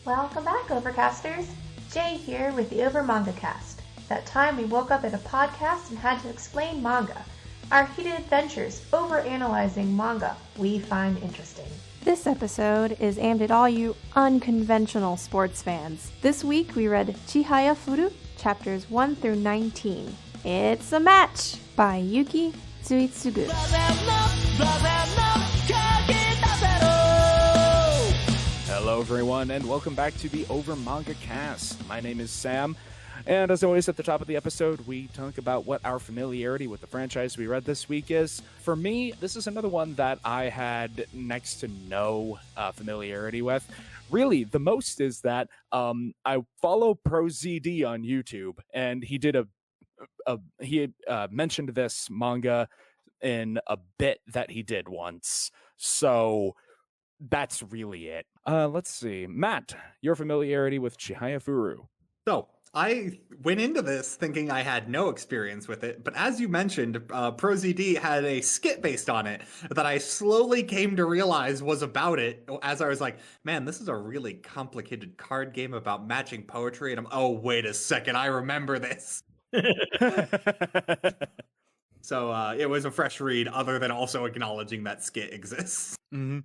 Welcome back, Overcasters! Jay here with the Over Manga Cast. That time we woke up at a podcast and had to explain manga. Our heated adventures over-analyzing manga we find interesting. This episode is aimed at all you unconventional sports fans. This week we read Chihayafuru, chapters 1 through 19. It's a Match by Yuki Suetsugu. Hello everyone, and welcome back to the Over Manga Cast. My name is Sam, and as always at the top of the episode, we talk about what our familiarity with the franchise we read this week is. For me, this is another one that I had next to no familiarity with. Really, the most is that I follow ProZD on YouTube, and he did he mentioned this manga in a bit that he did once. So that's really it. Let's see. Matt, your familiarity with Chihayafuru. So, I went into this thinking I had no experience with it, but as you mentioned, ProZD had a skit based on it that I slowly came to realize was about it as I was like, man, this is a really complicated card game about matching poetry, and oh, wait a second, I remember this. So, it was a fresh read, other than also acknowledging that skit exists. Mm-hmm.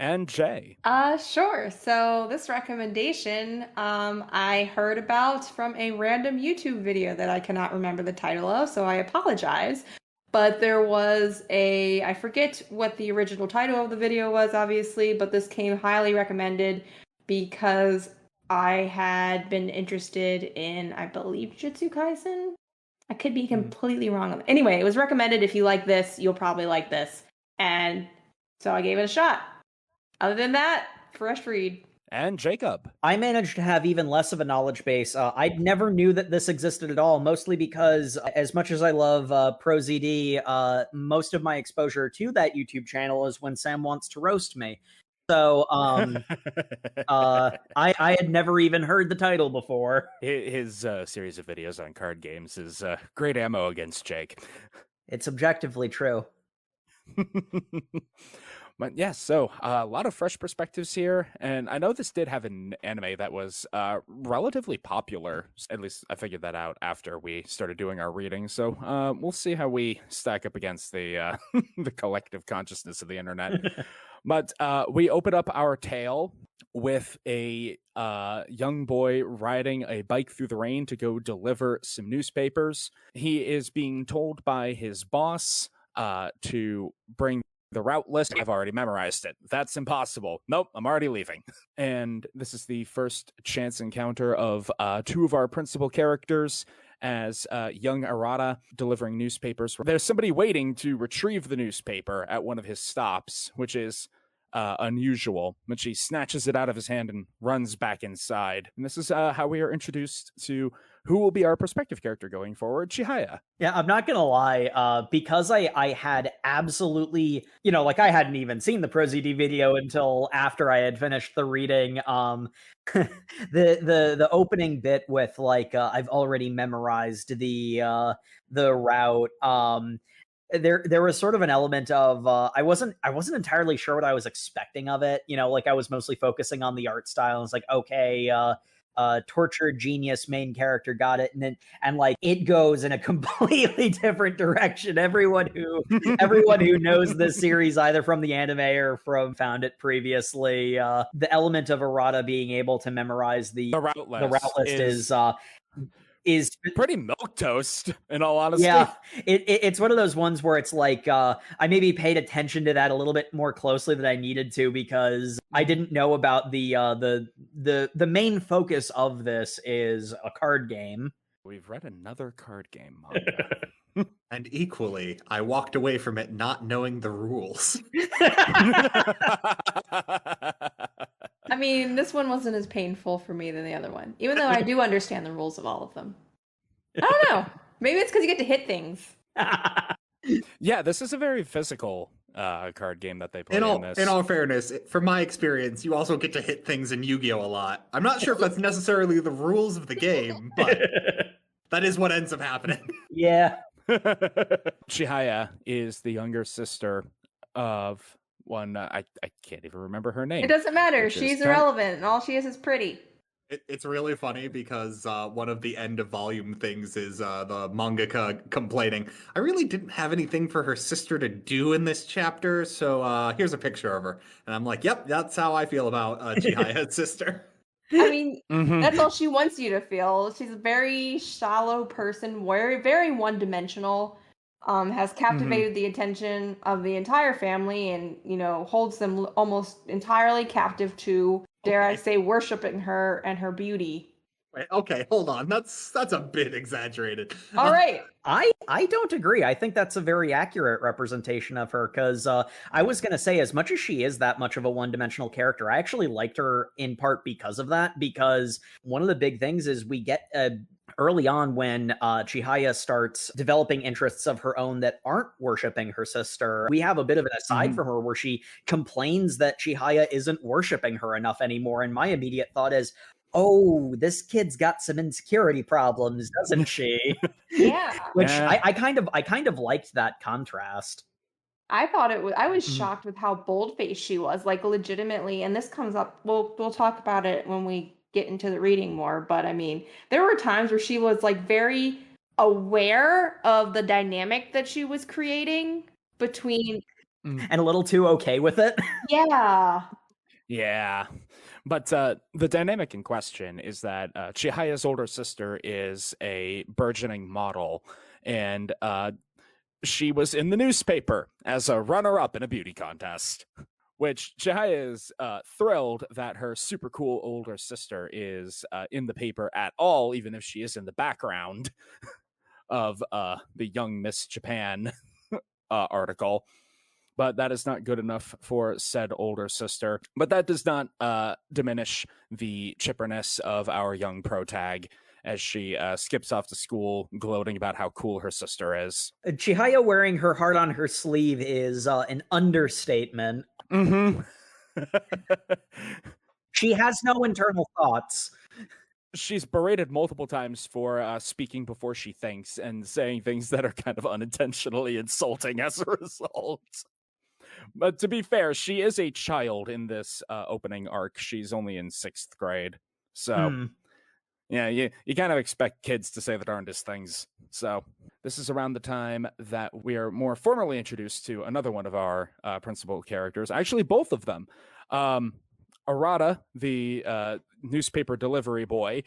And Jay. Sure. So this recommendation, I heard about from a random YouTube video that I cannot remember the title of, so I apologize. But there was I forget what the original title of the video was, obviously, but this came highly recommended because I had been interested in, I believe, Jujutsu Kaisen. I could be completely wrong. Anyway, it was recommended. If you like this, you'll probably like this. And so I gave it a shot. Other than that, fresh read. And Jacob. I managed to have even less of a knowledge base. I never knew that this existed at all, mostly because as much as I love ProZD, most of my exposure to that YouTube channel is when Sam wants to roast me. So I had never even heard the title before. His series of videos on card games is great ammo against Jake. It's objectively true. But yeah, so a lot of fresh perspectives here, and I know this did have an anime that was relatively popular. At least I figured that out after we started doing our reading. So we'll see how we stack up against the the collective consciousness of the internet. But we open up our tale with a young boy riding a bike through the rain to go deliver some newspapers. He is being told by his boss to bring the route list. I've already memorized it. That's impossible. Nope, I'm already leaving. And this is the first chance encounter of two of our principal characters as young Arata delivering newspapers. There's somebody waiting to retrieve the newspaper at one of his stops, which is unusual, but she snatches it out of his hand and runs back inside. And this is how we are introduced to who will be our prospective character going forward, Chihaya. Yeah, I'm not gonna lie, because I had absolutely, like I hadn't even seen the ProZD video until after I had finished the reading. The opening bit with I've already memorized the route. There was sort of an element of I wasn't entirely sure what I was expecting of it. I was mostly focusing on the art style. It's like, okay, tortured genius main character, got it, and it goes in a completely different direction. Everyone who knows this series either from the anime or found it previously, the element of Arata being able to memorize the route list is pretty milquetoast, in all honesty. Yeah, it's one of those ones where it's like I maybe paid attention to that a little bit more closely than I needed to, because I didn't know about the main focus of this is a card game. We've read another card game manga. And equally, I walked away from it not knowing the rules. I mean, this one wasn't as painful for me than the other one, even though I do understand the rules of all of them. I don't know. Maybe it's because you get to hit things. Yeah, this is a very physical card game that they play in this. In all fairness, from my experience, you also get to hit things in Yu-Gi-Oh! A lot. I'm not sure if that's necessarily the rules of the game, but that is what ends up happening. Yeah. Chihaya is the younger sister of one, I can't even remember her name. It doesn't matter. which is She's kind of- irrelevant, and all she is pretty. It's really funny because one of the end of volume things is the mangaka complaining, I really didn't have anything for her sister to do in this chapter, so here's a picture of her. And I'm like, yep, that's how I feel about Chihaya's sister. I mean, Mhm. that's all she wants you to feel. She's a very shallow person, very, very one-dimensional, has captivated the attention of the entire family and, holds them almost entirely captive to, dare I say, worshiping her and her beauty. Wait, okay, hold on. That's a bit exaggerated. All right. I don't agree. I think that's a very accurate representation of her because I was going to say, as much as she is that much of a one-dimensional character, I actually liked her in part because of that, because one of the big things is we get early on when Chihaya starts developing interests of her own that aren't worshiping her sister. We have a bit of an aside from her where she complains that Chihaya isn't worshiping her enough anymore. And my immediate thought is, oh, this kid's got some insecurity problems, doesn't she? Yeah. Which Yeah. I kind of liked that contrast. I thought it was. I was shocked with how bold-faced she was, like legitimately. And this comes up. We'll talk about it when we get into the reading more. But I mean, there were times where she was like very aware of the dynamic that she was creating between. And a little too okay with it. Yeah. Yeah. But the dynamic in question is that Chihaya's older sister is a burgeoning model, and she was in the newspaper as a runner-up in a beauty contest, which Chihaya is thrilled that her super cool older sister is in the paper at all, even if she is in the background of the Young Miss Japan article. But that is not good enough for said older sister. But that does not diminish the chipperness of our young protag as she skips off to school, gloating about how cool her sister is. Chihaya wearing her heart on her sleeve is an understatement. Mm-hmm. She has no internal thoughts. She's berated multiple times for speaking before she thinks and saying things that are kind of unintentionally insulting as a result. But to be fair, she is a child in this opening arc. She's only in 6th grade. So, yeah, you kind of expect kids to say the darndest things. So, this is around the time that we are more formally introduced to another one of our principal characters. Actually, both of them. Arata, the newspaper delivery boy,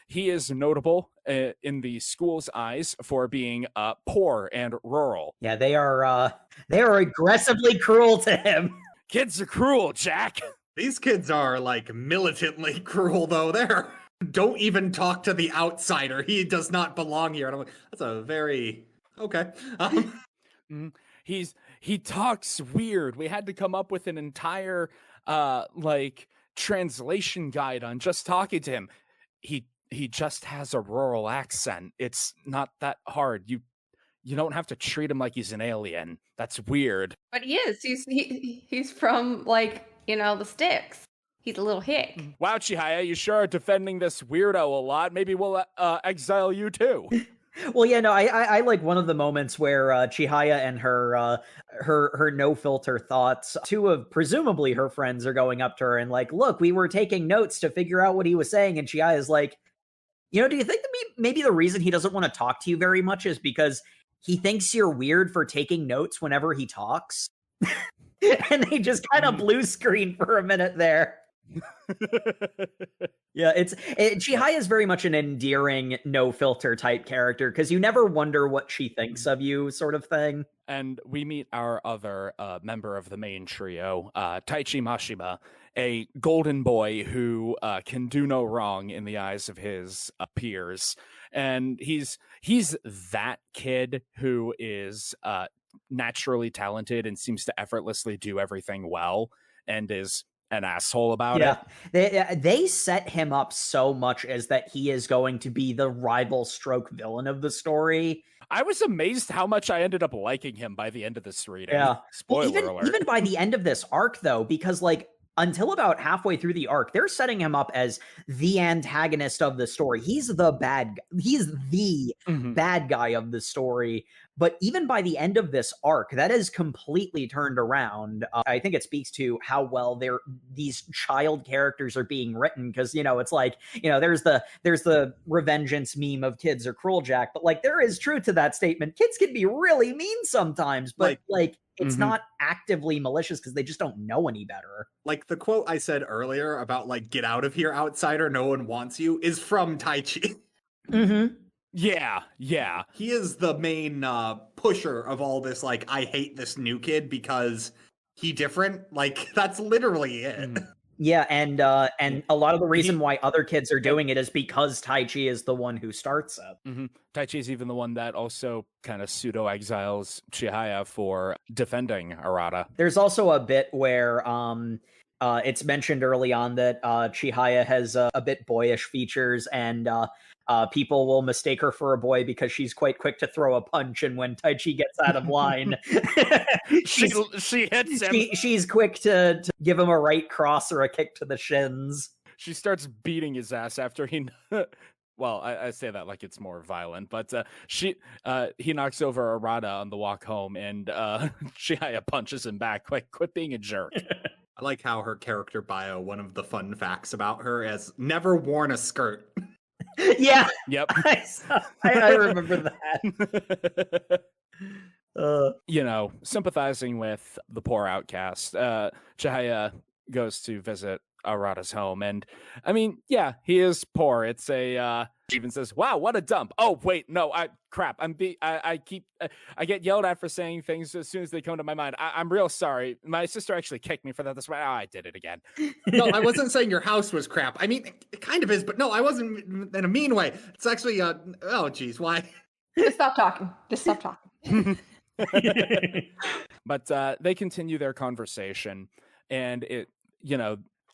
he is notable in the school's eyes for being poor and rural. Yeah, they are aggressively cruel to him. Kids are cruel, Jack. These kids are like militantly cruel, though. They're don't even talk to the outsider. He does not belong here. And I'm like, that's a very okay. He talks weird. We had to come up with an entire translation guide on just talking to him. He just has a rural accent. It's not that hard. You don't have to treat him like he's an alien. That's weird. But he is. He's from the sticks. He's a little hick. Wow, Chihaya, you sure are defending this weirdo a lot. Maybe we'll exile you too. Well, yeah, no, I like one of the moments where Chihaya and her no filter thoughts, two of presumably her friends are going up to her and like, look, we were taking notes to figure out what he was saying, and Chihaya's like, do you think that maybe the reason he doesn't want to talk to you very much is because he thinks you're weird for taking notes whenever he talks? And they just kind of blue screen for a minute there. Yeah, Chihaya is very much an endearing, no filter type character because you never wonder what she thinks of you, sort of thing. And we meet our other member of the main trio, Taichi Mashima, a golden boy who can do no wrong in the eyes of his peers. And he's that kid who is naturally talented and seems to effortlessly do everything well and is an asshole about it. They set him up so much as that he is going to be the rival stroke villain of the story. I was amazed how much I ended up liking him by the end of this reading. Yeah. Spoiler alert. Even by the end of this arc, though, because until about halfway through the arc, they're setting him up as the antagonist of the story. He's the bad guy of the story. But even by the end of this arc, that is completely turned around. I think it speaks to how well these child characters are being written, because it's like, there's the revengeance meme of kids are cruel, Jack, but like there is truth to that statement. Kids can be really mean sometimes, but like it's not actively malicious because they just don't know any better. Like the quote I said earlier about like, get out of here, outsider, no one wants you, is from Taichi. Mm-hmm. Yeah. He is the main pusher of all this, like, I hate this new kid because he different. Like, that's literally it. Yeah, and a lot of the reason why other kids are doing it is because Taichi is the one who starts it. Taichi is even the one that also kind of pseudo-exiles Chihaya for defending Arata. There's also a bit where it's mentioned early on that Chihaya has a bit boyish features, and people will mistake her for a boy because she's quite quick to throw a punch, and when Taichi gets out of line, she hits him. She's quick to give him a right cross or a kick to the shins. She starts beating his ass after he... Well, I say that like it's more violent, but he knocks over Arata on the walk home, and Chihaya punches him back. Like, quit being a jerk. I like how her character bio, one of the fun facts about her, has never worn a skirt. Yeah. Yep. I remember that. Sympathizing with the poor outcast, Chihaya goes to visit Arata's home, and I mean, yeah, he is poor. It's even says, "Wow, what a dump." Oh wait, no, I get yelled at for saying things as soon as they come to my mind. I'm real sorry. My sister actually kicked me for that. That's why I did it again. No, I wasn't saying your house was crap. I mean, it kind of is, but no, I wasn't in a mean way. It's actually oh geez, why? Just stop talking. But they continue their conversation, and it,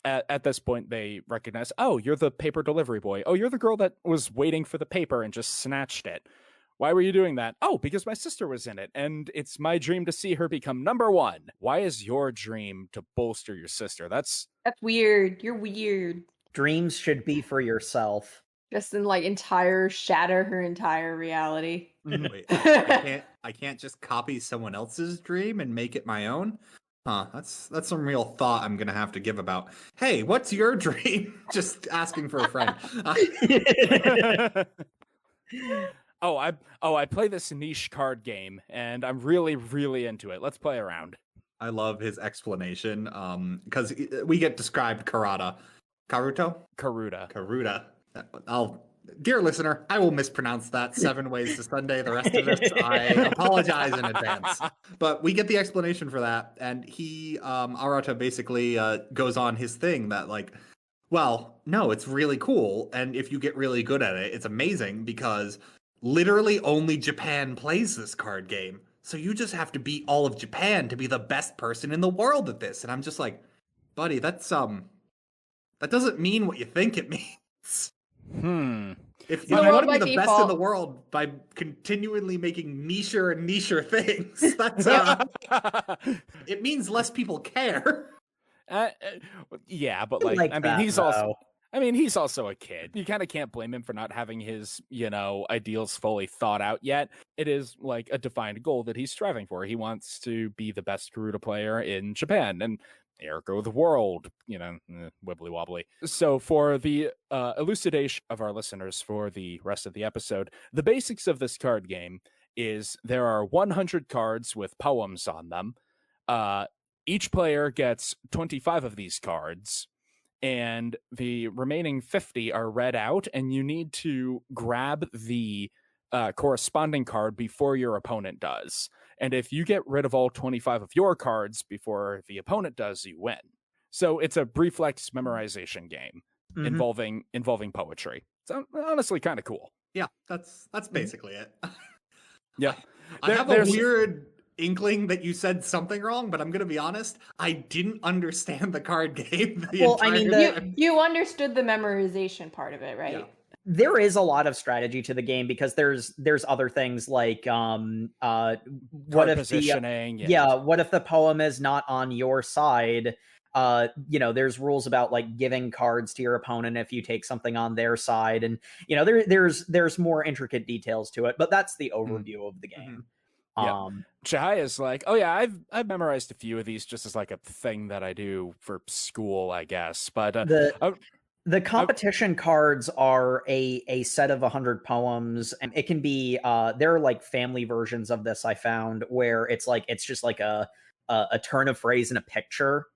at this point, they recognize, oh, you're the paper delivery boy. Oh, you're the girl that was waiting for the paper and just snatched it. Why were you doing that? Oh, because my sister was in it, and it's my dream to see her become number one. Why is your dream to bolster your sister? That's weird. You're weird. Dreams should be for yourself. Just in shatter her entire reality. Wait, I can't just copy someone else's dream and make it my own? Huh, that's some real thought I'm gonna have to give about. Hey, what's your dream? Just asking for a friend. I play this niche card game, and I'm really, really into it. Let's play around. I love his explanation, because we get described Karuta. Dear listener, I will mispronounce that 7 ways to Sunday the rest of it. I apologize in advance. But we get the explanation for that, and Arata basically goes on his thing that well, no, it's really cool, and if you get really good at it, it's amazing, because literally only Japan plays this card game. So you just have to beat all of Japan to be the best person in the world at this. And I'm just like, buddy, that doesn't mean what you think it means. If you want to be the best in the world by continually making nicher and nicher things, that's it means less people care. Yeah, but he's also a kid. You kind of can't blame him for not having his, ideals fully thought out yet. It is like a defined goal that he's striving for. He wants to be the best karuta player in Japan, and ergo the world, wibbly wobbly. So for the elucidation of our listeners for the rest of the episode, the basics of this card game is there are 100 cards with poems on them. Each player gets 25 of these cards, and the remaining 50 are read out, and you need to grab the corresponding card before your opponent does. And if you get rid of all 25 of your cards before the opponent does, you win. So it's a reflex memorization game involving poetry. It's honestly kind of cool. Yeah, that's basically it. Yeah. I have a weird inkling that you said something wrong, but I'm going to be honest, I didn't understand the card game the entire time. You understood the memorization part of it, right? Yeah. There is a lot of strategy to the game because there's other things like what if positioning. what if the poem is not on your side? there's rules about like giving cards to your opponent if you take something on their side, and there's more intricate details to it, but that's the overview of the game. Yeah. Chihaya's like, oh yeah, I've memorized a few of these just as like a thing that I do for school, I guess. But the competition cards are a set of 100 poems, and it can be there are like family versions of this I found where it's just like a turn of phrase and a picture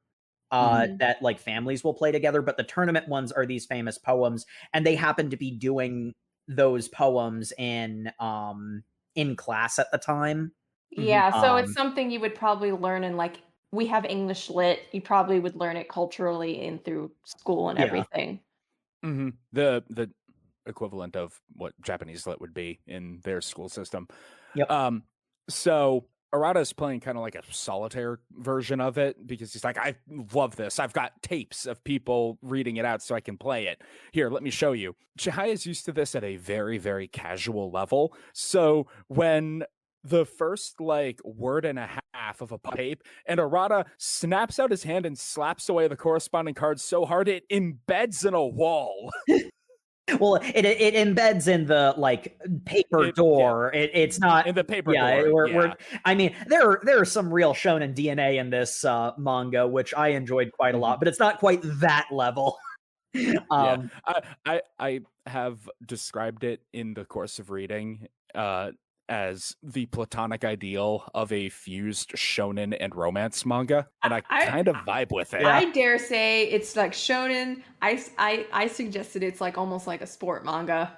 that like families will play together, but the tournament ones are these famous poems, and they happen to be doing those poems in class at the time. Yeah, so it's something you would probably learn in like, we have English lit. You probably would learn it culturally and through school and everything. The equivalent of what Japanese lit would be in their school system. Yep. So Arata is playing kind of like a solitaire version of it because he's like, I love this. I've got tapes of people reading it out so I can play it. Here, let me show you. Chihaya is used to this at a very, very casual level. So when the first like word and a half of a tape, and Arata snaps out his hand and slaps away the corresponding card so hard it embeds in a wall. Well, it embeds in the like paper door. Yeah. It's not in the paper door. I mean, there are some real shonen DNA in this manga, which I enjoyed quite a lot, but it's not quite that level. I have described it in the course of reading as the platonic ideal of a fused shonen and romance manga, and I kind of vibe with it. I dare say it's like shonen. I suggested it's like almost like a sport manga.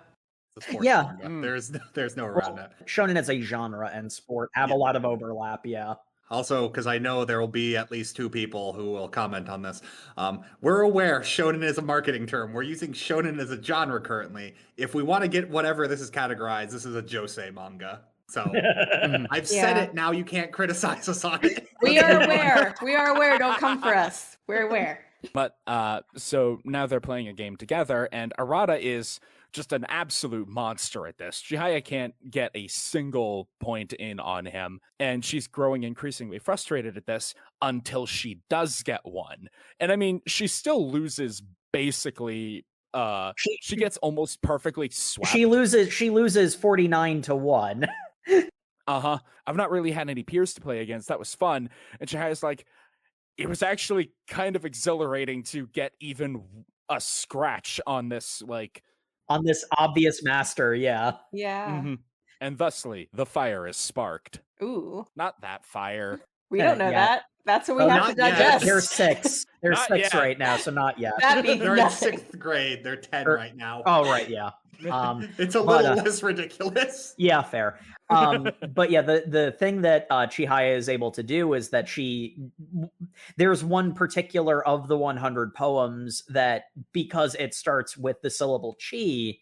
It's a sport manga. There's no around it. Shonen as a genre and sport have a lot of overlap. Yeah. Also, because I know there will be at least 2 people who will comment on this. We're aware shonen is a marketing term. We're using shonen as a genre currently. If we want to get whatever this is categorized, this is a josei manga. So I've said it. Now you can't criticize us on it. We are aware. We are aware. Don't come for us. We're aware. But so now they're playing a game together, and Arata is just an absolute monster at this. Chihaya can't get a single point in on him, and she's growing increasingly frustrated at this until she does get one. And I mean, she still loses basically. She gets almost perfectly swept. She loses 49-1. I've not really had any peers to play against. That was fun. And Chihaya's like, it was actually kind of exhilarating to get even a scratch on this, like, on this obvious master. Yeah. And thusly the fire is sparked. Ooh, not that fire. We don't know that. That's what we have to digest. They're 6. They're 6 right now, so not yet. They're in 6th grade. They're 10 right now. Oh, right, yeah. It's a little less ridiculous. Yeah, fair. But yeah, the thing that Chihaya is able to do is that there's one particular of the 100 poems that, because it starts with the syllable chi,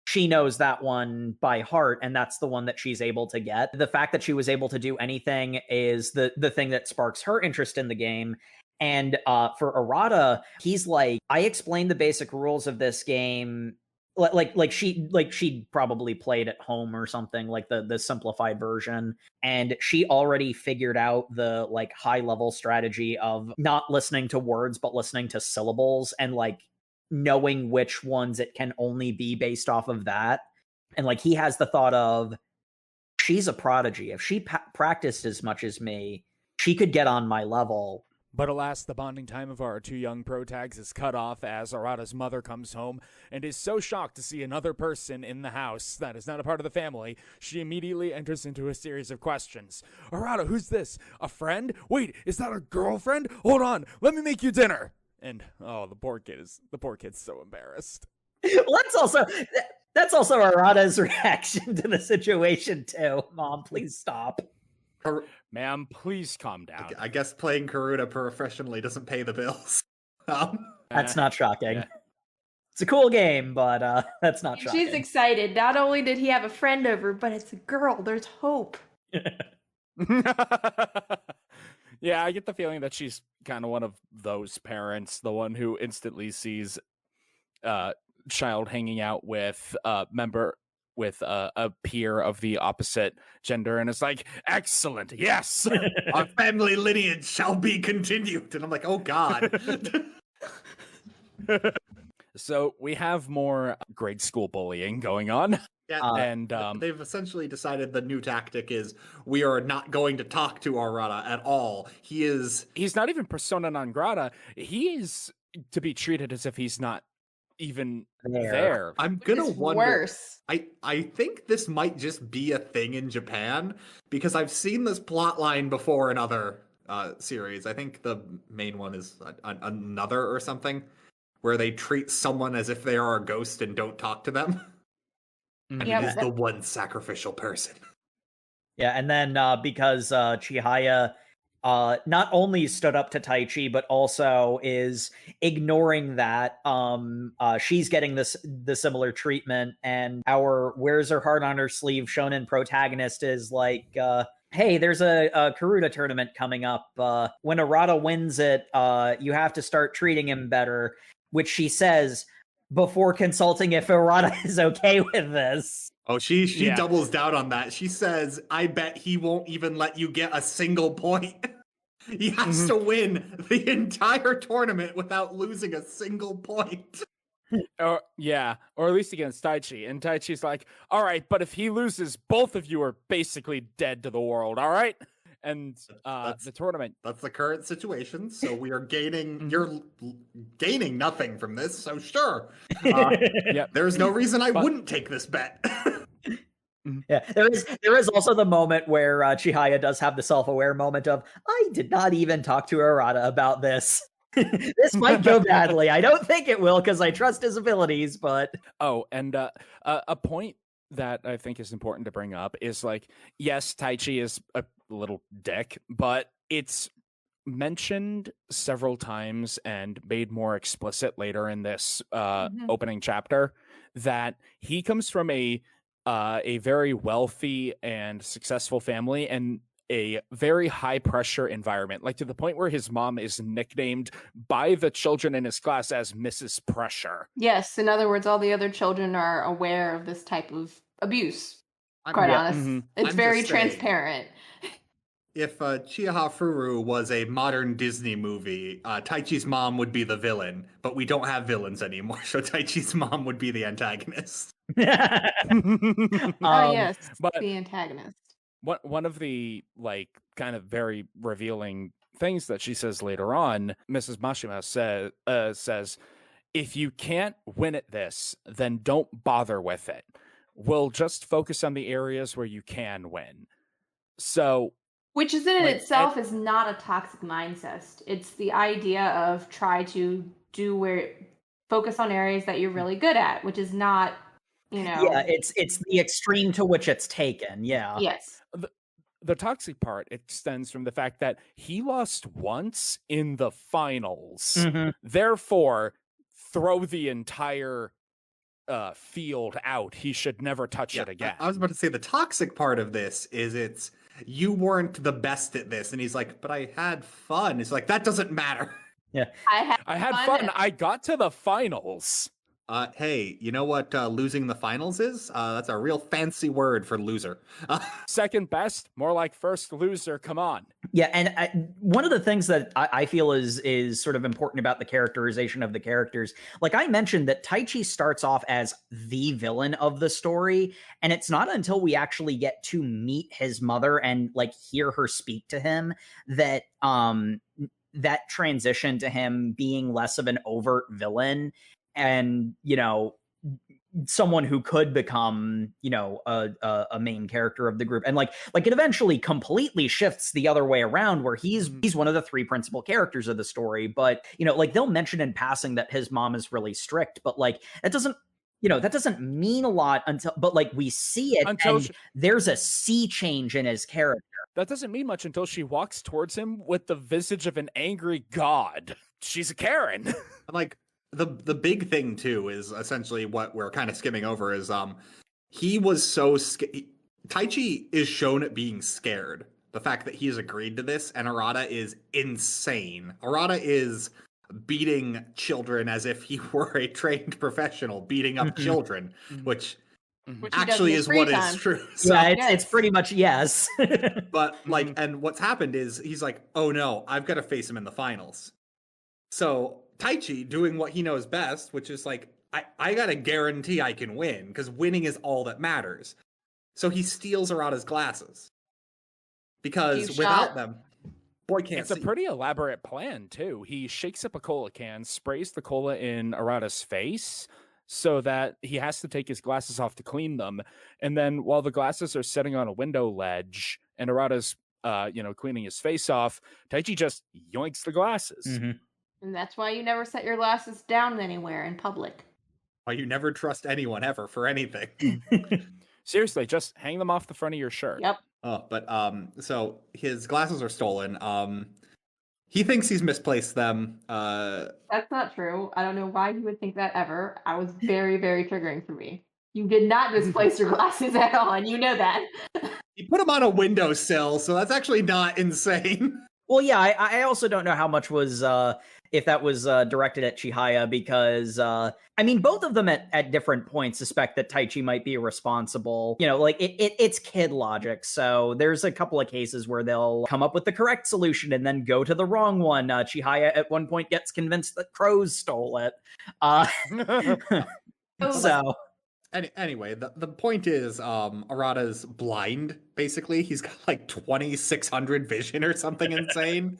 she knows that one by heart, and that's the one that she's able to get. The fact that she was able to do anything is the thing that sparks her interest in the game. And for Arata, he's like, I explained the basic rules of this game. Like she'd probably played at home or something, like the simplified version, and she already figured out the like high level strategy of not listening to words but listening to syllables, and like knowing which ones it can only be based off of that. And like he has the thought of, she's a prodigy. If she practiced as much as me, she could get on my level. But alas, the bonding time of our 2 young protags is cut off as Arata's mother comes home and is so shocked to see another person in the house that is not a part of the family, she immediately enters into a series of questions. Arata, who's this? A friend? Wait, is that a girlfriend? Hold on, let me make you dinner. And the poor kid's so embarrassed. Well, that's also Arata's reaction to the situation too. Mom, please stop. Ma'am, please calm down. I guess playing karuta professionally doesn't pay the bills. That's not shocking. Yeah. It's a cool game, but that's not shocking. She's excited. Not only did he have a friend over, but it's a girl. There's hope. Yeah, I get the feeling that she's kind of one of those parents, the one who instantly sees child hanging out with member with a peer of the opposite gender, and it's like, excellent, yes, our family lineage shall be continued. And I'm like, oh God. So we have more grade school bullying going on. Yeah, and they've essentially decided the new tactic is we are not going to talk to Arata at all. He's not even persona non grata. He is to be treated as if he's not even there. I'm gonna wonder. Worse. I think this might just be a thing in Japan because I've seen this plot line before in other series. I think the main one is another or something where they treat someone as if they are a ghost and don't talk to them. And it is the one sacrificial person. Yeah, and then because Chihaya not only stood up to Taichi, but also is ignoring that, she's getting the similar treatment, and our wears her heart on her sleeve shonen protagonist is like, hey, there's a karuta tournament coming up. When Arata wins it, you have to start treating him better, which she says before consulting if Arata is okay with this. Oh, she doubles down on that. She says, I bet he won't even let you get a single point. He has to win the entire tournament without losing a single point. Or at least against Taichi. And Taichi's like, all right, but if he loses, both of you are basically dead to the world, all right? And the tournament. That's the current situation. So we are gaining, you're gaining nothing from this. So sure. There's no reason I wouldn't take this bet. Yeah, there is also the moment where Chihaya does have the self-aware moment of, I did not even talk to Arata about this. This might go badly. I don't think it will because I trust his abilities, but... Oh, and a point that I think is important to bring up is like, yes, Taichi is a little dick, but it's mentioned several times and made more explicit later in this opening chapter that he comes from a very wealthy and successful family and a very high pressure environment, like to the point where his mom is nicknamed by the children in his class as Mrs. Pressure. Yes, in other words, all the other children are aware of this type of abuse. Quite honest. It's very transparent. If Chihayafuru was a modern Disney movie, Taichi's mom would be the villain, but we don't have villains anymore, so Taichi's mom would be the antagonist. Yes, but the antagonist. One of the like kind of very revealing things that she says later on, Mrs. Mashima says, if you can't win at this, then don't bother with it. We'll just focus on the areas where you can win. So, which is in itself is not a toxic mindset. It's the idea of try to focus on areas that you're really good at, which is not, Yeah, it's the extreme to which it's taken. Yeah. Yes. The toxic part extends from the fact that he lost once in the finals. Therefore, throw the entire field out. He should never touch it again. I was about to say the toxic part of this is you weren't the best at this, and he's like, but I had fun. It's like, that doesn't matter. Yeah, I had fun. I got to the finals. Hey, you know what losing the finals is? That's a real fancy word for loser. Second best, more like first loser. Come on. Yeah, and one of the things that I feel is sort of important about the characterization of the characters, like I mentioned that Taichi starts off as the villain of the story, and it's not until we actually get to meet his mother and like hear her speak to him that that transition to him being less of an overt villain and, someone who could become, a main character of the group. And like it eventually completely shifts the other way around where he's one of the three principal characters of the story. But, like they'll mention in passing that his mom is really strict, but like that doesn't mean a lot but like we see it and there's a sea change in his character. That doesn't mean much until she walks towards him with the visage of an angry god. She's a Karen. Like, the big thing too is essentially what we're kind of skimming over is he was so Taichi is shown at being scared. The fact that he has agreed to this, and Arata is insane. Arata is beating children as if he were a trained professional, beating up children, which Which he does in actually his is free what time. is true. So, Yeah, it's Yes. pretty much yes. but like, and what's happened is he's like, oh no, I've got to face him in the finals. So Taichi doing what he knows best, which is like, I got to guarantee I can win because winning is all that matters. So he steals Arata's glasses because You without shot. them, boy can't It's see. a pretty elaborate plan, too. He shakes up a cola can, sprays the cola in Arata's face so that he has to take his glasses off to clean them. And then while the glasses are sitting on a window ledge and Arata's, cleaning his face off, Taichi just yoinks the glasses. Mhm. And that's why you never set your glasses down anywhere in public. Why you never trust anyone ever for anything. Seriously, just hang them off the front of your shirt. Yep. So his glasses are stolen. He thinks he's misplaced them. That's not true. I don't know why you would think that ever. I was very, very triggering for me. You did not misplace your glasses at all, and you know that. He put them on a windowsill, so that's actually not insane. Well, yeah, I also don't know how much was if that was directed at Chihaya because I mean both of them at different points suspect that Taichi might be responsible. You know, like it's kid logic. So there's a couple of cases where they'll come up with the correct solution and then go to the wrong one. Chihaya at one point gets convinced that crows stole it. So Anyway, the point is, Arata's blind. Basically, he's got like 2600 vision or something insane.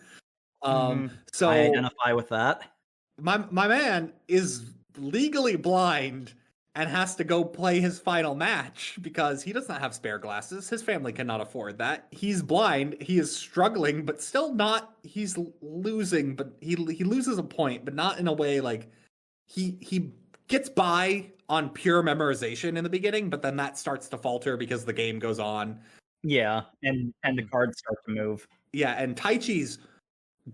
So I identify with that. my man is legally blind and has to go play his final match because he does not have spare glasses. His family cannot afford that. He's blind. He is struggling, but still not. He's losing, but he loses a point, but not in a way like he gets by on pure memorization in the beginning, but then that starts to falter because the game goes on. Yeah, and the cards start to move. Yeah, and Taichi's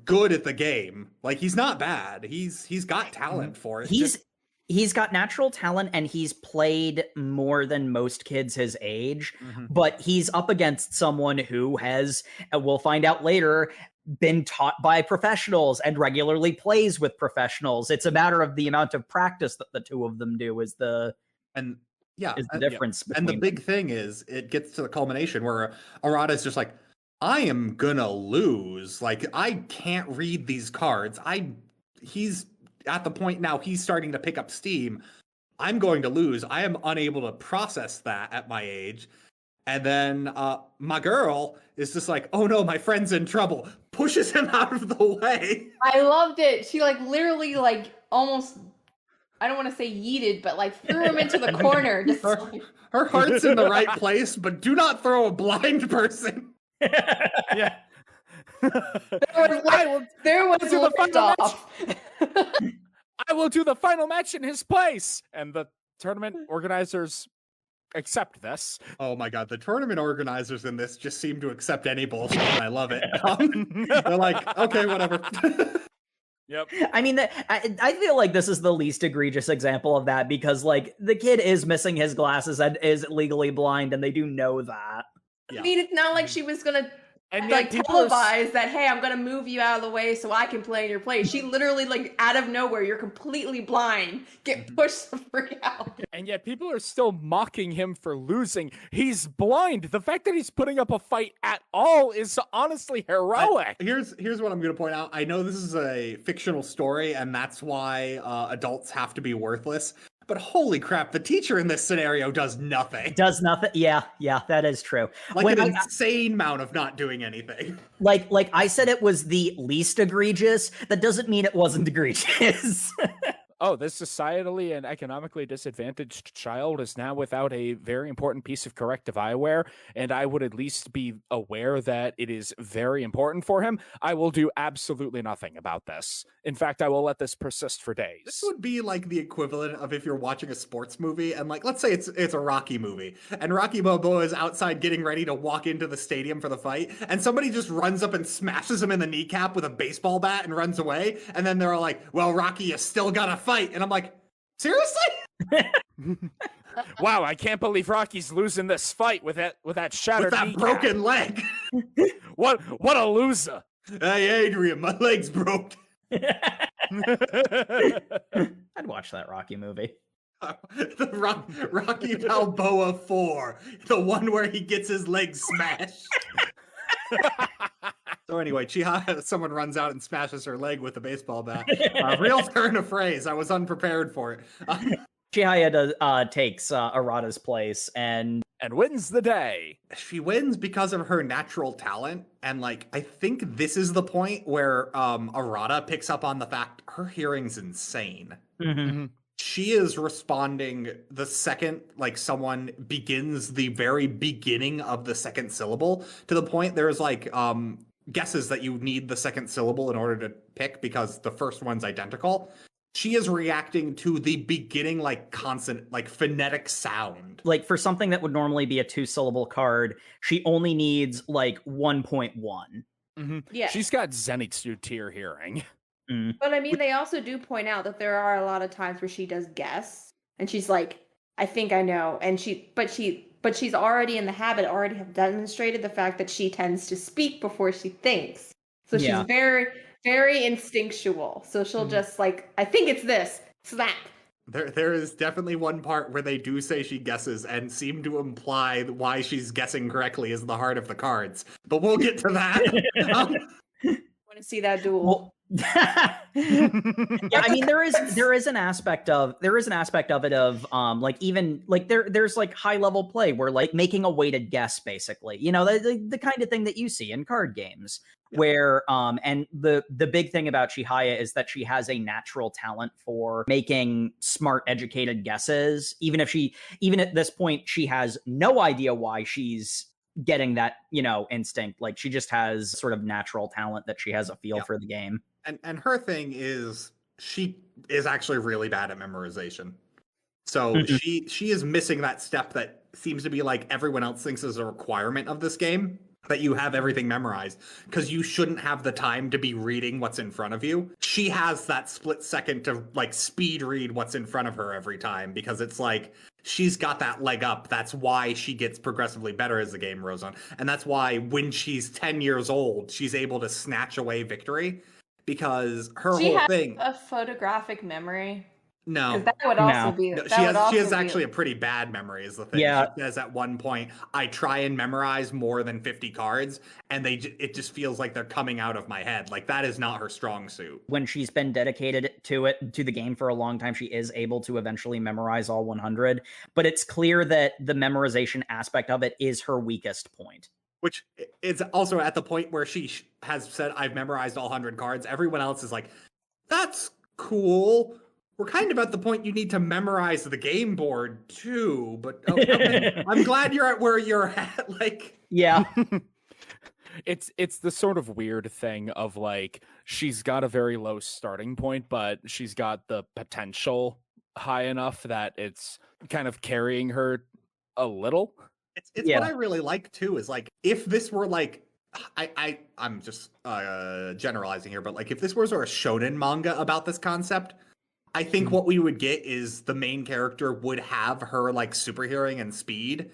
good at the game. Like he's not bad. He's got talent for it. He's got natural talent and he's played more than most kids his age, but he's up against someone who has, we'll find out later, been taught by professionals and regularly plays with professionals. It's a matter of the amount of practice that the two of them do is the difference. And the between big them. thing is it gets to the culmination where Arata's just like, I am gonna lose. Like I can't read these cards. He's at the point now he's starting to pick up steam. I'm going to lose. I am unable to process that at my age. And then my girl is just like, oh no, my friend's in trouble. Pushes him out of the way. I loved it. She like literally like almost, I don't want to say yeeted, but like threw him into the corner. Just Her heart's in the right place, but do not throw a blind person. Yeah. there was do the final liftoff. I will do the final match in his place. And the tournament organizers accept this. Oh my god, the tournament organizers in this just seem to accept any bullshit, and I love it. They're like, okay, whatever. Yep. I mean, I feel like this is the least egregious example of that because, like, the kid is missing his glasses and is legally blind, and they do know that. Yeah. I mean, it's not like she was gonna And like people are televise that, hey, I'm gonna move you out of the way so I can play in your place. She literally, like, out of nowhere, you're completely blind, get pushed the frick out. And yet people are still mocking him for losing. He's blind. The fact that he's putting up a fight at all is honestly heroic. Here's what I'm going to point out. I know this is a fictional story, and that's why adults have to be worthless. But holy crap, the teacher in this scenario does nothing. Does nothing. Yeah, that is true. Like an insane amount of not doing anything. Like I said, it was the least egregious. That doesn't mean it wasn't egregious. Oh, this societally and economically disadvantaged child is now without a very important piece of corrective eyewear, and I would at least be aware that it is very important for him. I will do absolutely nothing about this. In fact, I will let this persist for days. This would be like the equivalent of if you're watching a sports movie and, like, let's say it's a Rocky movie and Rocky Balboa is outside getting ready to walk into the stadium for the fight and somebody just runs up and smashes him in the kneecap with a baseball bat and runs away, and then they're all like, well, Rocky, you still gotta fight. And I'm like, seriously? Wow, I can't believe Rocky's losing this fight with that shattered With that kneecap. broken leg. What a loser. Hey, Adrian, my leg's broke. I'd watch that Rocky movie. The Rocky Balboa 4, the one where he gets his legs smashed. So anyway, Chihaya, someone runs out and smashes her leg with a baseball bat. Real turn of phrase. I was unprepared for it. Chihaya takes Arata's place and wins the day. She wins because of her natural talent. And like, I think this is the point where Arata picks up on the fact her hearing's insane. Mm-hmm. She is responding the second like someone begins the very beginning of the second syllable, to the point there's like guesses that you need the second syllable in order to pick because the first one's identical. She is reacting to the beginning like consonant, like phonetic sound. Like for something that would normally be a 2-syllable card, she only needs like 1.1. Mm-hmm. Yeah. She's got Zenitsu tier hearing. Mm. But I mean, they also do point out that there are a lot of times where she does guess, and she's like, "I think I know," and but she's already in the habit, already have demonstrated the fact that she tends to speak before she thinks. So she's very, very instinctual. So she'll just like, "I think it's this." Slap. There is definitely one part where they do say she guesses and seem to imply why she's guessing correctly is the heart of the cards. But we'll get to that. Want to see that duel? Well, yeah, I mean there is an aspect of it of like even like there's like high level play where like making a weighted guess basically, you know, the kind of thing that you see in card games. Where and the big thing about Chihaya is that she has a natural talent for making smart, educated guesses. Even at this point, she has no idea why she's getting that, you know, instinct. Like she just has sort of natural talent that she has a feel for the game. And her thing is she is actually really bad at memorization. So she is missing that step that seems to be like everyone else thinks is a requirement of this game, that you have everything memorized, because you shouldn't have the time to be reading what's in front of you. She has that split second to like speed read what's in front of her every time, because it's like she's got that leg up. That's why she gets progressively better as the game goes on. And that's why when she's 10 years old, she's able to snatch away victory, because her She whole has thing... a photographic memory. No. That would also be... No, she has actually a pretty bad memory is the thing. Yeah. She says at one point, I try and memorize more than 50 cards, and it just feels like they're coming out of my head. Like, that is not her strong suit. When she's been dedicated to the game for a long time, she is able to eventually memorize all 100. But it's clear that the memorization aspect of it is her weakest point. Which is also at the point where she has said, I've memorized all 100 cards. Everyone else is like, that's cool. We're kind of at the point you need to memorize the game board too, but okay. I'm glad you're at where you're at. Like, yeah, it's the sort of weird thing of like she's got a very low starting point, but she's got the potential high enough that it's kind of carrying her a little. It's what I really like too. Is like if this were like I'm just generalizing here, but like if this was a shonen manga about this concept, I think what we would get is the main character would have her like super hearing and speed,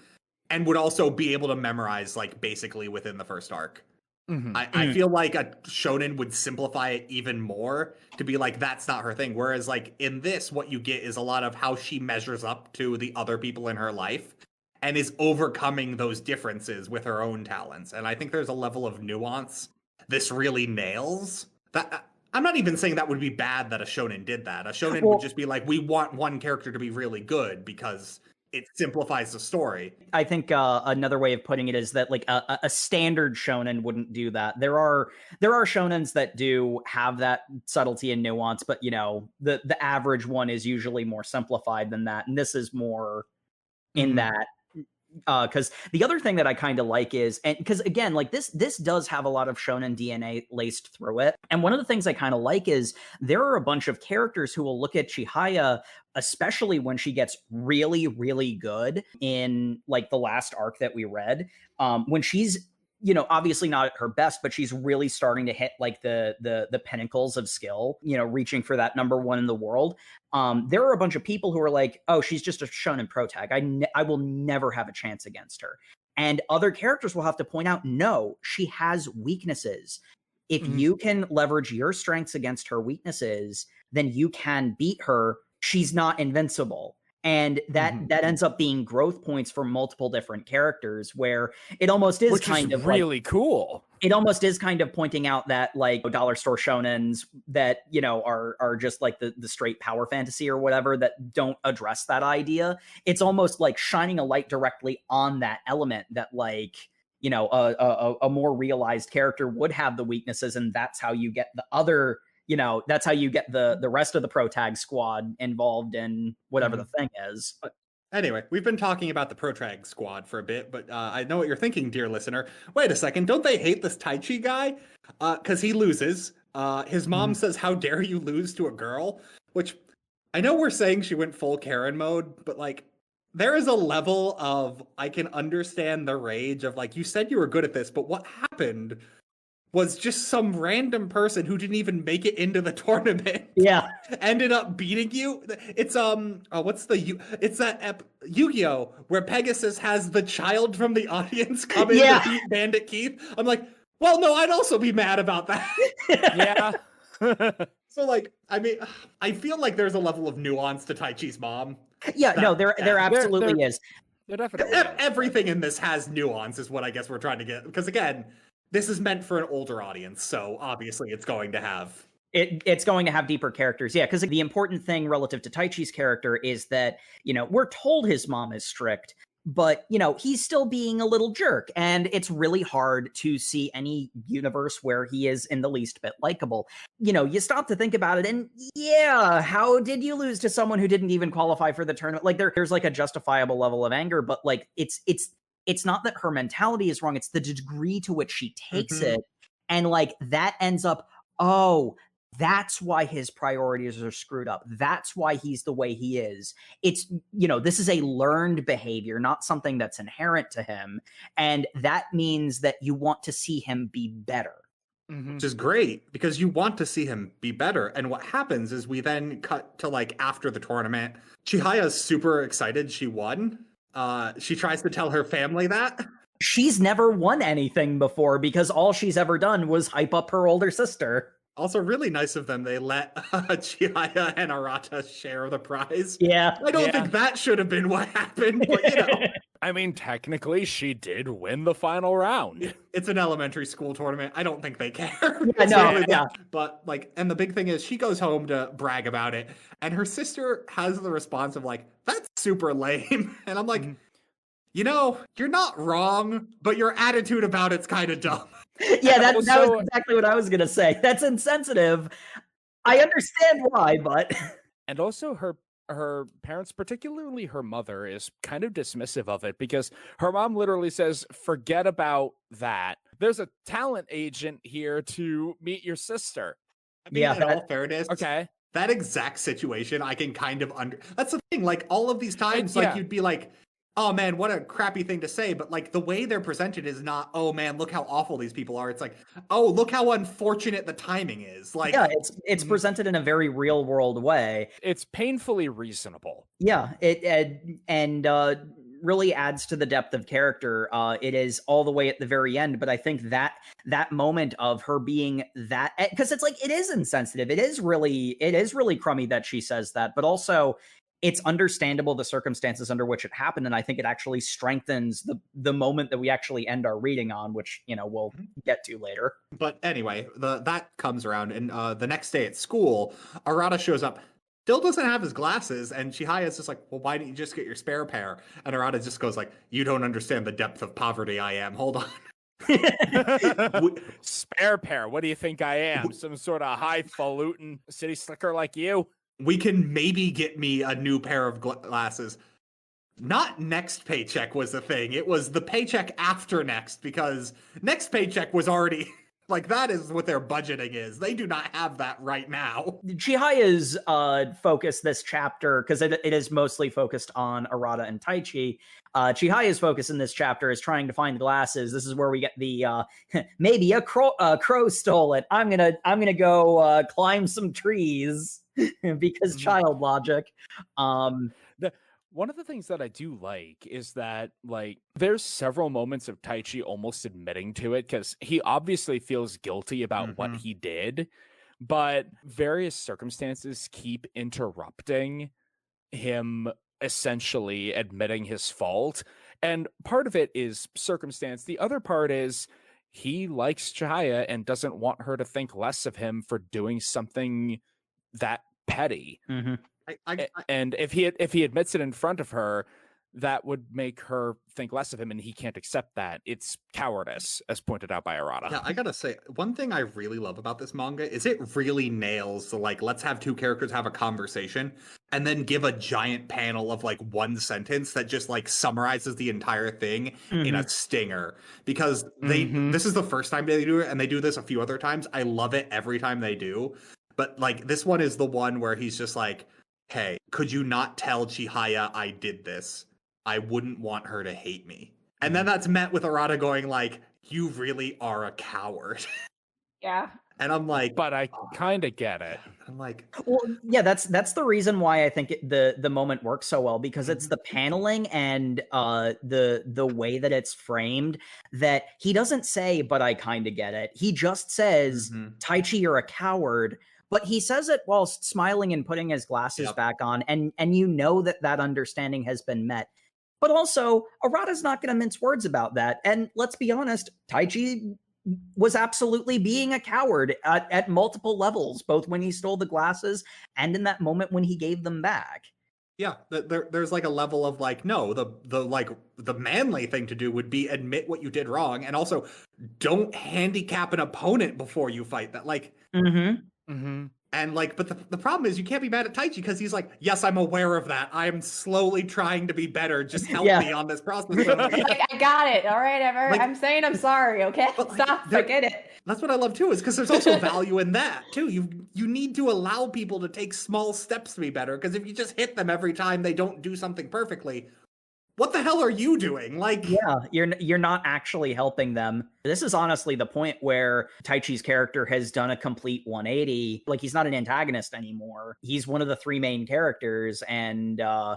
and would also be able to memorize like basically within the first arc. I feel like a shonen would simplify it even more to be like, that's not her thing. Whereas like in this, what you get is a lot of how she measures up to the other people in her life and is overcoming those differences with her own talents. And I think there's a level of nuance this really nails. That I'm not even saying that would be bad that a shonen did that. A shonen would just be like, we want one character to be really good because it simplifies the story. I think another way of putting it is that like a standard shonen wouldn't do that. There are shonens that do have that subtlety and nuance, but you know, the average one is usually more simplified than that. And this is more in that. Because the other thing that I kind of like is, and because again, like this does have a lot of shonen DNA laced through it. And one of the things I kind of like is there are a bunch of characters who will look at Chihaya, especially when she gets really, really good in like the last arc that we read, when she's, you know, obviously not at her best, but she's really starting to hit like the pinnacles of skill, you know, reaching for that number one in the world. There are a bunch of people who are like, oh, she's just a shonen pro tag. I will never have a chance against her. And other characters will have to point out, no, she has weaknesses. If you can leverage your strengths against her weaknesses, then you can beat her. She's not invincible. And that ends up being growth points for multiple different characters, where it almost is really cool. It almost is kind of pointing out that like dollar store shonens that, you know, are just like the straight power fantasy or whatever that don't address that idea. It's almost like shining a light directly on that element that, like, you know, a more realized character would have the weaknesses, and that's how you get the other, you know, that's how you get the rest of the protag squad involved in whatever the thing is. Anyway, we've been talking about the protag squad for a bit, but I know what you're thinking, dear listener. Wait a second, don't they hate this Taichi guy? Because he loses. His mom says, "How dare you lose to a girl?" Which, I know we're saying she went full Karen mode, but like, there is a level of, I can understand the rage of like, you said you were good at this, but what happened was just some random person who didn't even make it into the tournament. Yeah. Ended up beating you. It's it's that Yu-Gi-Oh! Where Pegasus has the child from the audience come in to beat Bandit Keith. I'm like, well, no, I'd also be mad about that. Yeah. So like, I mean, I feel like there's a level of nuance to Taichi's mom. Yeah, no, there absolutely is. There definitely Everything in this has nuance, is what I guess we're trying to get. Because again, this is meant for an older audience, so obviously it's going to have... It's going to have deeper characters, yeah, because the important thing relative to Taichi's character is that, you know, we're told his mom is strict, but, you know, he's still being a little jerk, and it's really hard to see any universe where he is in the least bit likable. You know, you stop to think about it, and yeah, how did you lose to someone who didn't even qualify for the tournament? Like, there's like a justifiable level of anger, but like, it's not that her mentality is wrong, it's the degree to which she takes it. And like, that ends up, oh, that's why his priorities are screwed up. That's why he's the way he is. It's, you know, this is a learned behavior, not something that's inherent to him. And that means that you want to see him be better. Which is great, because you want to see him be better. And what happens is we then cut to like after the tournament. Chihaya's super excited she won. She tries to tell her family that. She's never won anything before because all she's ever done was hype up her older sister. Also, really nice of them. They let Chihaya and Arata share the prize. Yeah. I don't think that should have been what happened, but you know. I mean, technically, she did win the final round. It's an elementary school tournament. I don't think they care. But, like, and the big thing is she goes home to brag about it, and her sister has the response of, like, that's super lame. And I'm like, you know, you're not wrong, but your attitude about it's kind of dumb. Yeah, that was exactly what I was going to say. That's insensitive. I understand why, but... And also her parents, particularly her mother, is kind of dismissive of it because her mom literally says, forget about that. There's a talent agent here to meet your sister. I mean, in all fairness, okay, that exact situation, I can kind of That's the thing, like, all of these times, like, you'd be like, oh man, what a crappy thing to say, but like the way they're presented is not, oh man, look how awful these people are. It's like, oh, look how unfortunate the timing is. Like, yeah, it's presented in a very real world way. It's painfully reasonable. Yeah, it really adds to the depth of character. It is all the way at the very end, but I think that moment of her being that, because it's like, it is insensitive. It is really crummy that she says that, but also it's understandable the circumstances under which it happened, and I think it actually strengthens the moment that we actually end our reading on, which, you know, we'll get to later. But anyway, that comes around, and the next day at school, Arata shows up, still doesn't have his glasses, and Chihaya's just like, well, why didn't you just get your spare pair? And Arata just goes like, you don't understand the depth of poverty I am. Hold on. Spare pair? What do you think I am? Some sort of highfalutin city slicker like you? We can maybe get me a new pair of glasses. Not next paycheck was the thing. It was the paycheck after next, because next paycheck was already... Like, that is what their budgeting is. They do not have that right now. Chihaya's focus this chapter, because it is mostly focused on Arata and Taichi. Chihaya's focus in this chapter is trying to find glasses. This is where we get the maybe a crow stole it. I'm gonna go climb some trees because child logic. One of the things that I do like is that, like, there's several moments of Taichi almost admitting to it, because he obviously feels guilty about what he did, but various circumstances keep interrupting him essentially admitting his fault. And part of it is circumstance. The other part is he likes Chihaya and doesn't want her to think less of him for doing something that petty. Mm-hmm. And if he admits it in front of her, that would make her think less of him, and he can't accept that. It's cowardice, as pointed out by Arata. Yeah, I gotta say, one thing I really love about this manga is it really nails the, like, let's have two characters have a conversation and then give a giant panel of, like, one sentence that just, like, summarizes the entire thing in a stinger. Because this is the first time they do it, and they do this a few other times. I love it every time they do. But, like, this one is the one where he's just like, hey, could you not tell Chihaya I did this? I wouldn't want her to hate me. And then that's met with Arata going like, you really are a coward. Yeah. And I'm like, but I kind of get it. I'm like, well, yeah, that's the reason why I think the moment works so well, because it's the paneling and the way that it's framed that he doesn't say, but I kind of get it. He just says, Taichi, you're a coward. But he says it while smiling and putting his glasses back on, and you know that understanding has been met. But also, Arata's not going to mince words about that. And let's be honest, Taichi was absolutely being a coward at multiple levels, both when he stole the glasses and in that moment when he gave them back. Yeah, there's like a level of like, no, the manly thing to do would be admit what you did wrong, and also don't handicap an opponent before you fight. That like, and like, but the problem is you can't be mad at Taichi because he's like, yes, I'm aware of that. I'm slowly trying to be better. Just help me on this process. Like, I got it. All right, Ever. Like, I'm saying I'm sorry. Okay, stop. Forget it. That's what I love too, is because there's also value in that too. You need to allow people to take small steps to be better. Because if you just hit them every time they don't do something perfectly, what the hell are you doing? Like, yeah, you're not actually helping them. This is honestly the point where Taichi's character has done a complete 180. Like, he's not an antagonist anymore. He's one of the three main characters, and I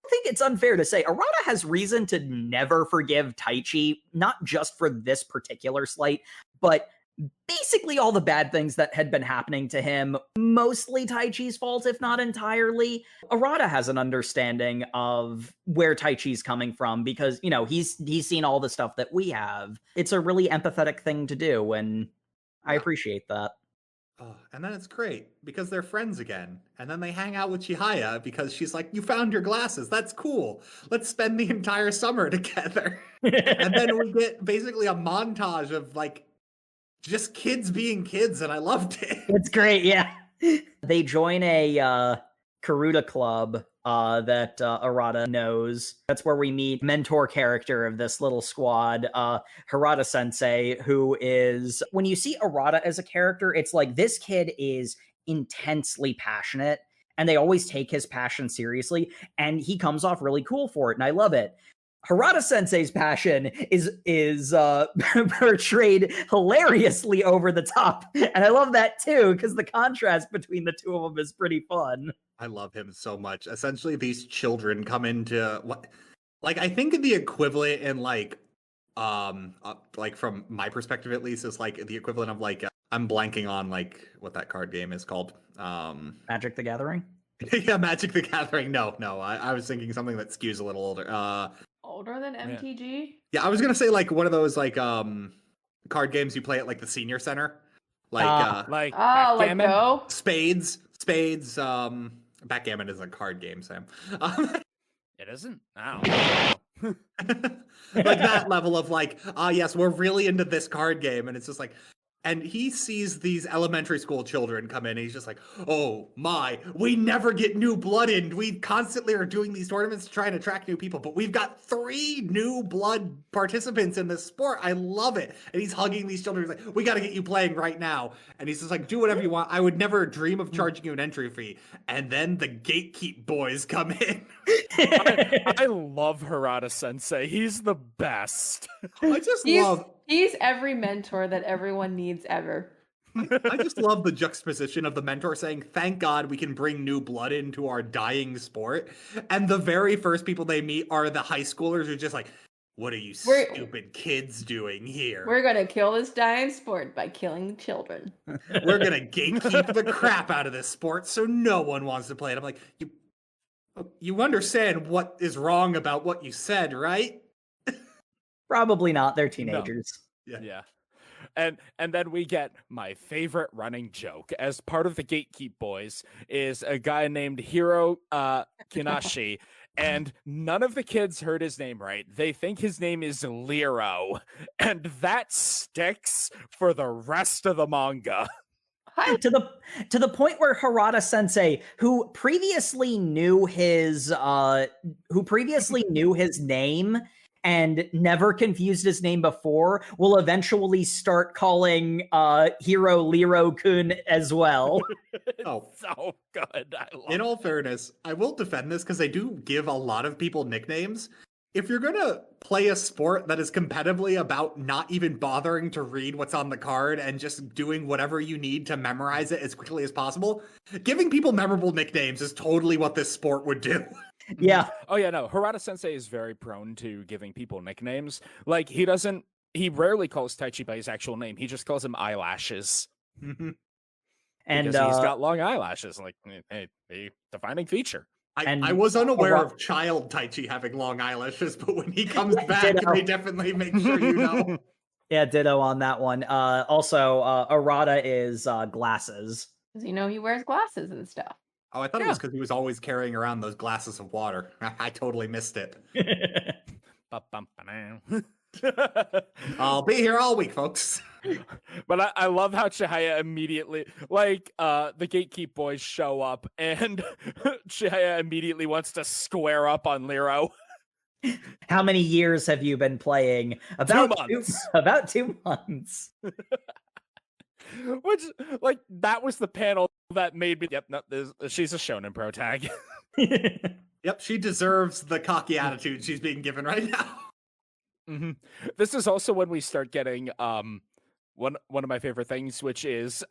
think it's unfair to say Arata has reason to never forgive Taichi, not just for this particular slight, but basically all the bad things that had been happening to him, mostly Taichi's fault, if not entirely. Arata has an understanding of where Taichi's coming from because, you know, he's seen all the stuff that we have. It's a really empathetic thing to do, and I appreciate that. And then it's great because they're friends again. And then they hang out with Chihaya because she's like, you found your glasses. That's cool. Let's spend the entire summer together. And then we get basically a montage of like, just kids being kids, and I loved it. It's great, yeah. They join a karuta club that Arata knows. That's where we meet mentor character of this little squad, Harada Sensei, who is, when you see Arata as a character, it's like this kid is intensely passionate, and they always take his passion seriously, and he comes off really cool for it, and I love it. Harada Sensei's passion is portrayed hilariously over the top, and I love that too because the contrast between the two of them is pretty fun. I love him so much. Essentially, these children come into what, like, I think the equivalent in like from my perspective at least is like the equivalent of like I'm blanking on like what that card game is called. Magic the Gathering. Yeah, Magic the Gathering. No, I was thinking something that skews a little older. Older than MTG? Yeah, I was gonna say like one of those like card games you play at like the senior center, like like Go? Spades. Backgammon is a card game, Sam. It isn't? I don't know. Like that level of like, yes, we're really into this card game, and it's just like, and he sees these elementary school children come in, and he's just like, oh my, we never get new blood in. We constantly are doing these tournaments to try and attract new people, but we've got 3 new blood participants in this sport. I love it. And he's hugging these children. He's like, we got to get you playing right now. And he's just like, do whatever you want. I would never dream of charging you an entry fee. And then the gatekeep boys come in. I love Harada Sensei. He's the best. He's every mentor that everyone needs ever. I just love the juxtaposition of the mentor saying, thank God we can bring new blood into our dying sport. And the very first people they meet are the high schoolers who are just like, what are you stupid kids doing here? We're going to kill this dying sport by killing children. We're going to gatekeep the crap out of this sport so no one wants to play it. I'm like, You understand what is wrong about what you said, right? Probably not. They're No. teenagers. Yeah. And then we get my favorite running joke as part of the Gatekeep Boys is a guy named Hiro Kinashi, and none of the kids heard his name right. They think his name is Liro, and that sticks for the rest of the manga. to the point where Harada Sensei, who previously knew his name and never confused his name before, will eventually start calling Hiro Liro-kun as well. Oh, so good. I love in all fairness, I will defend this because they do give a lot of people nicknames. If you're gonna play a sport that is competitively about not even bothering to read what's on the card and just doing whatever you need to memorize it as quickly as possible, giving people memorable nicknames is totally what this sport would do. Yeah. Oh yeah, no. Harada Sensei is very prone to giving people nicknames. Like he rarely calls Taichi by his actual name. He just calls him eyelashes. And because he's got long eyelashes. Like, hey, a defining feature. I was unaware of child Taichi having long eyelashes, but when he comes back, they definitely make sure you know. Yeah, ditto on that one. Also, Arata is glasses. Because he wears glasses and stuff. Oh, I thought it was because he was always carrying around those glasses of water. I totally missed it. I'll be here all week, folks. But I love how Chihaya immediately, like, the Gatekeep Boys show up, and Chihaya immediately wants to square up on Liro. How many years have you been playing? About 2 months. About 2 months. Which, like, that was the panel that made me. Yep, no, she's a Shonen Pro tag. Yep, she deserves the cocky attitude she's being given right now. Mm-hmm. This is also when we start getting one of my favorite things, which is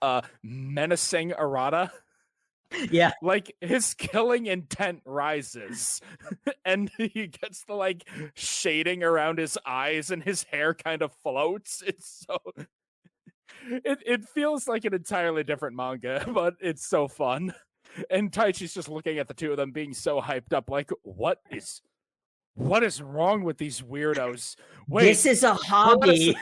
menacing Arata. Yeah, like his killing intent rises, and he gets the like shading around his eyes, and his hair kind of floats. It's so it feels like an entirely different manga, but it's so fun. And Taichi's just looking at the two of them being so hyped up, like, what is wrong with these weirdos? Wait, this is a hobby.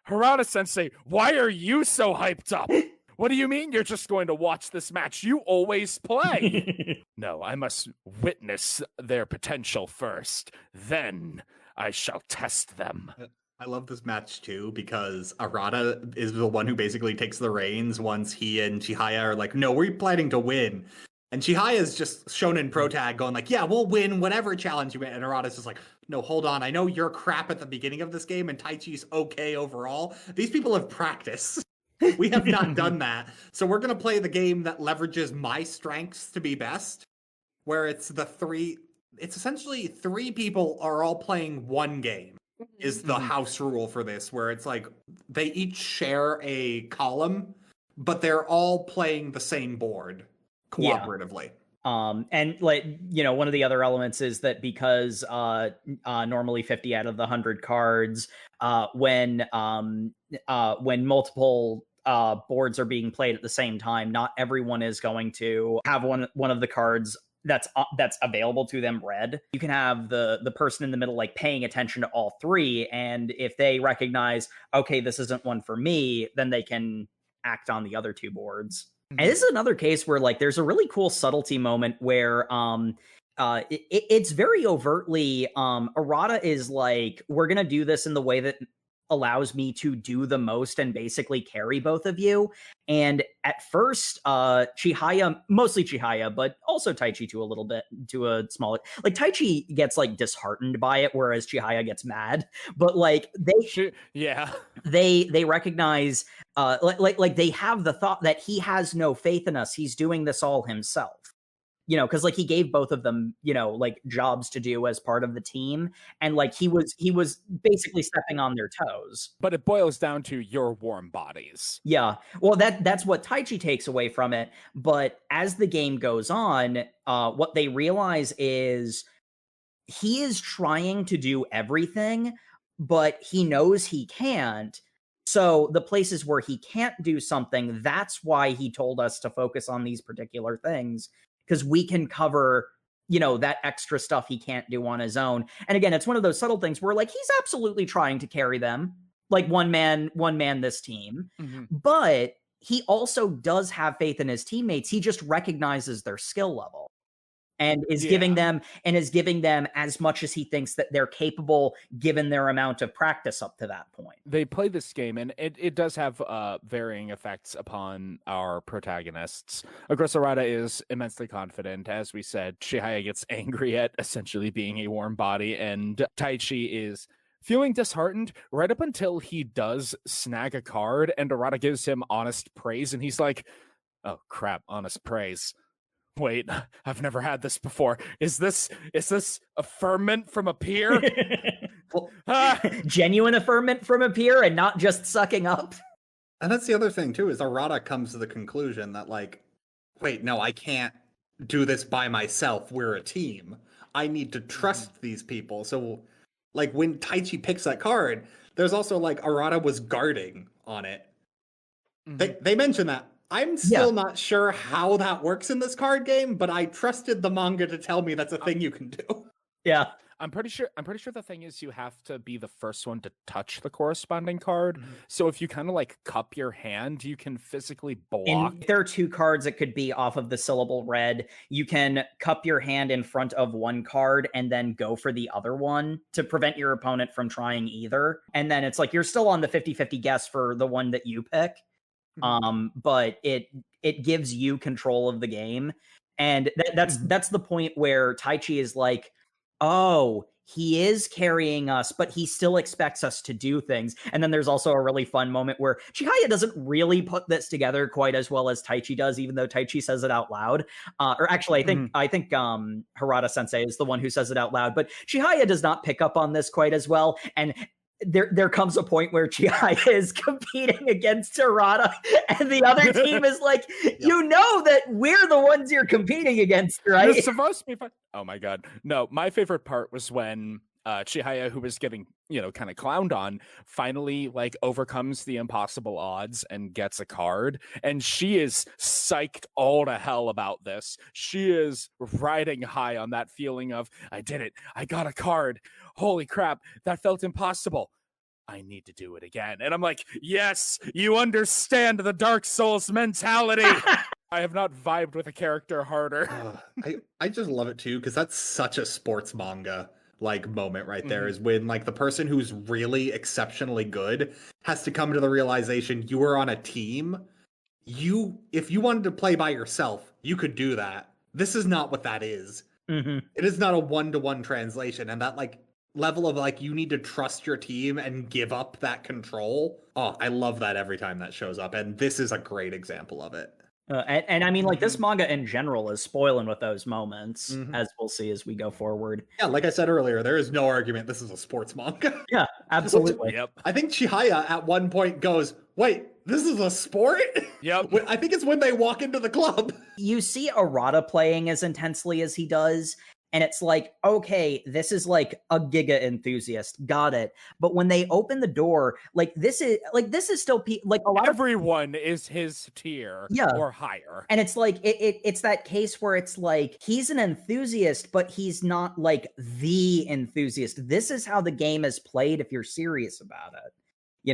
Harada Sensei, why are you so hyped up? What do you mean you're just going to watch this match? You always play. No, I must witness their potential first. Then I shall test them. I love this match too because Arata is the one who basically takes the reins once he and Chihaya are like, no, we're planning to win. And Chihaya's just shown in pro tag going like, yeah, we'll win whatever challenge you win. And Arata's just like, no, hold on. I know you're crap at the beginning of this game and Taichi's okay overall. These people have practiced. We have not done that. So we're going to play the game that leverages my strengths to be best, where it's essentially 3 people are all playing one game is the house rule for this, where it's like they each share a column, but they're all playing the same board cooperatively. Yeah. And like, one of the other elements is that because normally 50 out of the 100 cards, when multiple boards are being played at the same time, not everyone is going to have one of the cards that's available to them read. You can have the person in the middle like paying attention to all 3, and if they recognize, okay, this isn't one for me, then they can act on the other 2 boards. And this is another case where like there's a really cool subtlety moment where it's very overtly Arata is like, we're gonna do this in the way that allows me to do the most and basically carry both of you. And at first, Chihaya, mostly Chihaya, but also Taichi to a small, like Taichi gets like disheartened by it, whereas Chihaya gets mad. But like they recognize, like they have the thought that he has no faith in us. He's doing this all himself. Because like he gave both of them, like jobs to do as part of the team, and like he was basically stepping on their toes. But it boils down to your warm bodies. Yeah, well, that's what Taichi takes away from it. But as the game goes on, what they realize is he is trying to do everything, but he knows he can't. So the places where he can't do something, that's why he told us to focus on these particular things. Because we can cover that extra stuff he can't do on his own. And again, it's one of those subtle things where like he's absolutely trying to carry them, like one man this team. But he also does have faith in his teammates. He just recognizes their skill level and is giving them as much as he thinks that they're capable given their amount of practice up to that point. They play this game, and it does have varying effects upon our protagonists. Of course, Arata is immensely confident. As we said, Chihaya gets angry at essentially being a warm body, and Taichi is feeling disheartened right up until he does snag a card, and Arata gives him honest praise, and he's like, oh crap, honest praise. Wait, I've never had this before. Is this affirmation from a peer? Genuine affirmation from a peer and not just sucking up? And that's the other thing too, is Arata comes to the conclusion that like, wait, no, I can't do this by myself. We're a team. I need to trust these people. So like when Taichi picks that card, there's also like Arata was guarding on it. They mention that. I'm still not sure how that works in this card game, but I trusted the manga to tell me that's a thing you can do. Yeah. I'm pretty sure the thing is you have to be the first one to touch the corresponding card. So if you kind of like cup your hand, you can physically block. And there are two cards that could be off of the syllable red. You can cup your hand in front of one card and then go for the other one to prevent your opponent from trying either. And then it's like you're still on the 50-50 guess for the one that you pick. But it gives you control of the game. And that's the point where Taichi is like, oh, he is carrying us, but he still expects us to do things. And then there's also a really fun moment where Chihaya doesn't really put this together quite as well as Taichi does, even though Taichi says it out loud. Or actually, I think Harada Sensei is the one who says it out loud, but Chihaya does not pick up on this quite as well. And there comes a point where Chihaya is competing against Arata, and the other team is like, you know that we're the ones you're competing against, right? It's supposed to be fun. Oh my god. No, my favorite part was when Chihaya, who was getting, kind of clowned on, finally like overcomes the impossible odds and gets a card. And she is psyched all to hell about this. She is riding high on that feeling of, I did it. I got a card. Holy crap, that felt impossible. I need to do it again. And I'm like, yes, you understand the Dark Souls mentality. I have not vibed with a character harder. I just love it too, because that's such a sports manga like moment right there, is when like the person who's really exceptionally good has to come to the realization you are on a team. If you wanted to play by yourself, you could do that. This is not what that is. It is not a one-to-one translation, and that like level of like you need to trust your team and give up that control. Oh, I love that every time that shows up, and this is a great example of it. And I mean, like this manga in general is spoiling with those moments, as we'll see as we go forward. Yeah, like I said earlier, there is no argument this is a sports manga. Yeah, absolutely. Yep. I think Chihaya at one point goes, wait, this is a sport? Yep. I think it's when they walk into the club. You see Arata playing as intensely as he does, and it's like, okay, this is like a Giga enthusiast. Got it. But when they open the door, this is still like a lot everyone is his tier or higher. And it's like it's that case where it's like he's an enthusiast, but he's not like the enthusiast. This is how the game is played if you're serious about it.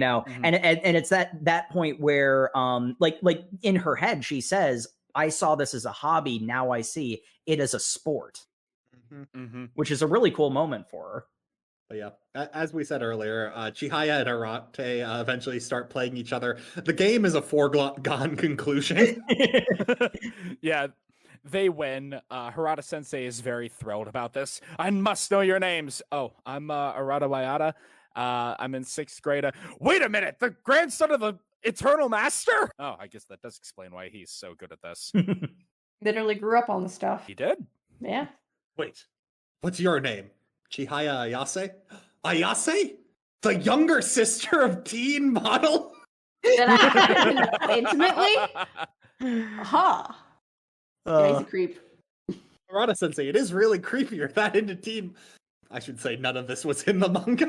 And it's that point where like in her head she says, I saw this as a hobby, now I see it as a sport. Which is a really cool moment for her. But yeah, as we said earlier, Chihaya and Arate eventually start playing each other. The game is a foregone conclusion. Yeah, they win. Harada Sensei is very thrilled about this. I must know your names. Oh, I'm Arata Wayata. I'm in 6th grade. Wait a minute, the grandson of the Eternal Master? Oh, I guess that does explain why he's so good at this. Literally grew up on the stuff. He did? Yeah. Wait, what's your name? Chihaya Ayase? Ayase? The younger sister of Teen Model? Intimately? Aha. Yeah, he's a creep. Arata Sensei, it is really creepy. You're that into Teen... I should say none of this was in the manga.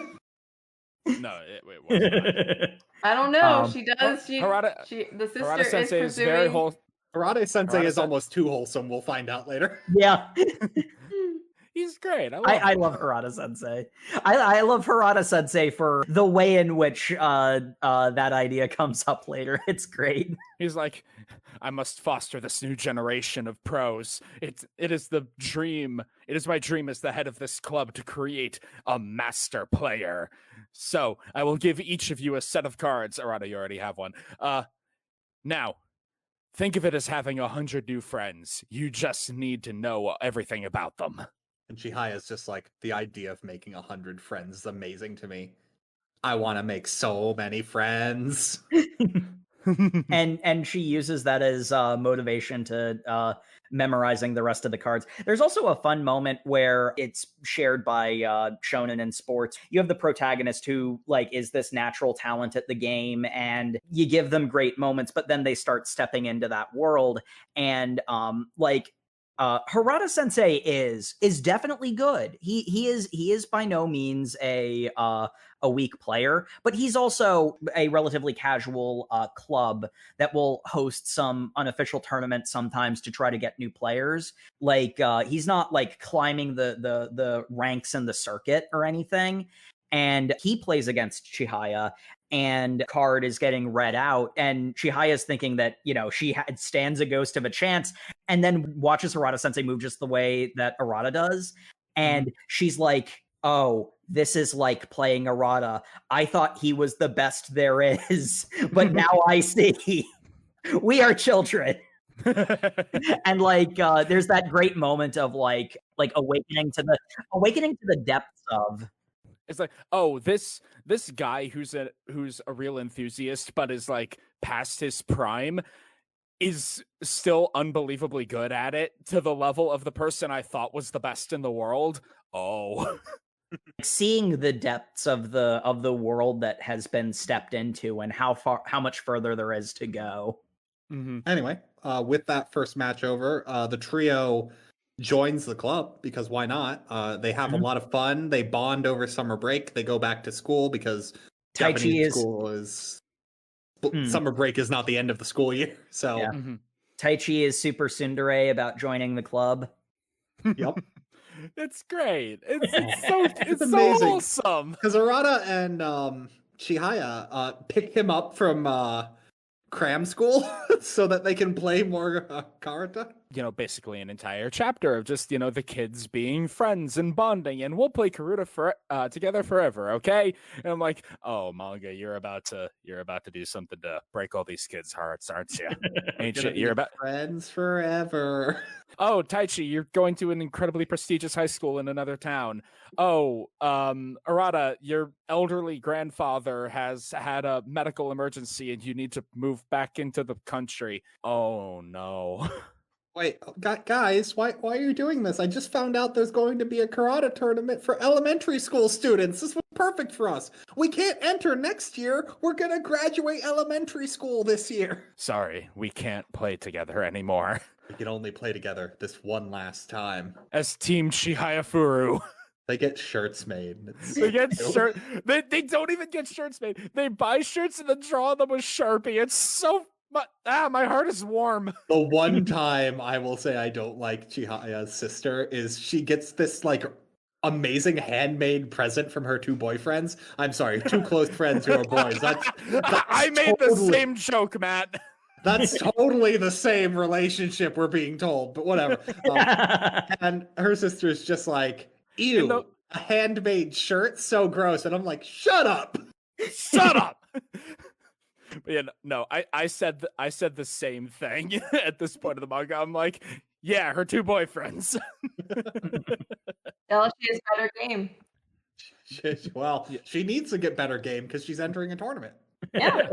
No, it wasn't. I don't know. She does. The sister Harada Sensei is presuming... Harada Sensei Harada is Sen- almost too wholesome. We'll find out later. Yeah. He's great. I love Harada Sensei. I love Harada Sensei for the way in which that idea comes up later. It's great. He's like, I must foster this new generation of pros. It is the dream. It is my dream as the head of this club to create a master player. So I will give each of you a set of cards. Arata, you already have one. Now, think of it as having 100 new friends. You just need to know everything about them. And Chihaya is just like, the idea of making 100 friends is amazing to me. I want to make so many friends. and she uses that as motivation to memorizing the rest of the cards. There's also a fun moment where it's shared by shonen in sports. You have the protagonist who like is this natural talent at the game, and you give them great moments, but then they start stepping into that world, and Harada Sensei is definitely good. He is by no means a weak player, but he's also a relatively casual club that will host some unofficial tournaments sometimes to try to get new players. Like he's not like climbing the ranks in the circuit or anything. And he plays against Chihaya, and card is getting read out, and Chihaya's thinking that, you know, she stands a ghost of a chance, and then watches Harada Sensei move just the way that Arata does. And she's like, oh, this is like playing Arata. I thought he was the best there is, but now I see. We are children. And like there's that great moment of like awakening to the depths of. It's like, oh, this guy who's a real enthusiast, but is like past his prime, is still unbelievably good at it to the level of the person I thought was the best in the world. Oh, Seeing the depths of the world that has been stepped into, and how much further there is to go. Anyway, with that first match over, the trio joins the club because why not? They have a lot of fun. They bond over summer break. They go back to school because Japanese school is summer break is not the end of the school year. So Taichi is super tsundere about joining the club. Yep. It's great. It's so amazing. wholesome. Because Arata and Chihaya pick him up from cram school so that they can play more karuta. You know, basically an entire chapter of just, you know, the kids being friends and bonding, and we'll play karuta together forever, okay? And I'm like, oh, manga, you're about to do something to break all these kids' hearts, aren't you? Ain't you? You're about friends forever. Oh, Taichi, you're going to an incredibly prestigious high school in another town. Oh, Arata, your elderly grandfather has had a medical emergency and you need to move back into the country. Oh, no. Wait, guys, why are you doing this? I just found out there's going to be a karate tournament for elementary school students. This was perfect for us. We can't enter next year. We're going to graduate elementary school this year. Sorry, we can't play together anymore. We can only play together this one last time. As Team Chihayafuru. They get shirts made. They get shirts. They don't even get shirts made. They buy shirts and then draw them with Sharpie. It's so... my heart is warm. The one time I will say I don't like Chihaya's sister is she gets this like amazing handmade present from her two boyfriends. I'm sorry, two close friends who are boys. That's I made the same joke, Matt. That's totally the same relationship we're being told, but whatever. And her sister's just like, ew, a handmade shirt, so gross. And I'm like, shut up. Shut up. But yeah, no, I said the same thing at this point of the manga. I'm like, yeah, her two boyfriends. Well, she has better game. Well, she needs to get better game because she's entering a tournament. Yeah.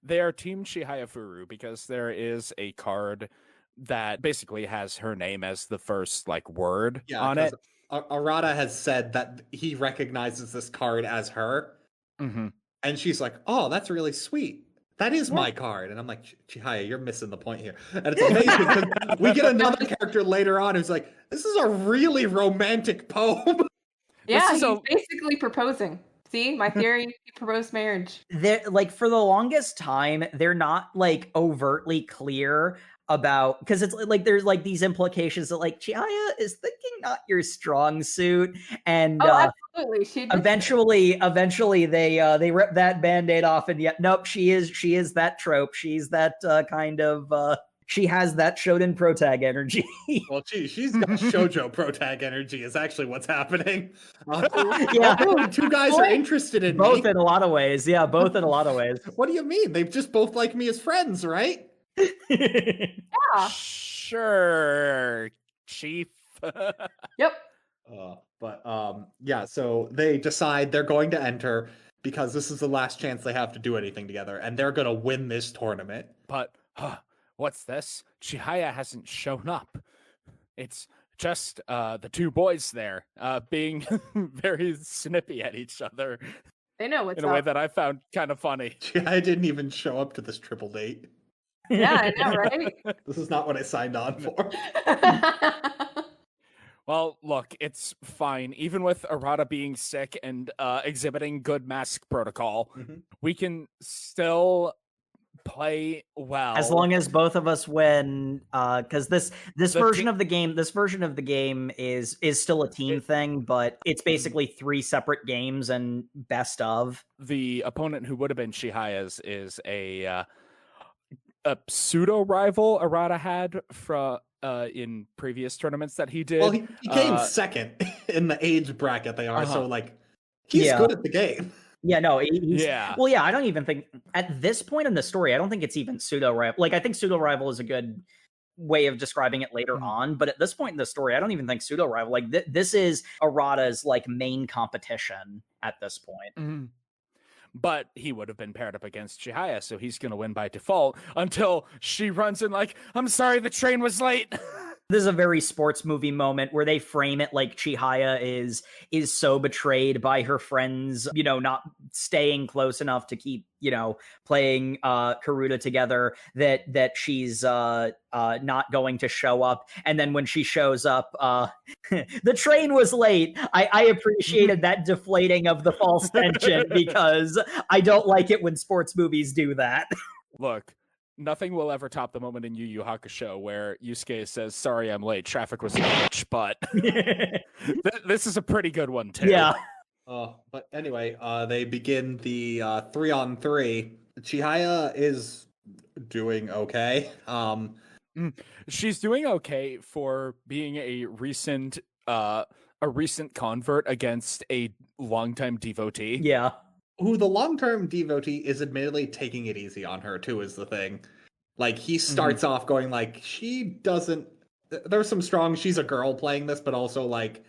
They are Team Chihayafuru because there is a card that basically has her name as the first like word on it. Arata has said that he recognizes this card as her. Mm-hmm. And she's like, oh, that's really sweet. That is my card. And I'm like, Chihaya, you're missing the point here. And it's amazing because we get another character later on who's like, this is a really romantic poem. Yeah, he's basically proposing. See, my theory, he proposed marriage. They're like, for the longest time, they're not like overtly clear about, because it's like there's like these implications that like Chihaya is thinking not your strong suit, and absolutely, she eventually they rip that band-aid off, and yet nope, she is that trope. She's that kind of she has that Shonen protag energy. Well, she's got shoujo protag energy is actually what's happening. Yeah. Two guys are interested in both me. in a lot of ways. Yeah, both in a lot of ways. What do you mean? They just both like me as friends, right? Yeah. Sure, Chief. Yep. Yeah, so they decide they're going to enter because this is the last chance they have to do anything together, and they're going to win this tournament. But, what's this? Chihaya hasn't shown up. It's just the two boys there being very snippy at each other. They know what's in a way that I found kind of funny. I didn't even show up to this triple date. Yeah, I know, right? This is not what I signed on for. Well, look, it's fine. Even with Arata being sick and exhibiting good mask protocol, we can still play well as long as both of us win. Because this version of the game is still a team thing, but it's basically 3 separate games and best of. The opponent who would have been Chihaya's is a pseudo rival Arata had from in previous tournaments that he did. Well, he came second in the age bracket they are, so like he's good at the game. Yeah, no, well, yeah, I don't even think at this point in the story, I don't think it's even pseudo rival. Like, I think pseudo rival is a good way of describing it later on, but at this point in the story, I don't even think pseudo rival. Like, this is Arata's like main competition at this point. But he would have been paired up against Chihaya, so he's going to win by default until she runs in like, I'm sorry, the train was late. This is a very sports movie moment where they frame it like Chihaya is so betrayed by her friends, you know, not staying close enough to keep, you know, playing karuta together, that she's not going to show up. And then when she shows up, the train was late. I appreciated that deflating of the false tension because I don't like it when sports movies do that. Look, nothing will ever top the moment in Yu Yu Hakusho where Yusuke says, sorry, I'm late. Traffic was a bitch, but this is a pretty good one, too. Yeah. But anyway, they begin the 3-on-3. Chihaya is doing okay. She's doing okay for being a recent convert against a longtime devotee. Yeah. Who the long-term devotee is admittedly taking it easy on her, too, is the thing. Like, he starts off going, like, she doesn't... There's some strong, she's a girl playing this, but also, like,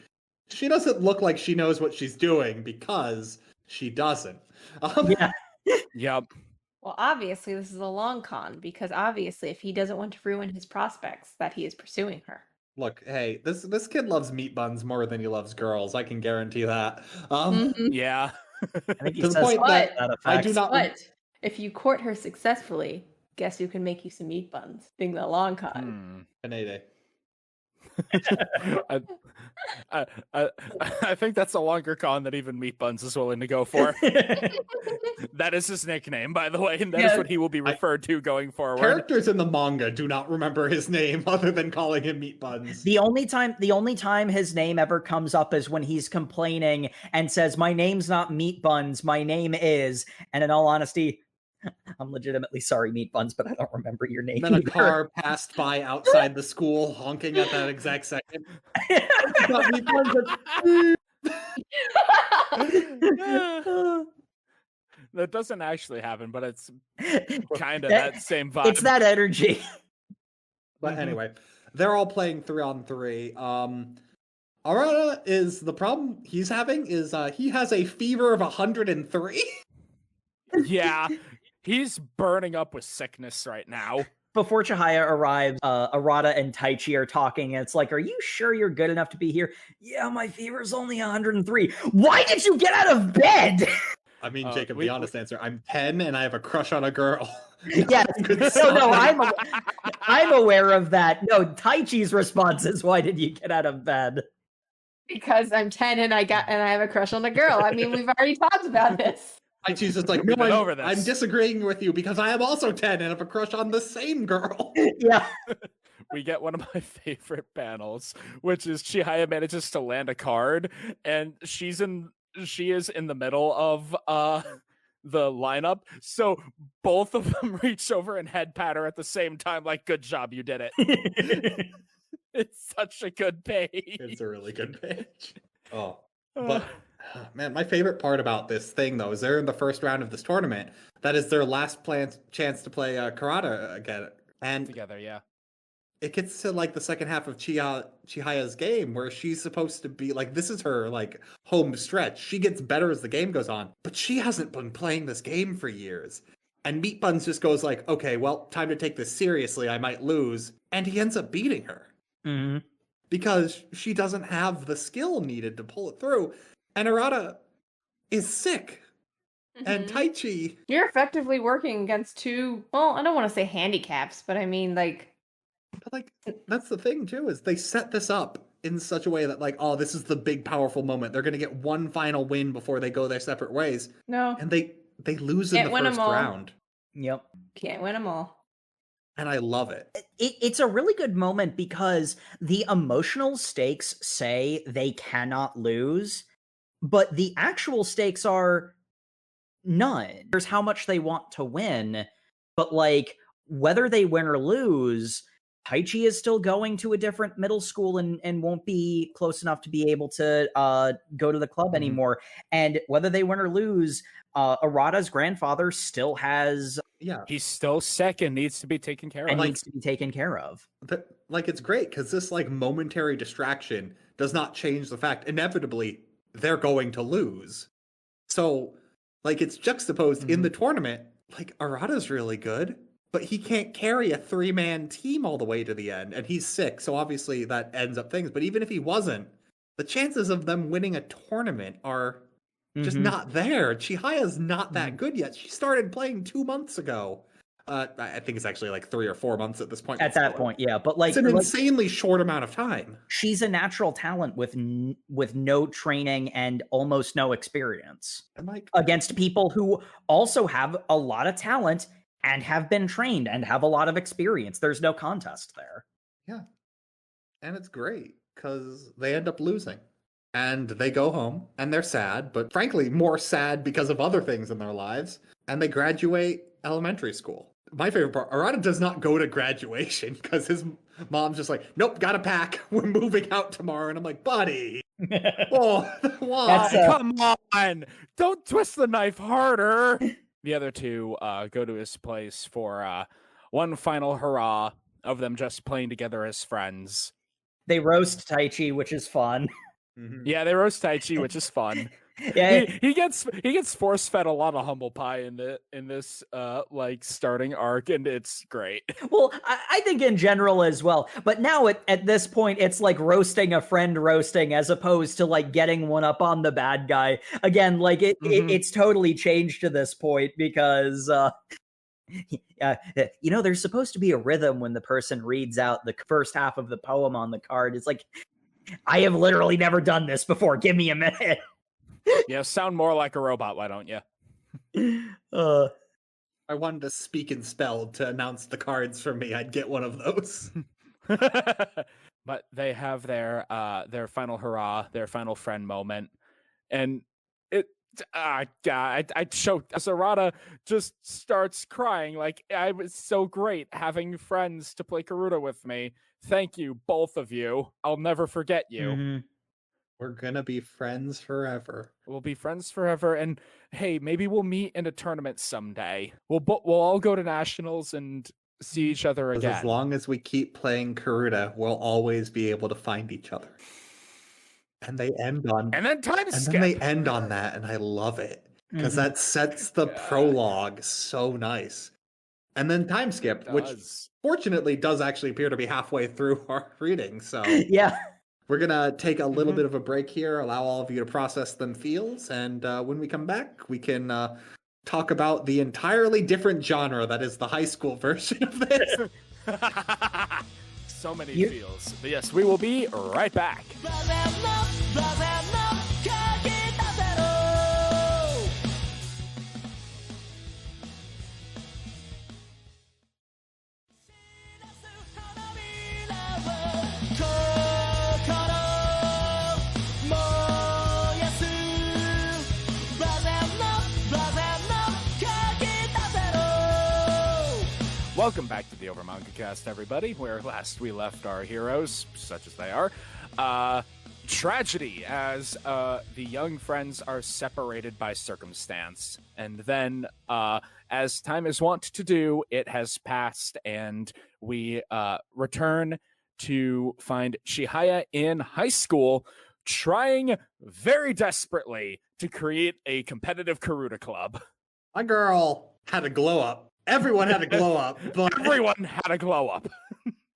she doesn't look like she knows what she's doing because she doesn't. Yeah. Yep. Well, obviously, this is a long con, because obviously, if he doesn't want to ruin his prospects, that he is pursuing her. Look, hey, this kid loves meat buns more than he loves girls. I can guarantee that. Yeah. I think he to the says point that I do effect. not. But if you court her successfully, guess who can make you some meat buns? Being the long con. Panade. I think that's a longer con that even Meat Buns is willing to go for. That is his nickname, by the way, and that is what he will be referred to going forward. Characters in the manga do not remember his name other than calling him Meat Buns. The only time his name ever comes up is when he's complaining and says, "My name's not Meat Buns, my name is." And in all honesty, I'm legitimately sorry, Meat Buns, but I don't remember your name. And then a car passed by outside the school, honking at that exact second. That doesn't actually happen, but it's kind of that same vibe. It's that energy. But anyway, they're all playing 3-on-3. Arata is the problem he's having is he has a fever of 103. Yeah. He's burning up with sickness right now. Before Chihaya arrives, Arata and Taichi are talking, and it's like, are you sure you're good enough to be here? Yeah, my fever's only 103. Why did you get out of bed? I mean, Jacob, the honest answer, I'm 10 and I have a crush on a girl. Yes. No, I'm aware of that. No, Taichi's response is, why did you get out of bed? Because I'm 10 and I have a crush on a girl. I mean, we've already talked about this. Taichi's just like, We've no, been over this. I'm disagreeing with you because I am also 10 and have a crush on the same girl. Yeah. We get one of my favorite panels, which is Chihaya manages to land a card, and she is in the middle of the lineup. So both of them reach over and head pat her at the same time, like, good job, you did it. It's such a good page. It's a really good page. Oh, but man, my favorite part about this thing though is they're in the first round of this tournament. That is their last chance to play Karata again, and together, yeah. It gets to like the second half of Chihaya's game where she's supposed to be like, this is her like home stretch. She gets better as the game goes on, but she hasn't been playing this game for years. And Meat Buns just goes like, okay, well, time to take this seriously. I might lose. And he ends up beating her. Mm-hmm. Because she doesn't have the skill needed to pull it through. And Arata is sick. Mm-hmm. And Taichi... You're effectively working against two, well, I don't want to say handicaps, but I mean, like... But, like, that's the thing, too, is they set this up in such a way that, like, oh, this is the big, powerful moment. They're going to get one final win before they go their separate ways. No. And they lose in the first round. Yep. Can't win them all. And I love it. It's a really good moment because the emotional stakes say they cannot lose, but the actual stakes are none. There's how much they want to win, but, like, whether they win or lose... Taichi is still going to a different middle school and won't be close enough to be able to go to the club anymore. And whether they win or lose, Arata's grandfather still has... Yeah. He's still sick and needs to be taken care of. And needs to be taken care of. Like, it's great because this, like, momentary distraction does not change the fact, inevitably, they're going to lose. So, like, it's juxtaposed in the tournament. Like, Arata's really good. But he can't carry a 3-man team all the way to the end, and he's sick, so obviously that ends up things. But even if he wasn't, the chances of them winning a tournament are just not there. Chihaya's not that good yet. She started playing 2 months ago. I think it's actually like 3 or 4 months at this point. At that point, yeah. But like, it's an insanely short amount of time. She's a natural talent with no training and almost no experience. And like, against people who also have a lot of talent and have been trained and have a lot of experience. There's no contest there. Yeah. And it's great because they end up losing. And they go home and they're sad, but frankly, more sad because of other things in their lives. And they graduate elementary school. My favorite part, Arata does not go to graduation because his mom's just like, nope, gotta pack. We're moving out tomorrow. And I'm like, buddy. Oh, why? Come on. Don't twist the knife harder. The other two go to his place for one final hurrah of them just playing together as friends. They roast Taichi, which is fun. Yeah, they roast Taichi, which is fun. Yeah, he gets force fed a lot of humble pie in this like starting arc, and it's great. Well, I think in general as well. But now at this point, it's like roasting a friend roasting as opposed to like getting one up on the bad guy. Again, like it's totally changed to this point because you know, there's supposed to be a rhythm when the person reads out the first half of the poem on the card. It's like, I have literally never done this before. Give me a minute. Yeah, sound more like a robot, why don't you? I wanted to speak and spell to announce the cards for me. I'd get one of those. But they have their final hurrah, their final friend moment, and it. God, I choked. Arata just starts crying. Like, I was so great having friends to play Karuta with me. Thank you, both of you. I'll never forget you. We're gonna be friends forever. We'll be friends forever, and hey, maybe we'll meet in a tournament someday. We'll all go to nationals and see each other again. As long as we keep playing Karuta, we'll always be able to find each other. And they end on, and then time skip. Then they end on that, and I love it because that sets the prologue so nice. And then time skip, which fortunately does actually appear to be halfway through our reading. So yeah. We're going to take a little bit of a break here, allow all of you to process them feels, and when we come back, we can talk about the entirely different genre that is the high school version of this. So many feels. But yes, we will be right back. Welcome back to the Over Manga Cast, everybody, where last we left our heroes, such as they are, tragedy as the young friends are separated by circumstance. And then, as time is wont to do, it has passed, and we return to find Chihaya in high school, trying very desperately to create a competitive karuta club. My girl had a glow up. Everyone had a glow up, but Everyone had a glow up.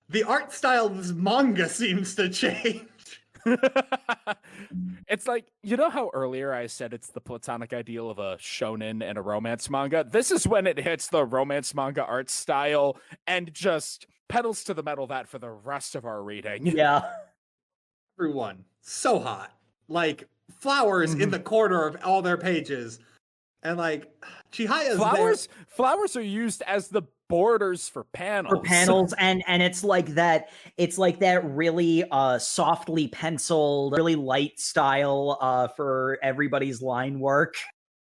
the art style of this manga seems to change. It's like, you know how earlier I said it's the platonic ideal of a shonen and a romance manga? This is when it hits the romance manga art style and just pedals to the metal that for the rest of our reading. Yeah. Everyone, so hot. Like, flowers in the corner of all their pages. And like, Chihaya's Flowers are used as the borders for panels. And it's like that really softly penciled, really light style for everybody's line work.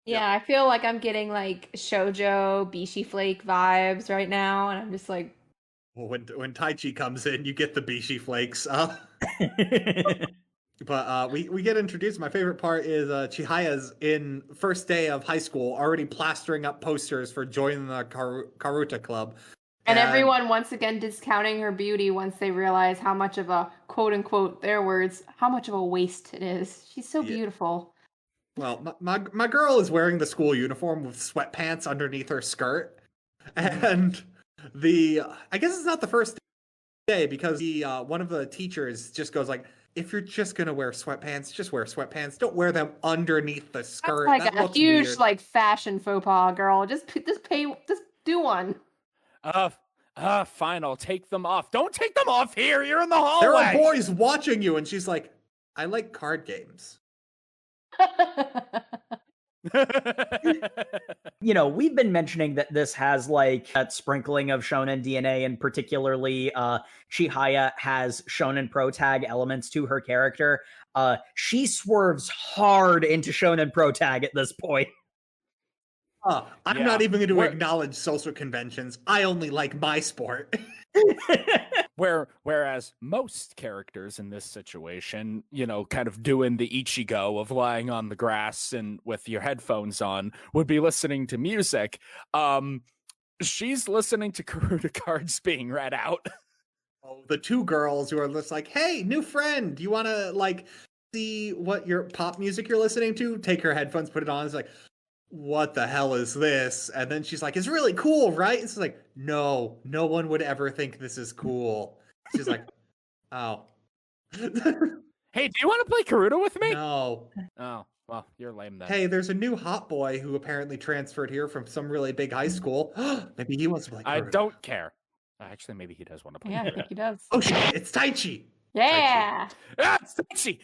Yeah, I feel like I'm getting like shoujo Bishi Flake vibes right now, and I'm just like, well, when Taichi comes in, you get the Bishi flakes. But we get introduced. My favorite part is Chihaya's in first day of high school, already plastering up posters for joining the Karuta Club. And everyone once again discounting her beauty once they realize how much of a, quote unquote, their words, how much of a waste it is. She's so beautiful. Well, my girl is wearing the school uniform with sweatpants underneath her skirt. And I guess it's not the first day, because one of the teachers just goes like, if you're just gonna wear sweatpants, just wear sweatpants. Don't wear them underneath the skirt. That's like that a huge weird. like fashion faux pas, girl. Just do one. Fine, I'll take them off. Don't take them off here. You're in the hallway. There are boys watching you, and she's like, I like card games. You know, we've been mentioning that this has like that sprinkling of shonen DNA, and particularly Chihaya has shonen pro tag elements to her character. She swerves hard into shonen pro tag at this point. I'm not even going to acknowledge social conventions. I only like my sport. Whereas most characters in this situation, you know, kind of doing the Ichigo of lying on the grass and with your headphones on, would be listening to music. She's listening to Karuta cards being read out. Oh, the two girls who are just like, hey, new friend, do you want to like see what your pop music you're listening to? Take her headphones, put it on. It's like, what the hell is this? And then she's like, it's really cool, right? It's like, no one would ever think this is cool. She's like, oh. Hey, do you want to play Karuta with me? No. Oh, well, you're lame then. Hey, there's a new hot boy who apparently transferred here from some really big high school. Maybe he wants to play Karuta. I don't care. Actually, maybe he does want to play Yeah, Karuta. I think he does. Oh shit, it's Taichi! Yeah! It's Taichi!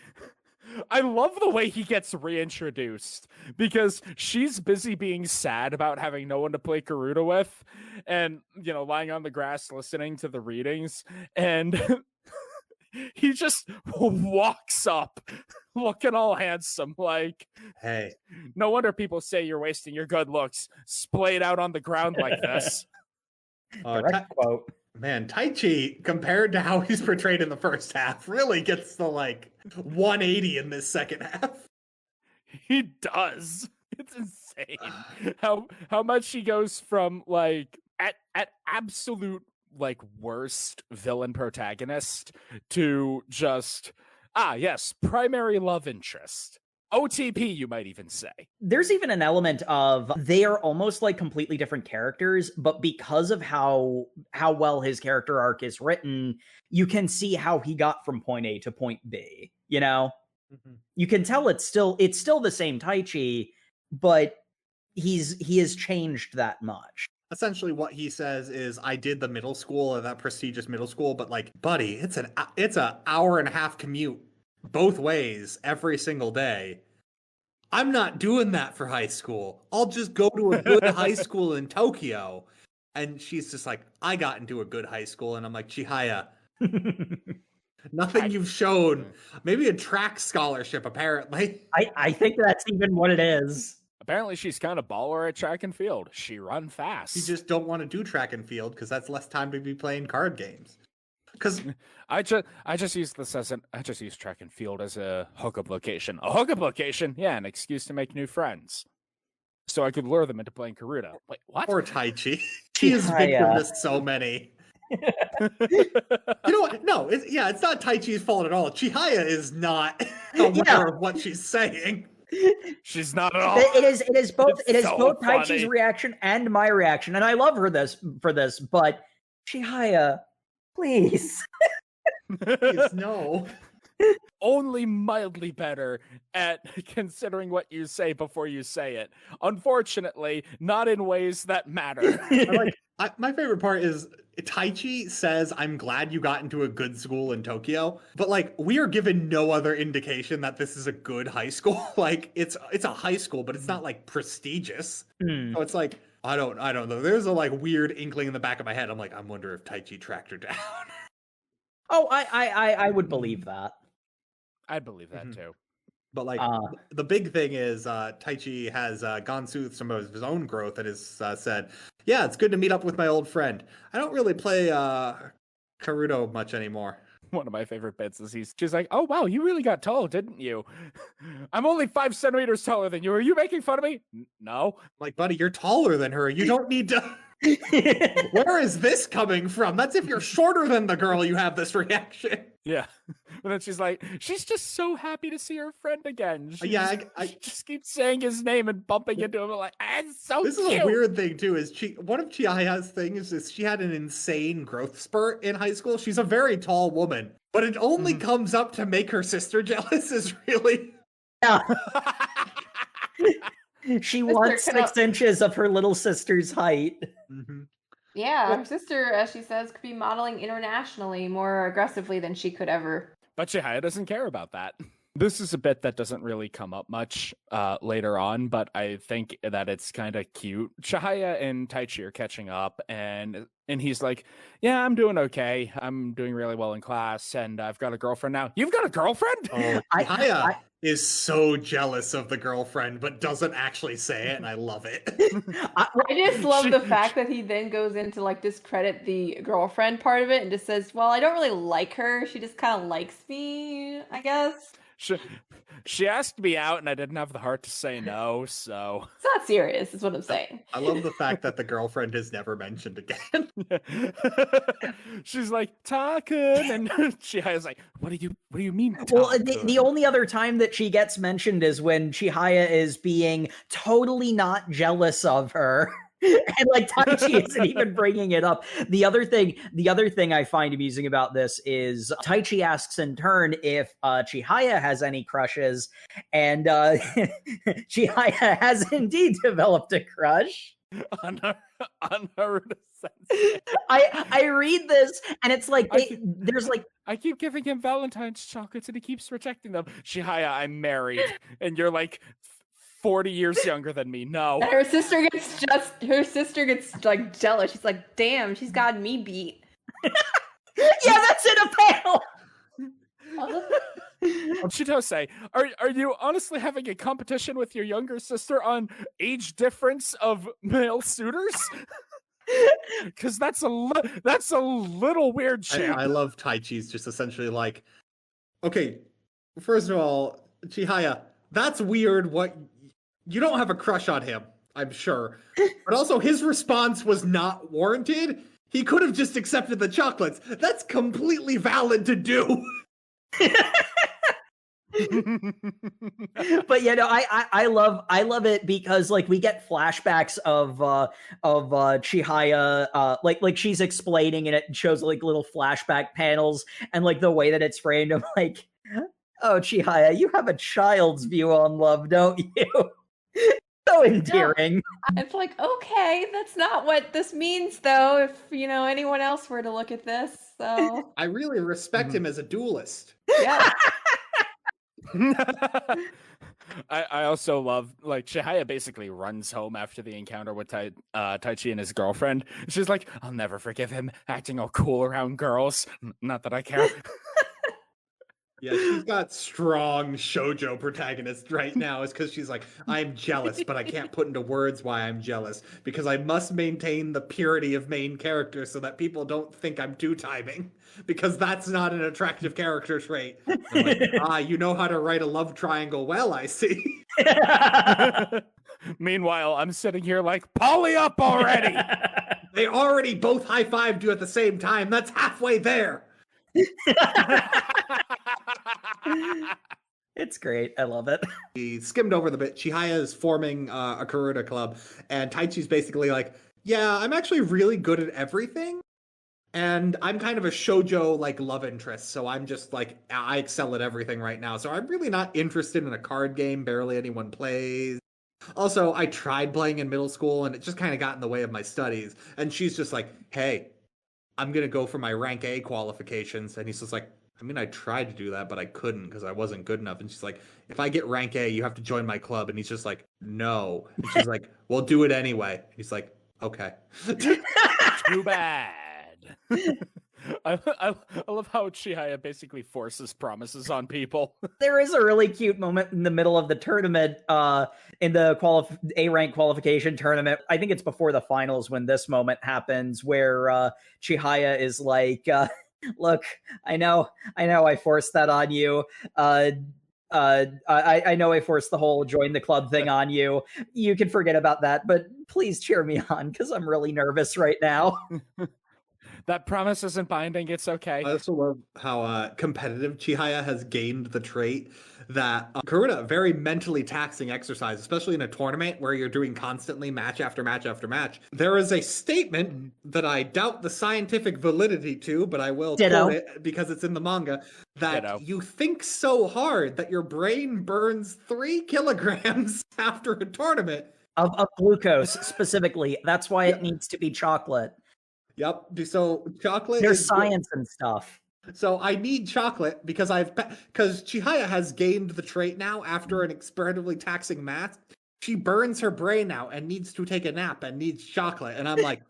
I love the way he gets reintroduced, because she's busy being sad about having no one to play Karuta with, and, you know, lying on the grass listening to the readings, and he just walks up looking all handsome, like, hey, no wonder people say you're wasting your good looks, splayed out on the ground like this. Direct quote. Man, Taichi, compared to how he's portrayed in the first half, really gets the, like, 180 in this second half. He does. It's insane how much he goes from, like, at absolute, like, worst villain protagonist to just, yes, primary love interest. OTP, you might even say. There's even an element of they are almost like completely different characters, but because of how well his character arc is written, you can see how he got from point A to point B, you know? Mm-hmm. You can tell it's still the same Taichi, but he has changed that much. Essentially what he says is, I did the middle school, that prestigious middle school, but like, buddy, it's an hour and a half commute both ways every single day. I'm not doing that for high school. I'll just go to a good high school in Tokyo. And she's just like, I got into a good high school. And I'm like, Chihaya, nothing you've shown. Maybe a track scholarship, apparently. I think that's even what it is. Apparently, she's kind of baller at track and field. She run fast. You just don't want to do track and field because that's less time to be playing card games. Because I just use track and field as a hookup location. A hookup location, yeah, an excuse to make new friends, so I could lure them into playing Karuta. Wait, what? Or Taichi. He has victim to so many. You know what? No, it's not Taichi's fault at all. Chihaya is not aware of what she's saying. She's not at all. It is both. It's it is so both funny. Taichi's reaction and my reaction, and I love her for this. But Chihaya, please. Please, no. Only mildly better at considering what you say before you say it. Unfortunately, not in ways that matter. My favorite part is Taichi says, "I'm glad you got into a good school in Tokyo," but like we are given no other indication that this is a good high school. Like it's a high school, but it's not like prestigious. So it's like I don't know. There's a like weird inkling in the back of my head. I'm like, I wonder if Taichi tracked her down. Oh, I would believe that. I'd believe that too. But like the big thing is Taichi has gone through some of his own growth and has said, "Yeah, it's good to meet up with my old friend. I don't really play Karuto much anymore." One of my favorite bits is she's like, "Oh wow, you really got tall, didn't you? I'm only 5 centimeters taller than you. Are you making fun of me?" No. I'm like, buddy, you're taller than her. You don't need to. Where is this coming from? That's if you're shorter than the girl, you have this reaction. Yeah. And then she's like, she's just so happy to see her friend again. She I just keeps saying his name and bumping into him. I'm like, it's so This cute. is a weird thing too, is one of Chihaya's things is she had an insane growth spurt in high school. She's a very tall woman, but it only comes up to make her sister jealous is really... Yeah. She wants 6 inches of her little sister's height. Yeah, her sister, as she says, could be modeling internationally more aggressively than she could ever. But Chihaya doesn't care about that. This is a bit that doesn't really come up much later on, but I think that it's kind of cute. Chihaya and Taichi are catching up, and he's like, "Yeah, I'm doing okay. I'm doing really well in class, and I've got a girlfriend now." You've got a girlfriend? Oh, Chihaya is so jealous of the girlfriend, but doesn't actually say it, and I love it. I just love the fact that he then goes into like discredit the girlfriend part of it and just says, "Well, I don't really like her. She just kind of likes me, I guess." She asked me out and I didn't have the heart to say no, so... It's not serious, is what I'm saying. I love the fact that the girlfriend is never mentioned again. She's like, Takun, and Chihaya's like, what do you mean, Takun? Well, the only other time that she gets mentioned is when Chihaya is being totally not jealous of her. And like Taichi isn't even bringing it up. The other thing I find amusing about this is Taichi asks in turn if Chihaya has any crushes, and Chihaya has indeed developed a crush on Harada Sensei. I read this and it's like there's like, I keep giving him Valentine's chocolates and he keeps rejecting them. Chihaya, I'm married, and you're like 40 years younger than me. No. And her sister gets like jealous. She's like, "Damn, she's got me beat." Yeah, that's in a panel. Chitose, are you honestly having a competition with your younger sister on age difference of male suitors? Because that's a little weird shit. I love Taichi's just essentially like, okay, first of all, Chihaya, that's weird. What, you don't have a crush on him, I'm sure. But also his response was not warranted. He could have just accepted the chocolates. That's completely valid to do. But you know, I love it because like we get flashbacks of Chihaya, like she's explaining and it shows like little flashback panels and like the way that it's framed. I'm like, oh, Chihaya, you have a child's view on love, don't you? So endearing. No, it's like, okay, that's not what this means though, if you know anyone else were to look at this. So I really respect him as a duelist. Yeah. I also love, like, Chihaya basically runs home after the encounter with Taichi and his girlfriend. She's like, I'll never forgive him acting all cool around girls. Not that I care. Yeah, she's got strong shoujo protagonist right now. Is because she's like, I'm jealous, but I can't put into words why I'm jealous because I must maintain the purity of main character so that people don't think I'm two-timing because that's not an attractive character trait. I'm like, you know how to write a love triangle well, I see. Meanwhile, I'm sitting here like, poly up already! They already both high-fived you at the same time. That's halfway there. It's great. I love it. We skimmed over the bit. Chihaya is forming a karuta club, and Taichi's basically like, yeah, I'm actually really good at everything, and I'm kind of a shoujo like love interest, so I'm just like, I excel at everything right now, so I'm really not interested in a card game barely anyone plays. Also, I tried playing in middle school, and it just kind of got in the way of my studies, and she's just like, hey, I'm going to go for my rank A qualifications, and he's just like, I mean, I tried to do that, but I couldn't because I wasn't good enough. And she's like, if I get rank A, you have to join my club. And he's just like, no. And she's like, well, do it anyway. And he's like, okay. Too bad. I love how Chihaya basically forces promises on people. There is a really cute moment in the middle of the tournament, in the A-rank qualification tournament. I think it's before the finals when this moment happens, where Chihaya is like, look, I know I forced that on you. I know I forced the whole join the club thing on you. You can forget about that, but please cheer me on because I'm really nervous right now. That promise isn't binding. It's okay. I also love how competitive Chihaya has gained the trait that karuta, very mentally taxing exercise, especially in a tournament where you're doing constantly match after match after match. There is a statement that I doubt the scientific validity to, but I will quote it because it's in the manga, that you think so hard that your brain burns 3 kilograms after a tournament. Of glucose, specifically. That's why it needs to be chocolate. Yep. So chocolate. There's science and stuff. So I need chocolate because Chihaya has gained the trait now after an experimentally taxing math. She burns her brain out and needs to take a nap and needs chocolate. And I'm like,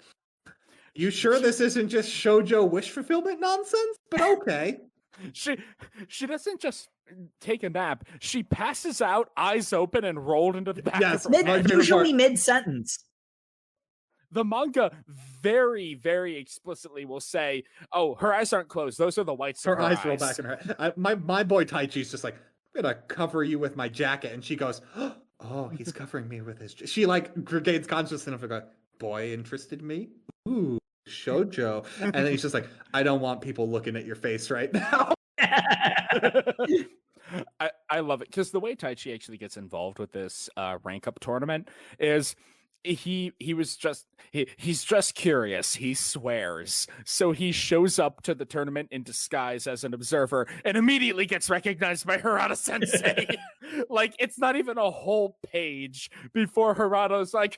you sure this isn't just shoujo wish fulfillment nonsense? But okay. She doesn't just take a nap. She passes out, eyes open, and rolled into the back of her usually mid-sentence. The manga very, very explicitly will say, oh, her eyes aren't closed. Those are the whites of her eyes. Roll back in her head. My boy Taichi's just like, I'm going to cover you with my jacket. And she goes, oh, he's covering me with his jacket. She like regains consciousness enough to go, boy interested me? Ooh, shoujo. And then he's just like, I don't want people looking at your face right now. I love it because the way Taichi actually gets involved with this rank up tournament is he's just curious. He swears. So he shows up to the tournament in disguise as an observer and immediately gets recognized by Harada Sensei. Like, it's not even a whole page before Harada's like,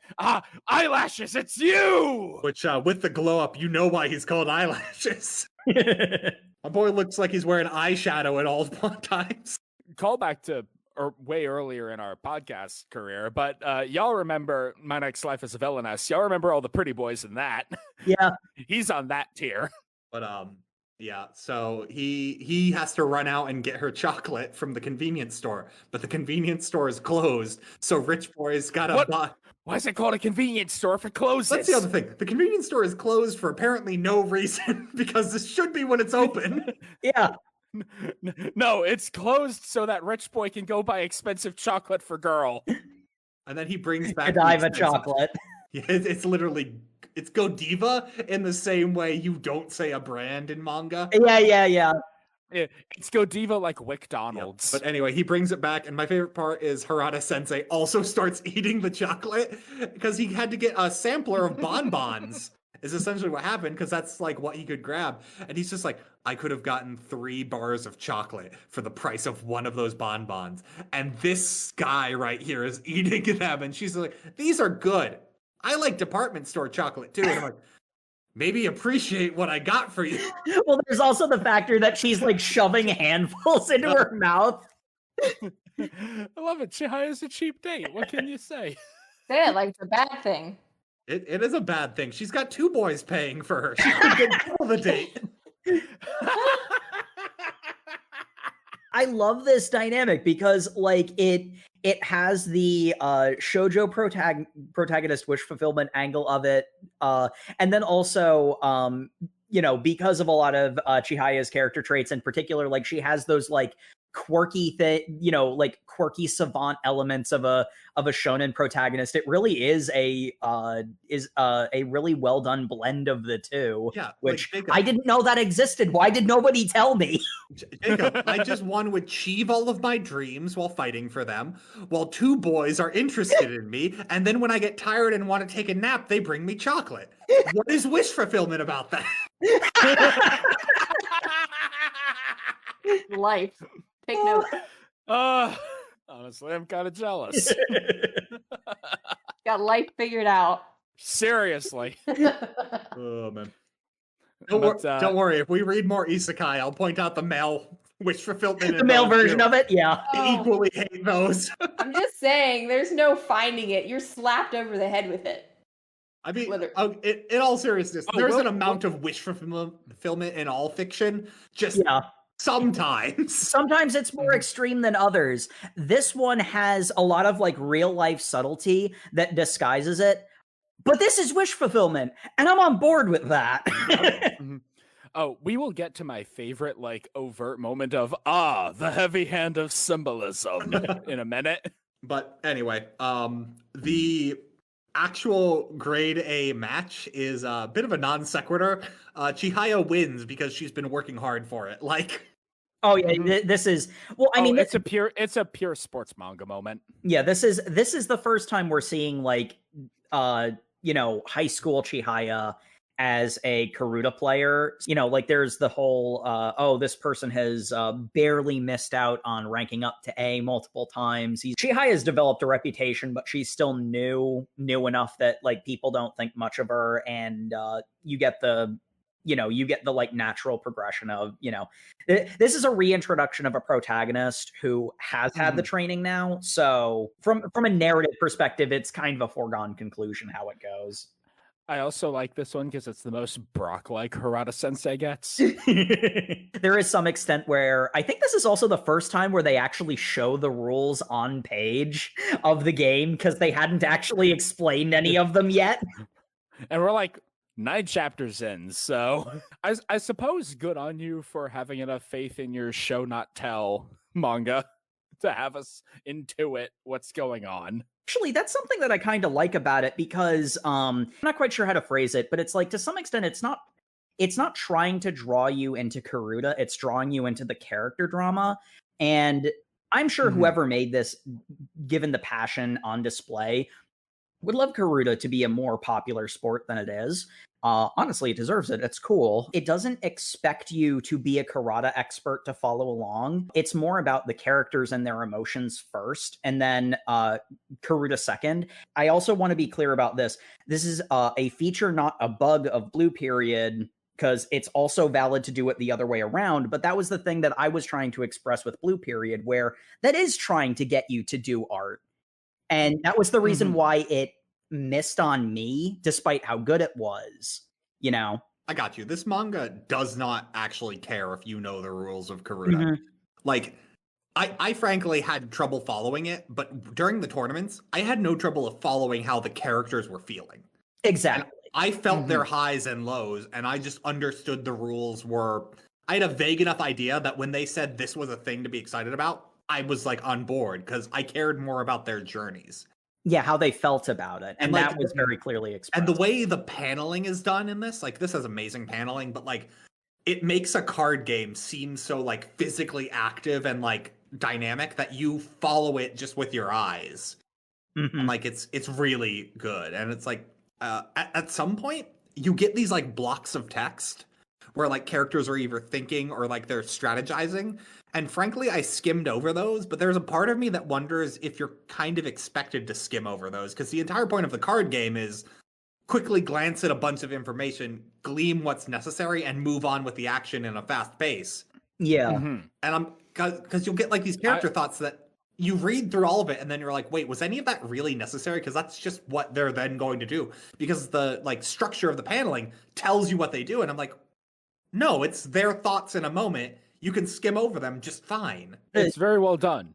eyelashes, it's you! Which, with the glow up, you know why he's called eyelashes. My boy looks like he's wearing eyeshadow at all times. Call back to way earlier in our podcast career, but y'all remember My Next Life as a Villainess. Y'all remember all the pretty boys in that. Yeah. He's on that tier. But yeah, so he has to run out and get her chocolate from the convenience store, but the convenience store is closed, so Rich Boy's gotta buy. Why is it called a convenience store if it closes? That's the other thing. The convenience store is closed for apparently no reason, because this should be when it's open. Yeah. No, it's closed so that Rich Boy can go buy expensive chocolate for girl. And then he brings back Godiva chocolate. Yeah, it's literally, it's Godiva in the same way you don't say a brand in manga. Yeah. It's Godiva like McDonald's. Yep. But anyway, he brings it back, and my favorite part is Harada Sensei also starts eating the chocolate because he had to get a sampler of bonbons. Is essentially what happened, because that's like what he could grab. And he's just like, I could have gotten 3 bars of chocolate for the price of one of those bonbons. And this guy right here is eating them. And she's like, these are good. I like department store chocolate too. And I'm like, maybe appreciate what I got for you. Well, there's also the factor that she's like shoving handfuls into her mouth. I love it. Chihaya's a cheap date. What can you say? Yeah, like it's a bad thing. It is a bad thing. She's got 2 boys paying for her. She could get double the date. I love this dynamic because like it has the shoujo protagonist wish fulfillment angle of it, and then also because of a lot of Chihaya's character traits in particular, like she has those like quirky like quirky savant elements of a shonen protagonist. It really is a really well done blend of the two. Yeah, which like, Jacob, I didn't know that existed. Why did nobody tell me? Jacob, I just want to achieve all of my dreams while fighting for them, while two boys are interested in me, and then when I get tired and want to take a nap, they bring me chocolate. What is wish fulfillment about that? Life. Take note. Honestly, I'm kind of jealous. Got life figured out. Seriously. Oh, man. Don't worry. If we read more isekai, I'll point out the male wish fulfillment. The male version of it, yeah. I equally hate those. I'm just saying, there's no finding it. You're slapped over the head with it. I mean, in all seriousness, there's an amount of wish fulfillment in all fiction. Just sometimes. Sometimes it's more extreme than others. This one has a lot of like real life subtlety that disguises it. But this is wish fulfillment, and I'm on board with that. Oh, we will get to my favorite, like, overt moment of, the heavy hand of symbolism in a minute. But anyway, the actual grade A match is a bit of a non sequitur. Chihaya wins because she's been working hard for it. Like, oh yeah, this is I mean, it's a pure sports manga moment. Yeah, this is the first time we're seeing like high school Chihaya as a Karuta player. Like there's the whole this person has barely missed out on ranking up to A multiple times. Chihaya has developed a reputation, but she's still new enough that like people don't think much of her, and you get the like natural progression of, this is a reintroduction of a protagonist who has had the training now. So from a narrative perspective, it's kind of a foregone conclusion how it goes. I also like this one because it's the most Brock-like Harada Sensei gets. There is some extent where I think this is also the first time where they actually show the rules on page of the game, because they hadn't actually explained any of them yet. And we're like 9 chapters in, so I suppose good on you for having enough faith in your show not tell manga to have us intuit what's going on. Actually, that's something that I kind of like about it, because I'm not quite sure how to phrase it, but it's like, to some extent, it's not trying to draw you into Karuta, it's drawing you into the character drama. And I'm sure whoever made this, given the passion on display, would love Karuta to be a more popular sport than it is. Honestly, it deserves it. It's cool. It doesn't expect you to be a karate expert to follow along. It's more about the characters and their emotions first, and then Karuta second. I also want to be clear about this. This is a feature, not a bug of Blue Period, because it's also valid to do it the other way around. But that was the thing that I was trying to express with Blue Period, where that is trying to get you to do art. And that was the reason why it missed on me, despite how good it was, I got you. This manga does not actually care if you know the rules of Karuta. Like, I frankly had trouble following it, but during the tournaments, I had no trouble following how the characters were feeling. Exactly. And I felt their highs and lows, and I just understood the rules were... I had a vague enough idea that when they said this was a thing to be excited about, I was like on board, because I cared more about their journeys. Yeah, how they felt about it. And like, that was very clearly expressed. And the way the paneling is done in this, like, this has amazing paneling, but like, it makes a card game seem so like physically active and like dynamic that you follow it just with your eyes. And like, it's really good. And it's like, at some point, you get these like blocks of text where like characters are either thinking or like they're strategizing. And frankly, I skimmed over those, but there's a part of me that wonders if you're kind of expected to skim over those, because the entire point of the card game is quickly glance at a bunch of information, glean what's necessary, and move on with the action in a fast pace. Yeah. And because you'll get like these character thoughts that you read through all of it, and then you're like, wait, was any of that really necessary? Because that's just what they're then going to do. Because the like structure of the paneling tells you what they do. And I'm like, no, it's their thoughts in a moment. you can skim over them just fine. It's very well done.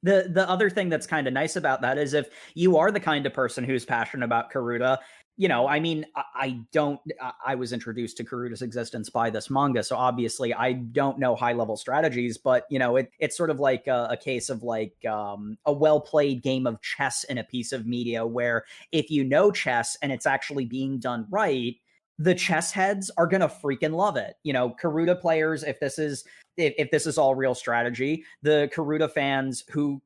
The other thing that's kind of nice about that is if you are the kind of person who's passionate about karuta, I mean, I was introduced to Karuta's existence by this manga, so obviously I don't know high level strategies, but it's sort of like a case of like a well played game of chess in a piece of media where if you know chess and it's actually being done right, the chess heads are gonna freaking love it. Karuta players, if this is all real strategy, the Karuta fans who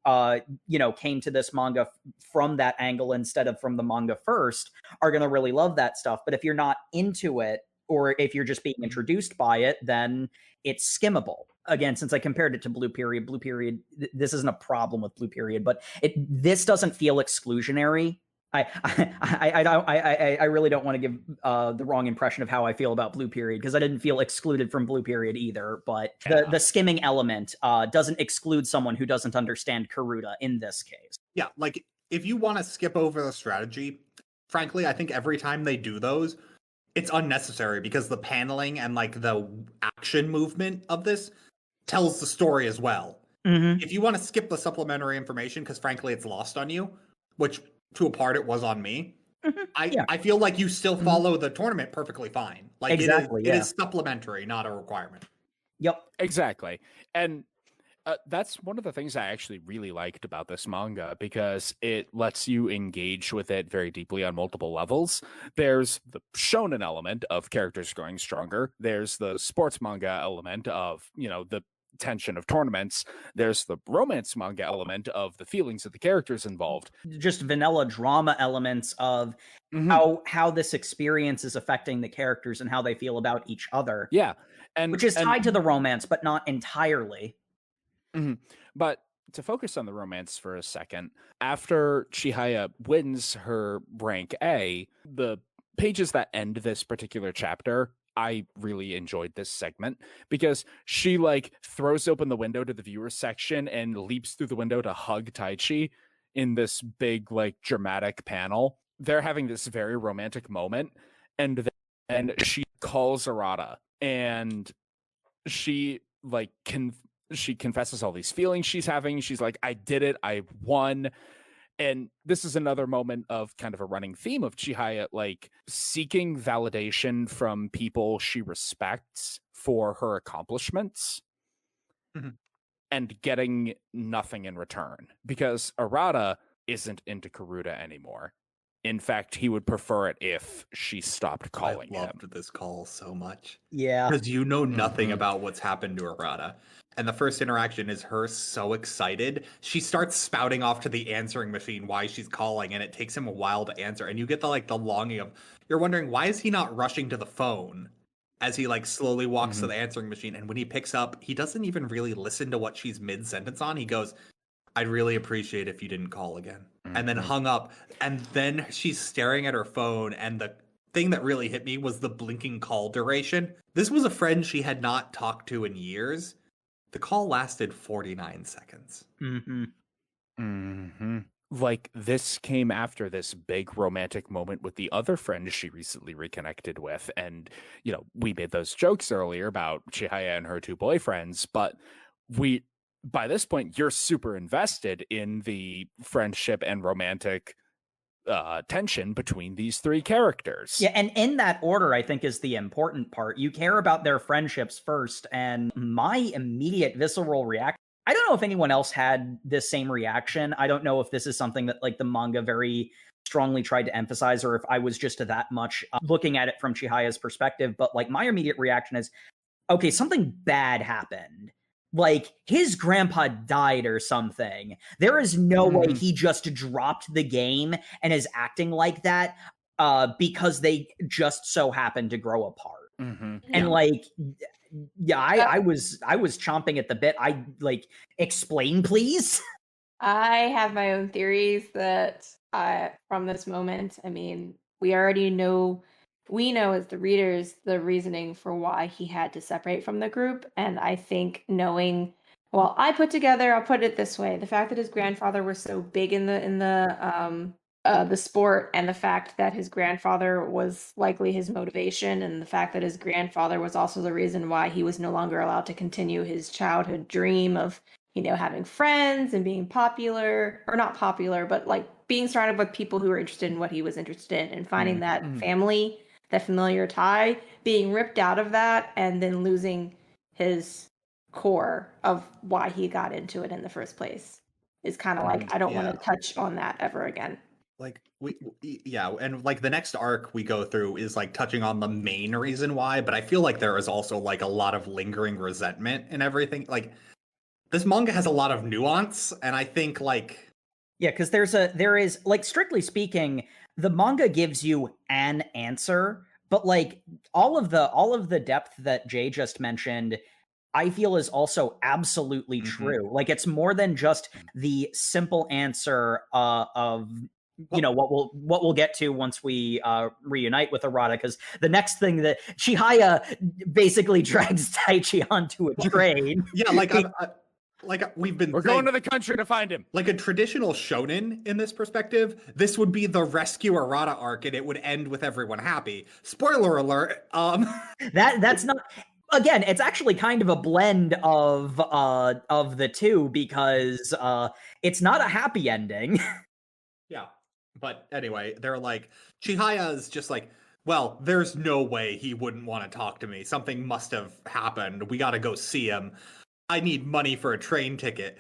came to this manga from that angle instead of from the manga first are going to really love that stuff. But if you're not into it, or if you're just being introduced by it, then it's skimmable. Again, since I compared it to Blue Period, this isn't a problem with Blue Period, but this doesn't feel exclusionary. I really don't want to give the wrong impression of how I feel about Blue Period, because I didn't feel excluded from Blue Period either. But the skimming element doesn't exclude someone who doesn't understand Karuta in this case. Yeah, like if you want to skip over the strategy, frankly, I think every time they do those, it's unnecessary because the paneling and like the action movement of this tells the story as well. Mm-hmm. If you want to skip the supplementary information because frankly it's lost on you, which to a part it was on me, I feel like you still follow the tournament perfectly fine. Like exactly, it is supplementary, not a requirement. Yep. Exactly. And that's one of the things I actually really liked about this manga, because it lets you engage with it very deeply on multiple levels. There's the shonen element of characters growing stronger. There's the sports manga element of, the tension of tournaments. There's the romance manga element of the feelings of the characters involved. Just vanilla drama elements of how this experience is affecting the characters and how they feel about each other. Yeah. Which is tied to the romance, but not entirely. Mm-hmm. But to focus on the romance for a second, after Chihaya wins her rank A, the pages that end this particular chapter, I really enjoyed this segment because she throws open the window to the viewer section and leaps through the window to hug Taichi in this big dramatic panel. They're having this very romantic moment, and she calls Arata, and she she confesses all these feelings she's having. She's like, I did it. I won. And this is another moment of kind of a running theme of Chihaya, seeking validation from people she respects for her accomplishments and getting nothing in return, because Arata isn't into Karuta anymore. In fact, he would prefer it if she stopped calling him. I loved this call so much. Yeah. Because you know nothing about what's happened to Arata. And the first interaction is her so excited. She starts spouting off to the answering machine why she's calling, and it takes him a while to answer. And you get the longing of, you're wondering, why is he not rushing to the phone as he slowly walks to the answering machine? And when he picks up, he doesn't even really listen to what she's mid-sentence on. He goes, I'd really appreciate if you didn't call again. And then hung up. And then she's staring at her phone, and the thing that really hit me was the blinking call duration. This was a friend she had not talked to in years. The call lasted 49 seconds. This came after this big romantic moment with the other friend she recently reconnected with. And, we made those jokes earlier about Chihaya and her two boyfriends, but by this point, you're super invested in the friendship and romantic tension between these three characters. Yeah, and in that order, I think, is the important part. You care about their friendships first, and my immediate visceral reaction, I don't know if anyone else had this same reaction. I don't know if this is something that the manga very strongly tried to emphasize, or if I was just that much looking at it from Chihaya's perspective, but my immediate reaction is, okay, something bad happened. His grandpa died or something. There is no way he just dropped the game and is acting like that because they just so happened to grow apart. And I was chomping at the bit. Explain, please. I have my own theories that from this moment, I mean, we know as the readers the reasoning for why he had to separate from the group. And I think I'll put it this way, the fact that his grandfather was so big in the the sport and the fact that his grandfather was likely his motivation, and the fact that his grandfather was also the reason why he was no longer allowed to continue his childhood dream of, having friends and being popular, or not popular, but like being surrounded with people who were interested in what he was interested in, and finding that family, that familiar tie, being ripped out of that, and then losing his core of why he got into it in the first place is kind of like, I don't want to touch on that ever again. Like and like the next arc we go through is like touching on the main reason why, but I feel like there is also like a lot of lingering resentment and everything. Like this manga has a lot of nuance, and I think like because there is like, strictly speaking, the manga gives you an answer, but like all of the depth that Jay just mentioned, I feel is also absolutely true. Like it's more than just the simple answer of what we'll get to once we reunite with Arata, because the next thing that Chihaya basically drags Taichi onto a train. We're going to the country to find him. Like a traditional shonen in this perspective, this would be the rescue Arata arc, and it would end with everyone happy. Spoiler alert. That's not. Again, it's actually kind of a blend of the two, because it's not a happy ending. Yeah. But anyway, they're like, Chihaya's just like, well, there's no way he wouldn't want to talk to me. Something must have happened. We got to go see him. I need money for a train ticket.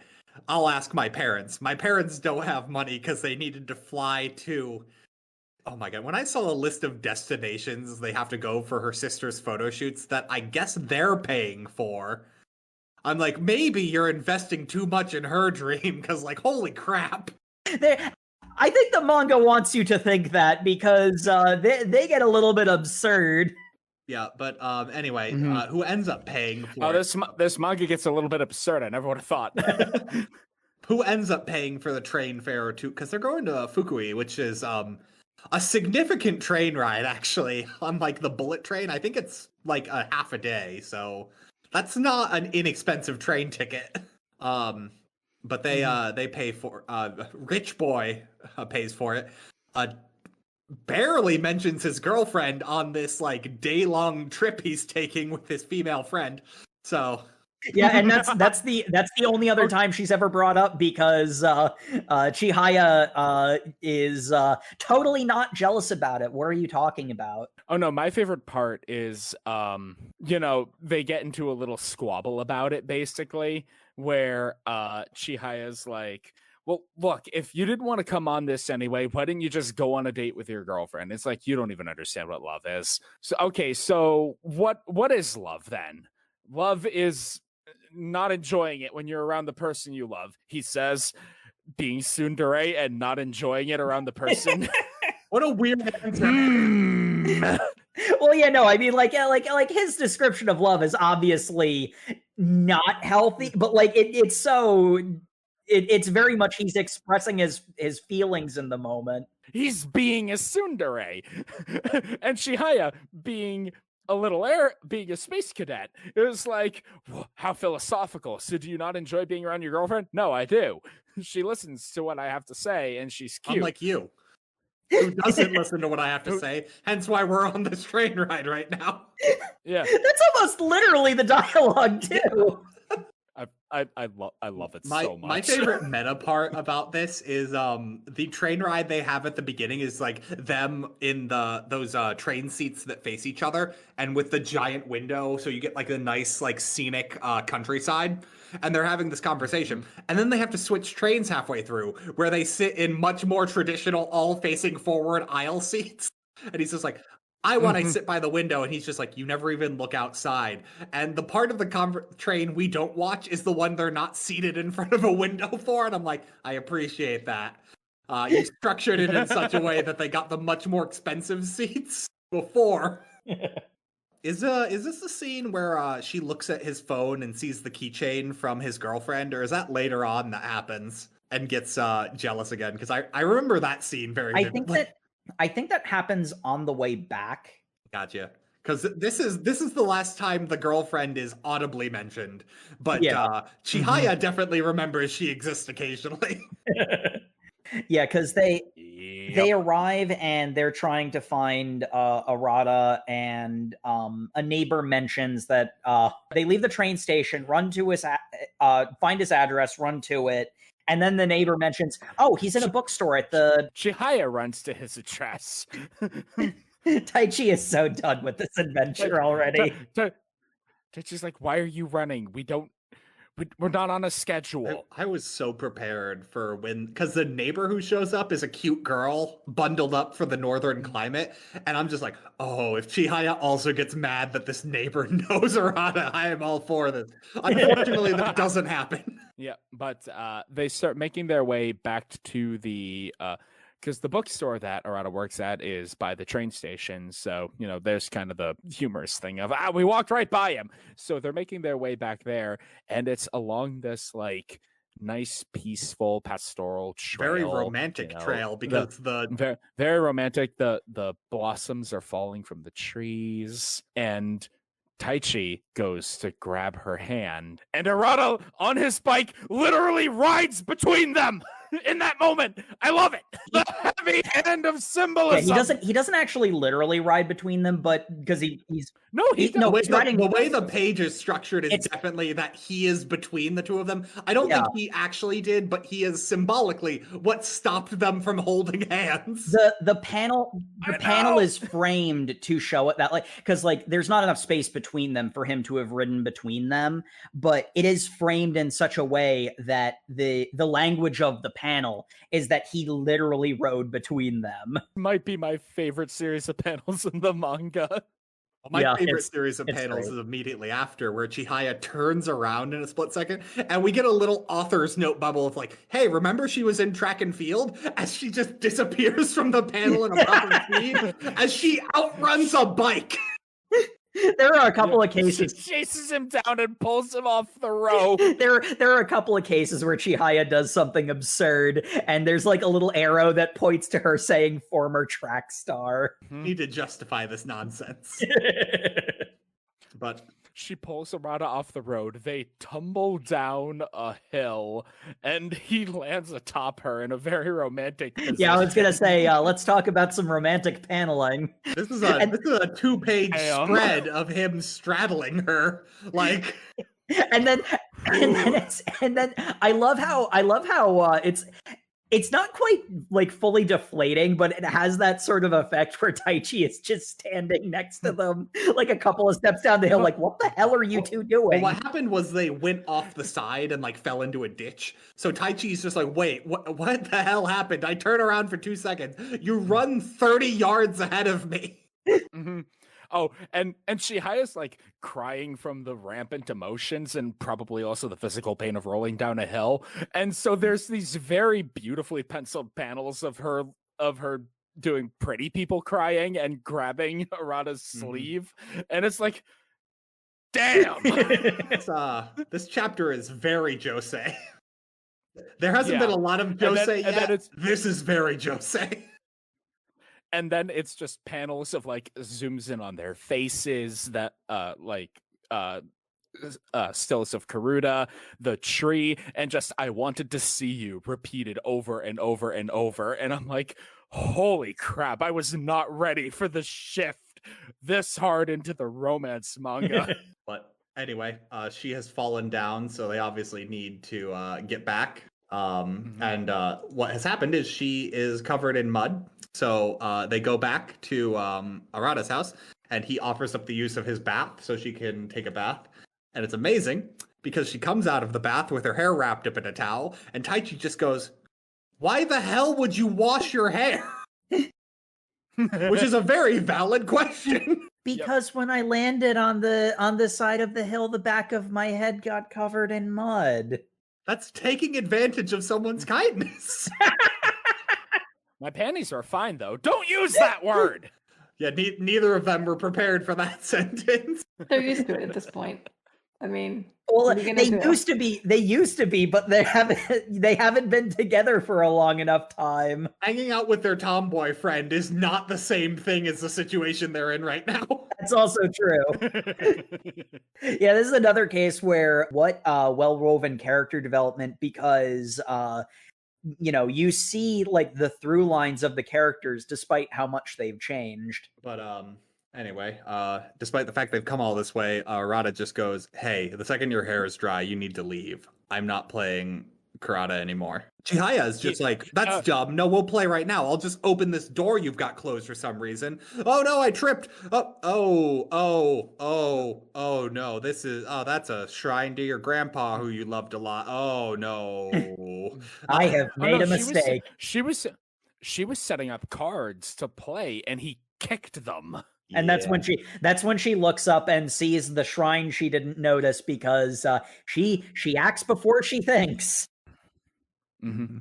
I'll ask my parents. My parents don't have money because they needed to fly to... Oh my god, when I saw a list of destinations they have to go for her sister's photo shoots that I guess they're paying for, I'm like, maybe you're investing too much in her dream, because like, holy crap. I think the manga wants you to think that, because they get a little bit absurd. Yeah, but anyway, who ends up paying for it? This manga gets a little bit absurd. I never would have thought. Who ends up paying for the train fare to... Because they're going to Fukui, which is a significant train ride, actually. Unlike the bullet train, I think it's like a half a day, so that's not an inexpensive train ticket. But they pay for... Rich boy pays for it. Barely mentions his girlfriend on this like day-long trip he's taking with his female friend. So yeah, and that's the only other time she's ever brought up, because Chihaya is totally not jealous about it. What are you talking about? Oh no, my favorite part is they get into a little squabble about it, basically, where Chihaya's like, well, look, if you didn't want to come on this anyway, why didn't you just go on a date with your girlfriend? It's like, you don't even understand what love is. So, okay, so what is love then? Love is not enjoying it when you're around the person you love. He says being tsundere and not enjoying it around the person. What a weird answer. Well, yeah, no, I mean, like his description of love is obviously not healthy, but like it's so... It's very much he's expressing his feelings in the moment. He's being a tsundere. And Chihaya being being a space cadet. It was like, how philosophical. So do you not enjoy being around your girlfriend? No, I do. She listens to what I have to say, and she's cute. Unlike you, who doesn't listen to what I have to say, hence why we're on this train ride right now. Yeah. That's almost literally the dialogue, too. I love it so much. My favorite meta part about this is the train ride they have at the beginning is like them in those train seats that face each other, and with the giant window, so you get like a nice like scenic countryside, and they're having this conversation, and then they have to switch trains halfway through where they sit in much more traditional all facing forward aisle seats, and he's just like, I want to sit by the window, and he's just like, you never even look outside. And the part of the train we don't watch is the one they're not seated in front of a window for, and I'm like, I appreciate that. You structured it in such a way that they got the much more expensive seats before. Is this the scene where she looks at his phone and sees the keychain from his girlfriend, or is that later on that happens and gets jealous again? Because I remember that scene very vividly. I think that happens on the way back. Gotcha. Because this is the last time the girlfriend is audibly mentioned, but Chihaya definitely remembers she exists occasionally. Yeah, because they They arrive and they're trying to find Arata, and a neighbor mentions that they leave the train station, run to his find his address, run to it, and then the neighbor mentions, "Oh, he's in a bookstore at the." Chihaya runs to his address. Taichi is so done with this adventure already. Taichi's like, "Why are you running? We're not on a schedule." I was so prepared for because the neighbor who shows up is a cute girl bundled up for the northern climate, and I'm just like, oh, if Chihaya also gets mad that this neighbor knows Arata, I am all for this. Unfortunately, that doesn't happen. Yeah, but they start making their way back to the because the bookstore that Arata works at is by the train station. So, there's kind of the humorous thing of, we walked right by him. So they're making their way back there, and it's along this, like, nice, peaceful, pastoral trail. Very romantic trail, because very, very romantic. The blossoms are falling from the trees, and Taichi goes to grab her hand, and Arata on his bike literally rides between them. In that moment, I love it. The heavy hand of symbolism. Yeah, he doesn't actually literally ride between them, but because he's riding. The way the page is structured is definitely that he is between the two of them. I don't think he actually did, but he is symbolically what stopped them from holding hands. The panel is framed to show it that, like, because there's not enough space between them for him to have ridden between them, but it is framed in such a way that the language of the panel is that he literally rode between them. Might be my favorite series of panels in the manga. My favorite series of panels is immediately after, where Chihaya turns around in a split second, and we get a little author's note bubble of like, hey, remember she was in track and field? As she just disappears from the panel in a proper speed, as she outruns a bike. There are a couple of cases. She chases him down and pulls him off the road. There are a couple of cases where Chihaya does something absurd, and there's like a little arrow that points to her saying former track star. Need to justify this nonsense. But she pulls Arata off the road. They tumble down a hill, and he lands atop her in a very romantic position. Yeah, I was gonna say, let's talk about some romantic paneling. This is a 2-page spread of him straddling her, like. and then I love how it's not quite like fully deflating, but it has that sort of effect where Taichi is just standing next to them, like a couple of steps down the hill, like, what the hell are you two doing? Well, what happened was they went off the side and like fell into a ditch. So Taichi's just like, wait, what the hell happened? I turn around for 2 seconds. You run 30 yards ahead of me. Mm-hmm. Oh, and Chihaya's like crying from the rampant emotions and probably also the physical pain of rolling down a hill. And so there's these very beautifully penciled panels of her doing pretty people crying and grabbing Arata's sleeve. And it's like, damn. This chapter is very josei. There hasn't been a lot of josei yet. This is very josei. And then it's just panels of like zooms in on their faces that stills of Karuta, the tree, and just I wanted to see you repeated over and over and over. And I'm like, holy crap, I was not ready for the shift this hard into the romance manga. But anyway, she has fallen down, so they obviously need to get back. And what has happened is she is covered in mud. So they go back to Arata's house, and he offers up the use of his bath so she can take a bath. And it's amazing because she comes out of the bath with her hair wrapped up in a towel, and Taichi just goes, "Why the hell would you wash your hair?" Which is a very valid question. Because when I landed on the side of the hill, the back of my head got covered in mud. That's taking advantage of someone's kindness. My panties are fine, though. Don't use that word. Yeah, neither of them were prepared for that sentence. They're used to it at this point. I mean, well, they used to be, but they haven't been together for a long enough time. Hanging out with their tomboy friend is not the same thing as the situation they're in right now. That's also true. Yeah, this is another case where well-woven character development, because you see like the through lines of the characters despite how much they've changed. But anyway, despite the fact they've come all this way, Arata just goes, "Hey, the second your hair is dry, you need to leave. I'm not playing Karada anymore." Chihaya is just like, "That's dumb. No, we'll play right now. I'll just open this door you've got closed for some reason. Oh no, I tripped. Oh no. That's a shrine to your grandpa who you loved a lot. Oh no. I have made a mistake." She was setting up cards to play, and he kicked them. And that's when she looks up and sees the shrine she didn't notice because she acts before she thinks. Mm-hmm.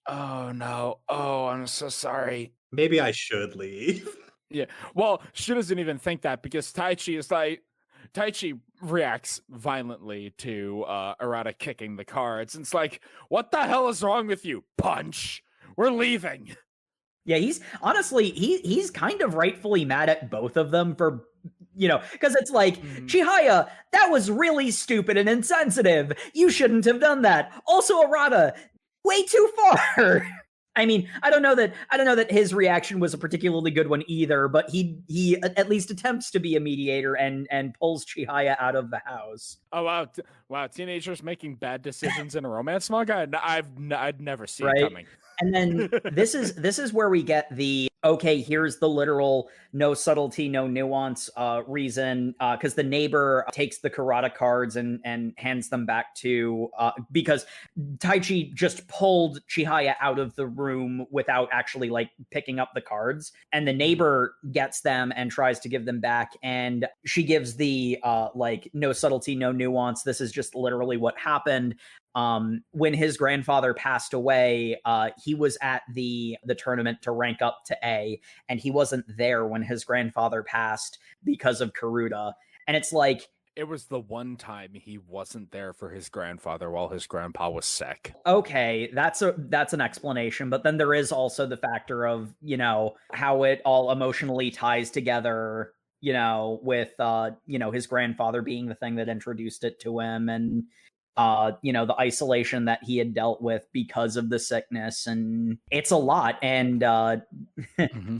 Oh no! Oh, I'm so sorry. Maybe I should leave. Yeah. Well, she doesn't even think that because Taichi reacts violently to Arata kicking the cards, and it's like, what the hell is wrong with you? Punch! We're leaving. Yeah, he's kind of rightfully mad at both of them for, because it's like, Chihaya, that was really stupid and insensitive. You shouldn't have done that. Also, Arata, way too far. I mean, I don't know that his reaction was a particularly good one either, but he at least attempts to be a mediator and pulls Chihaya out of the house. Oh wow! Teenagers making bad decisions in a romance manga? I'd never see it coming. And then this is where we get the, okay, here's the literal no subtlety, no nuance reason, because the neighbor takes the Karada cards and hands them back to, because Taichi just pulled Chihaya out of the room without actually like picking up the cards, and the neighbor gets them and tries to give them back, and she gives the like no subtlety, no nuance, this is just literally what happened. When his grandfather passed away, he was at the tournament to rank up to A, and he wasn't there when his grandfather passed because of Karuta. And it's like, it was the one time he wasn't there for his grandfather while his grandpa was sick. Okay, that's an explanation, but then there is also the factor of, how it all emotionally ties together, with his grandfather being the thing that introduced it to him, and the isolation that he had dealt with because of the sickness, and it's a lot. And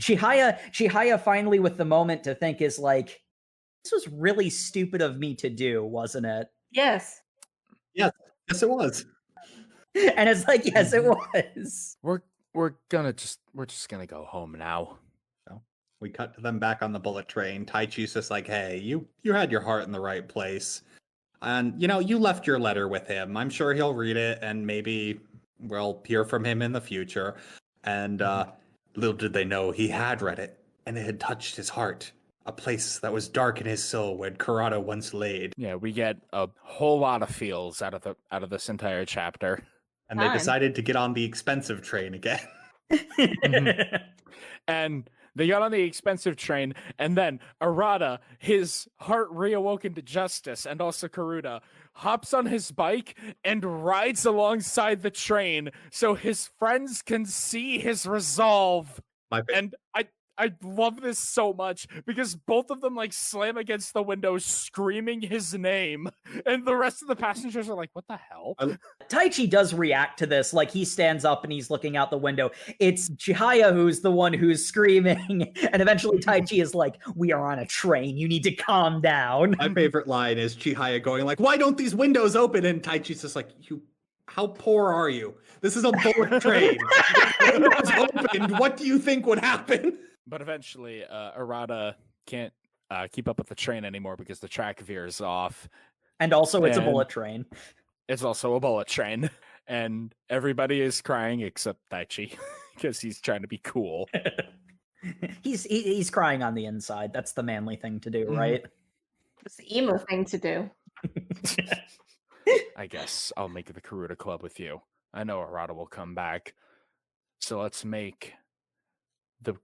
Chihaya finally with the moment to think is like, this was really stupid of me to do, wasn't it? Yes. Yes, it was. And it's like, yes, it was. We're just gonna go home now. So we cut to them back on the bullet train. Taichi's just like, hey, you had your heart in the right place. And, you left your letter with him. I'm sure he'll read it, and maybe we'll hear from him in the future. And little did they know he had read it, and it had touched his heart, a place that was dark in his soul where Karada once laid. Yeah, we get a whole lot of feels out of this entire chapter. And they decided to get on the expensive train again. And they got on the expensive train, and then Arata, his heart reawoken to justice, and also Karuta, hops on his bike and rides alongside the train so his friends can see his resolve. And I love this so much because both of them like slam against the window screaming his name, and the rest of the passengers are like, what the hell? Taichi does react to this, like he stands up and he's looking out the window. It's Chihaya who's the one who's screaming, and eventually Taichi is like, we are on a train, you need to calm down. My favorite line is Chihaya going like, why don't these windows open? And Taichi's just like, how poor are you? This is a bullet train. Windows opened. What do you think would happen? But eventually, Arata can't keep up with the train anymore because the track veers off. And also, it's a bullet train. It's also a bullet train. And everybody is crying except Taichi because he's trying to be cool. He's crying on the inside. That's the manly thing to do, right? It's the emo thing to do. I guess I'll make the Karuta Club with you. I know Arata will come back. So let's make the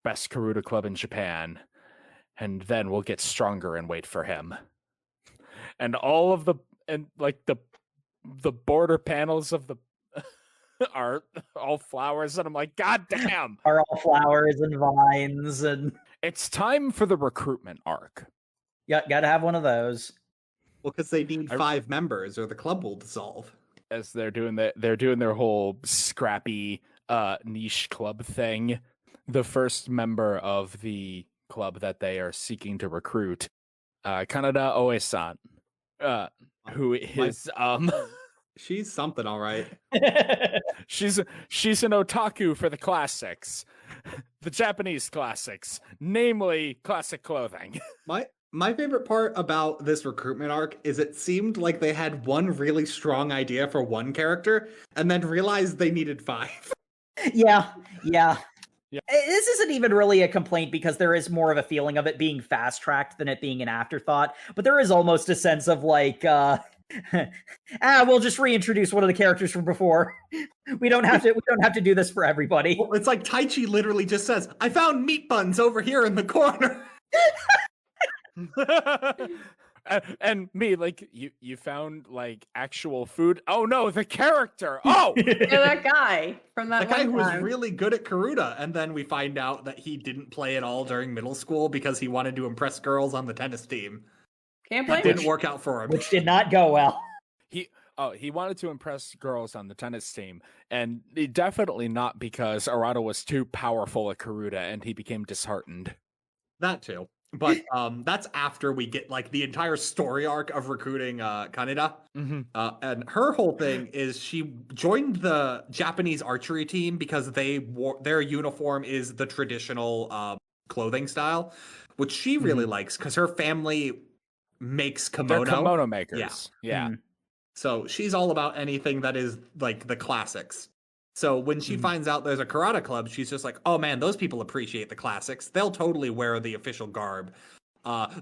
best Karuta Club in Japan, and then we'll get stronger and wait for him. And all of the border panels of the are all flowers, and I'm like, God damn! Are all flowers and vines, and it's time for the recruitment arc. Yeah, gotta have one of those. Well, because they need 5 members, or the club will dissolve. as they're doing their whole scrappy niche club thing, the first member of the club that they are seeking to recruit, Kanada Oe-san, who is she's something, all right. she's an otaku for the classics, the Japanese classics, namely classic clothing. My favorite part about this recruitment arc is it seemed like they had one really strong idea for one character and then realized they needed 5. Yeah. This isn't even really a complaint because there is more of a feeling of it being fast-tracked than it being an afterthought, but there is almost a sense of like, we'll just reintroduce one of the characters from before. We don't have to do this for everybody. Well, it's like Taichi literally just says, I found meat buns over here in the corner. And me, like, you found like actual food. Oh no, the character. Oh, that guy from that guy one who was time. really good at karuta, and then we find out that he didn't play at all during middle school because he wanted to impress girls on the tennis team. Can't blame It didn't work out for him. Which did not go well. He wanted to impress girls on the tennis team, and definitely not because Arata was too powerful at karuta and he became disheartened. That too. But that's after we get like the entire story arc of recruiting Kaneda. Mm-hmm. And her whole thing is she joined the Japanese archery team because their uniform is the traditional clothing style, which she really likes because her family makes kimono. They're kimono makers. Yeah. Mm-hmm. So she's all about anything that is like the classics. So when she finds out there's a karate club, she's just like, oh man, those people appreciate the classics. They'll totally wear the official garb.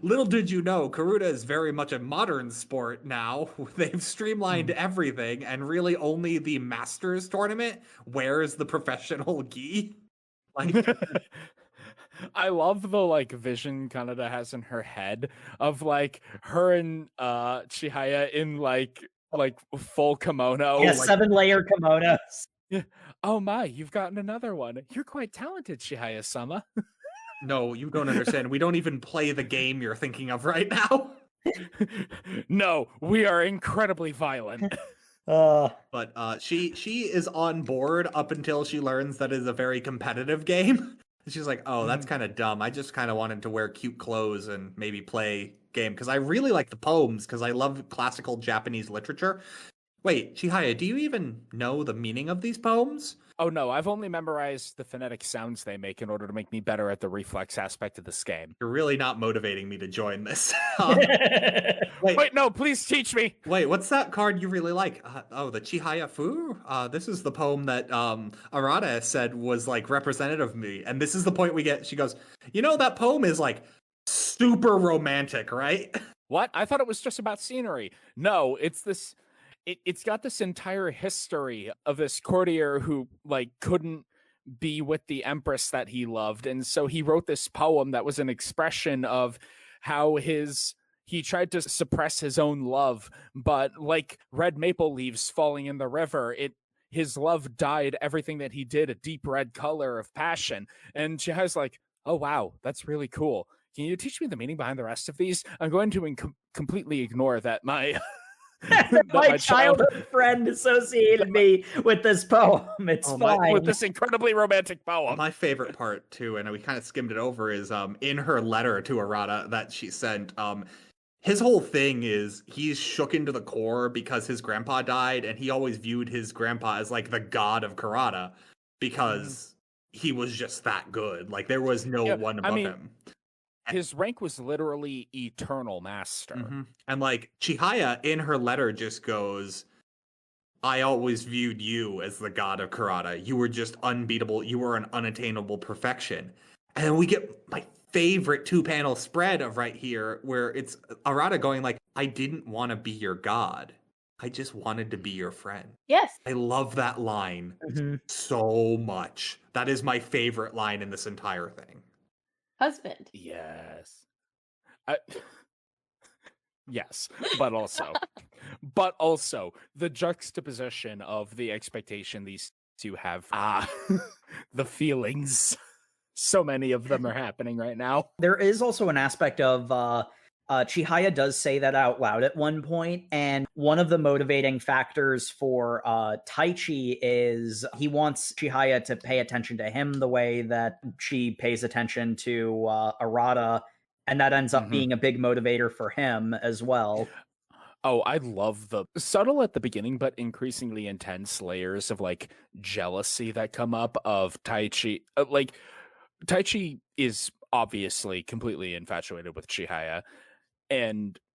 Little did you know, karuta is very much a modern sport now. They've streamlined everything, and really only the Masters tournament wears the professional gi. Like, I love the like vision Kaneda has in her head of like her and Chihaya in like full kimono. Yeah, 7-layer kimonos. Yeah. Oh my, you've gotten another one. You're quite talented, Chihaya-sama. No, you don't understand. We don't even play the game you're thinking of right now. No, we are incredibly violent. But she is on board up until she learns that it's a very competitive game. She's like, oh, that's kind of dumb. I just kind of wanted to wear cute clothes and maybe play game because I really like the poems because I love classical Japanese literature. Wait, Chihaya, do you even know the meaning of these poems? Oh no, I've only memorized the phonetic sounds they make in order to make me better at the reflex aspect of this game. You're really not motivating me to join this. Wait, no, please teach me. Wait, what's that card you really like? The Chihayafuru? This is the poem that Arata said was like representative of me. And this is the point we get. She goes, you know, that poem is like super romantic, right? What? I thought it was just about scenery. No, it's this... It's got this entire history of this courtier who like couldn't be with the empress that he loved, and so he wrote this poem that was an expression of how he tried to suppress his own love, but like red maple leaves falling in the river, his love dyed everything that he did a deep red color of passion. And Chihaya's like, oh wow, that's really cool. Can you teach me the meaning behind the rest of these? I'm going to completely ignore that my my childhood friend associated me with this poem. It's fine. With this incredibly romantic poem. My favorite part too, and we kind of skimmed it over, is in her letter to Arata that she sent, his whole thing is he's shook into the core because his grandpa died, and he always viewed his grandpa as like the god of karate because he was just that good. Like there was no one above him. His rank was literally eternal master. Mm-hmm. And like Chihaya in her letter just goes, I always viewed you as the god of karate. You were just unbeatable. You were an unattainable perfection. And then we get my favorite 2-panel spread of right here where it's Arata going like, I didn't want to be your god. I just wanted to be your friend. Yes. I love that line so much. That is my favorite line in this entire thing. Husband. Yes. Yes, but also the juxtaposition of the expectation these two have. The feelings. So many of them are happening right now. There is also an aspect of Chihaya does say that out loud at one point, and one of the motivating factors for Taichi is he wants Chihaya to pay attention to him the way that she pays attention to Arata, and that ends up being a big motivator for him as well. Oh, I love the subtle at the beginning, but increasingly intense layers of like jealousy that come up of Taichi. Taichi is obviously completely infatuated with Chihaya,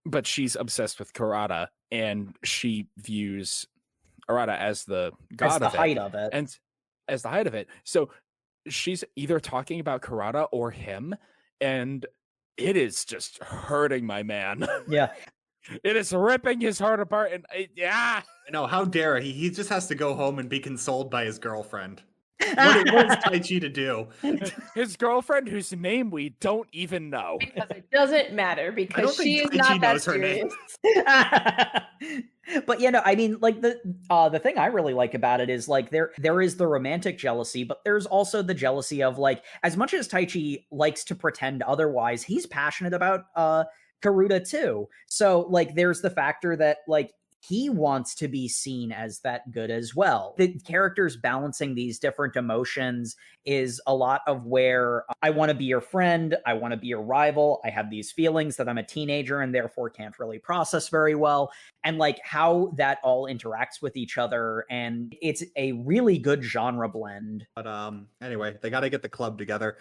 but she's obsessed with Karada, and she views Arata as the god of it, and as the height of it. So she's either talking about Karada or him, and it is just hurting my man. Yeah. It is ripping his heart apart, and No, how dare he? He just has to go home and be consoled by his girlfriend. What is Taichi to do? His girlfriend, whose name we don't even know. Because it doesn't matter, because she is not that serious. But I mean, like the thing I really like about it is like there is the romantic jealousy, but there's also the jealousy of like, as much as Taichi likes to pretend otherwise, he's passionate about Karuta too. So like there's the factor that like he wants to be seen as that good as well. The characters balancing these different emotions is a lot of where I want to be your friend, I want to be your rival, I have these feelings that I'm a teenager and therefore can't really process very well, and like how that all interacts with each other, and it's a really good genre blend. But anyway, they got to get the club together.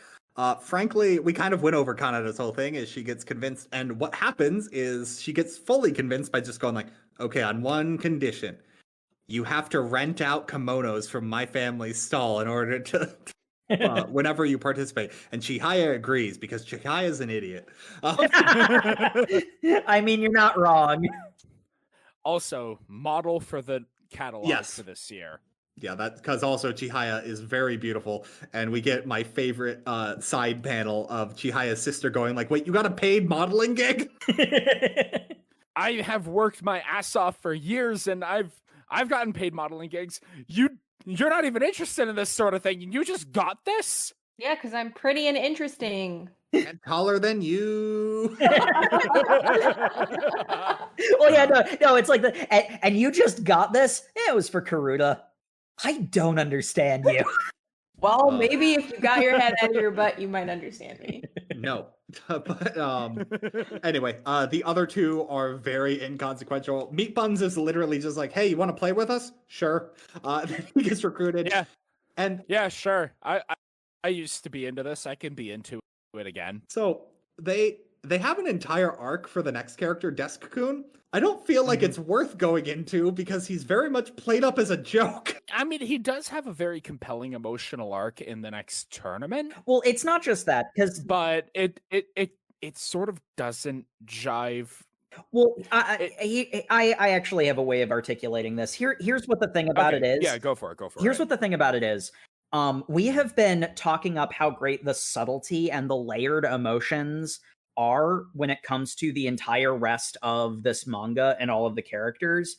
Frankly, we kind of went over Kanada's whole thing as she gets convinced, and what happens is she gets fully convinced by just going like, okay, on one condition, you have to rent out kimonos from my family's stall in order to whenever you participate. And Chihaya agrees because Chihaya's an idiot. I mean, you're not wrong. Also, model for the catalog for this year. Yeah, that's because also Chihaya is very beautiful, and we get my favorite side panel of Chihaya's sister going like, wait, you got a paid modeling gig? I have worked my ass off for years, and I've gotten paid modeling gigs. You're not even interested in this sort of thing, and you just got this? Yeah, because I'm pretty and interesting. And taller than you. Well, yeah, no, it's like and you just got this? Yeah, it was for Karuta. I don't understand you. Well, maybe if you got your head out of your butt, you might understand me. No. But anyway, the other two are very inconsequential. Meat Buns is literally just like, hey, you want to play with us? Sure. He gets recruited. Yeah. And yeah, sure. I used to be into this. I can be into it again. So they have an entire arc for the next character, Desk-kun. I don't feel like it's worth going into because he's very much played up as a joke. I mean, he does have a very compelling emotional arc in the next tournament. Well, it's not just that, but it sort of doesn't jive. Well, I actually have a way of articulating this. Here's what the thing about it is. Yeah, go for it. Here's what the thing about it is. We have been talking up how great the subtlety and the layered emotions are when it comes to the entire rest of this manga and all of the characters.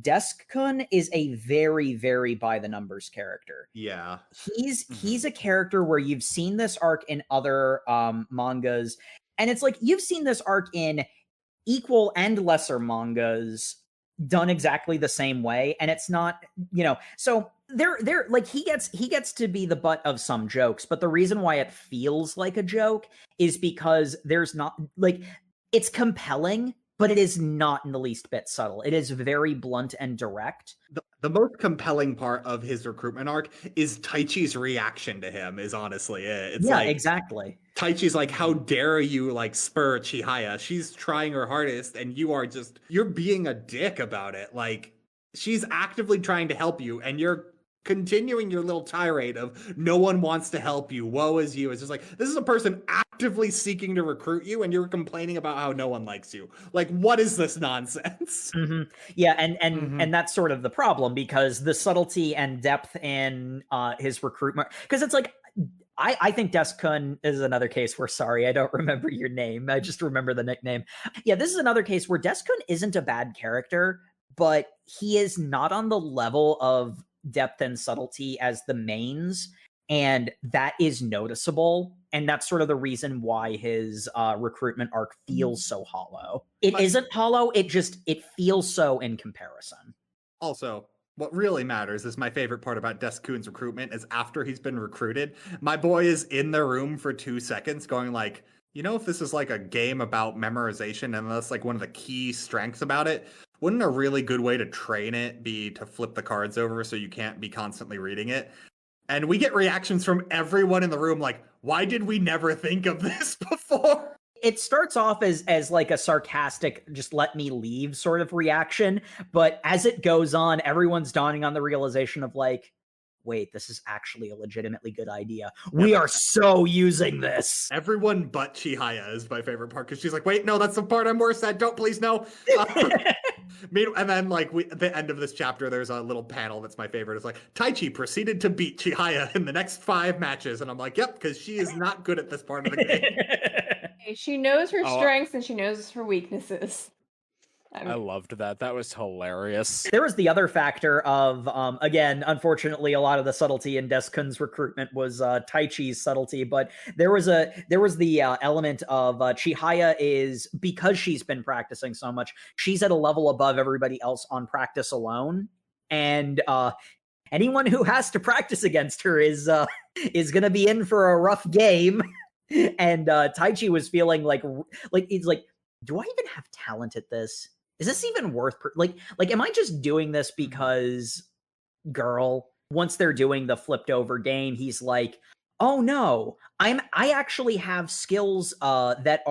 Desk-kun is a very, very by the numbers character. Yeah. He's a character where you've seen this arc in other mangas, and it's like you've seen this arc in equal and lesser mangas done exactly the same way, and it's not, so they're like he gets to be the butt of some jokes, but the reason why it feels like a joke is because there's not like it's compelling, but it is not in the least bit subtle. It is very blunt and direct. The most compelling part of his recruitment arc is Taichi's reaction to him is honestly it. It's like, exactly. Taichi's like, how dare you like spur Chihaya? She's trying her hardest and you're being a dick about it. Like she's actively trying to help you and you're continuing your little tirade of no one wants to help you, woe is you. It's just like, this is a person actively seeking to recruit you and you're complaining about how no one likes you. Like, what is this nonsense? Yeah, and that's sort of the problem, because the subtlety and depth in his recruitment, because it's like, I think Desk-kun is another case where, sorry, I don't remember your name, I just remember the nickname. Yeah, this is another case where Desk-kun isn't a bad character, but he is not on the level of depth and subtlety as the mains, and that is noticeable. And that's sort of the reason why his recruitment arc feels so hollow. It isn't hollow, it feels so in comparison. Also, what really matters is my favorite part about Desu-kun's recruitment is after he's been recruited, my boy is in the room for 2 seconds going like, if this is like a game about memorization and that's like one of the key strengths about it, wouldn't a really good way to train it be to flip the cards over so you can't be constantly reading it? And we get reactions from everyone in the room like, why did we never think of this before? It starts off as like a sarcastic, just let me leave sort of reaction. But as it goes on, everyone's dawning on the realization of like, wait, this is actually a legitimately good idea. We are so using this. Everyone but Chihaya is my favorite part because she's like, wait, no, that's the part I'm worse at. Don't, please, no. And then like at the end of this chapter, there's a little panel that's my favorite. It's like, Taichi proceeded to beat Chihaya in the next 5 matches. And I'm like, yep, because she is not good at this part of the game. She knows her strengths and she knows her weaknesses. I loved that. That was hilarious. There was the other factor of, again, unfortunately, a lot of the subtlety in Desu-kun's recruitment was Taichi's subtlety, but there was the element of Chihaya is, because she's been practicing so much, she's at a level above everybody else on practice alone, and anyone who has to practice against her is going to be in for a rough game. And Taichi was feeling like it's like, do I even have talent at this? Is this even worth like am I just doing this because girl? Once they're doing the flipped over game, he's like, oh no, I actually have skills that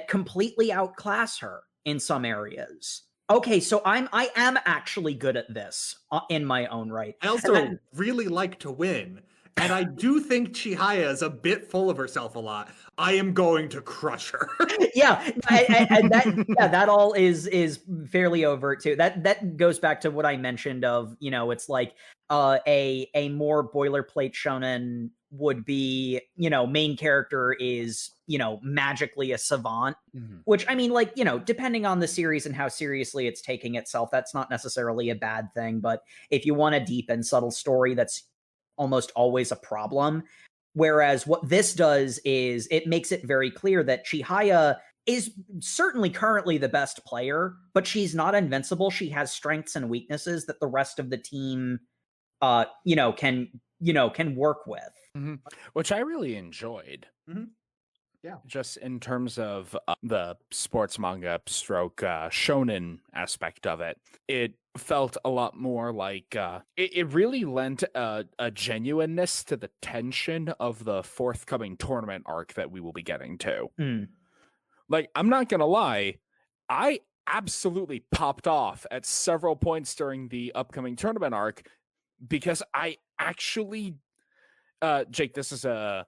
completely outclass her in some areas. Okay, so I am actually good at this in my own right. I also really like to win. And I do think Chihaya is a bit full of herself a lot. I am going to crush her. Yeah, and that all is fairly overt too. That goes back to what I mentioned of, it's like a more boilerplate shonen would be, main character is, magically a savant, which I mean, like, depending on the series and how seriously it's taking itself, that's not necessarily a bad thing. But if you want a deep and subtle story, that's almost always a problem. Whereas what this does is it makes it very clear that Chihaya is certainly currently the best player, but she's not invincible. She has strengths and weaknesses that the rest of the team can work with. Which I really enjoyed. Yeah. Just in terms of the sports manga stroke shonen aspect of it, it felt a lot more like it really lent a genuineness to the tension of the forthcoming tournament arc that we will be getting to. Like, I'm not gonna lie, I absolutely popped off at several points during the upcoming tournament arc because I actually Jake, this is a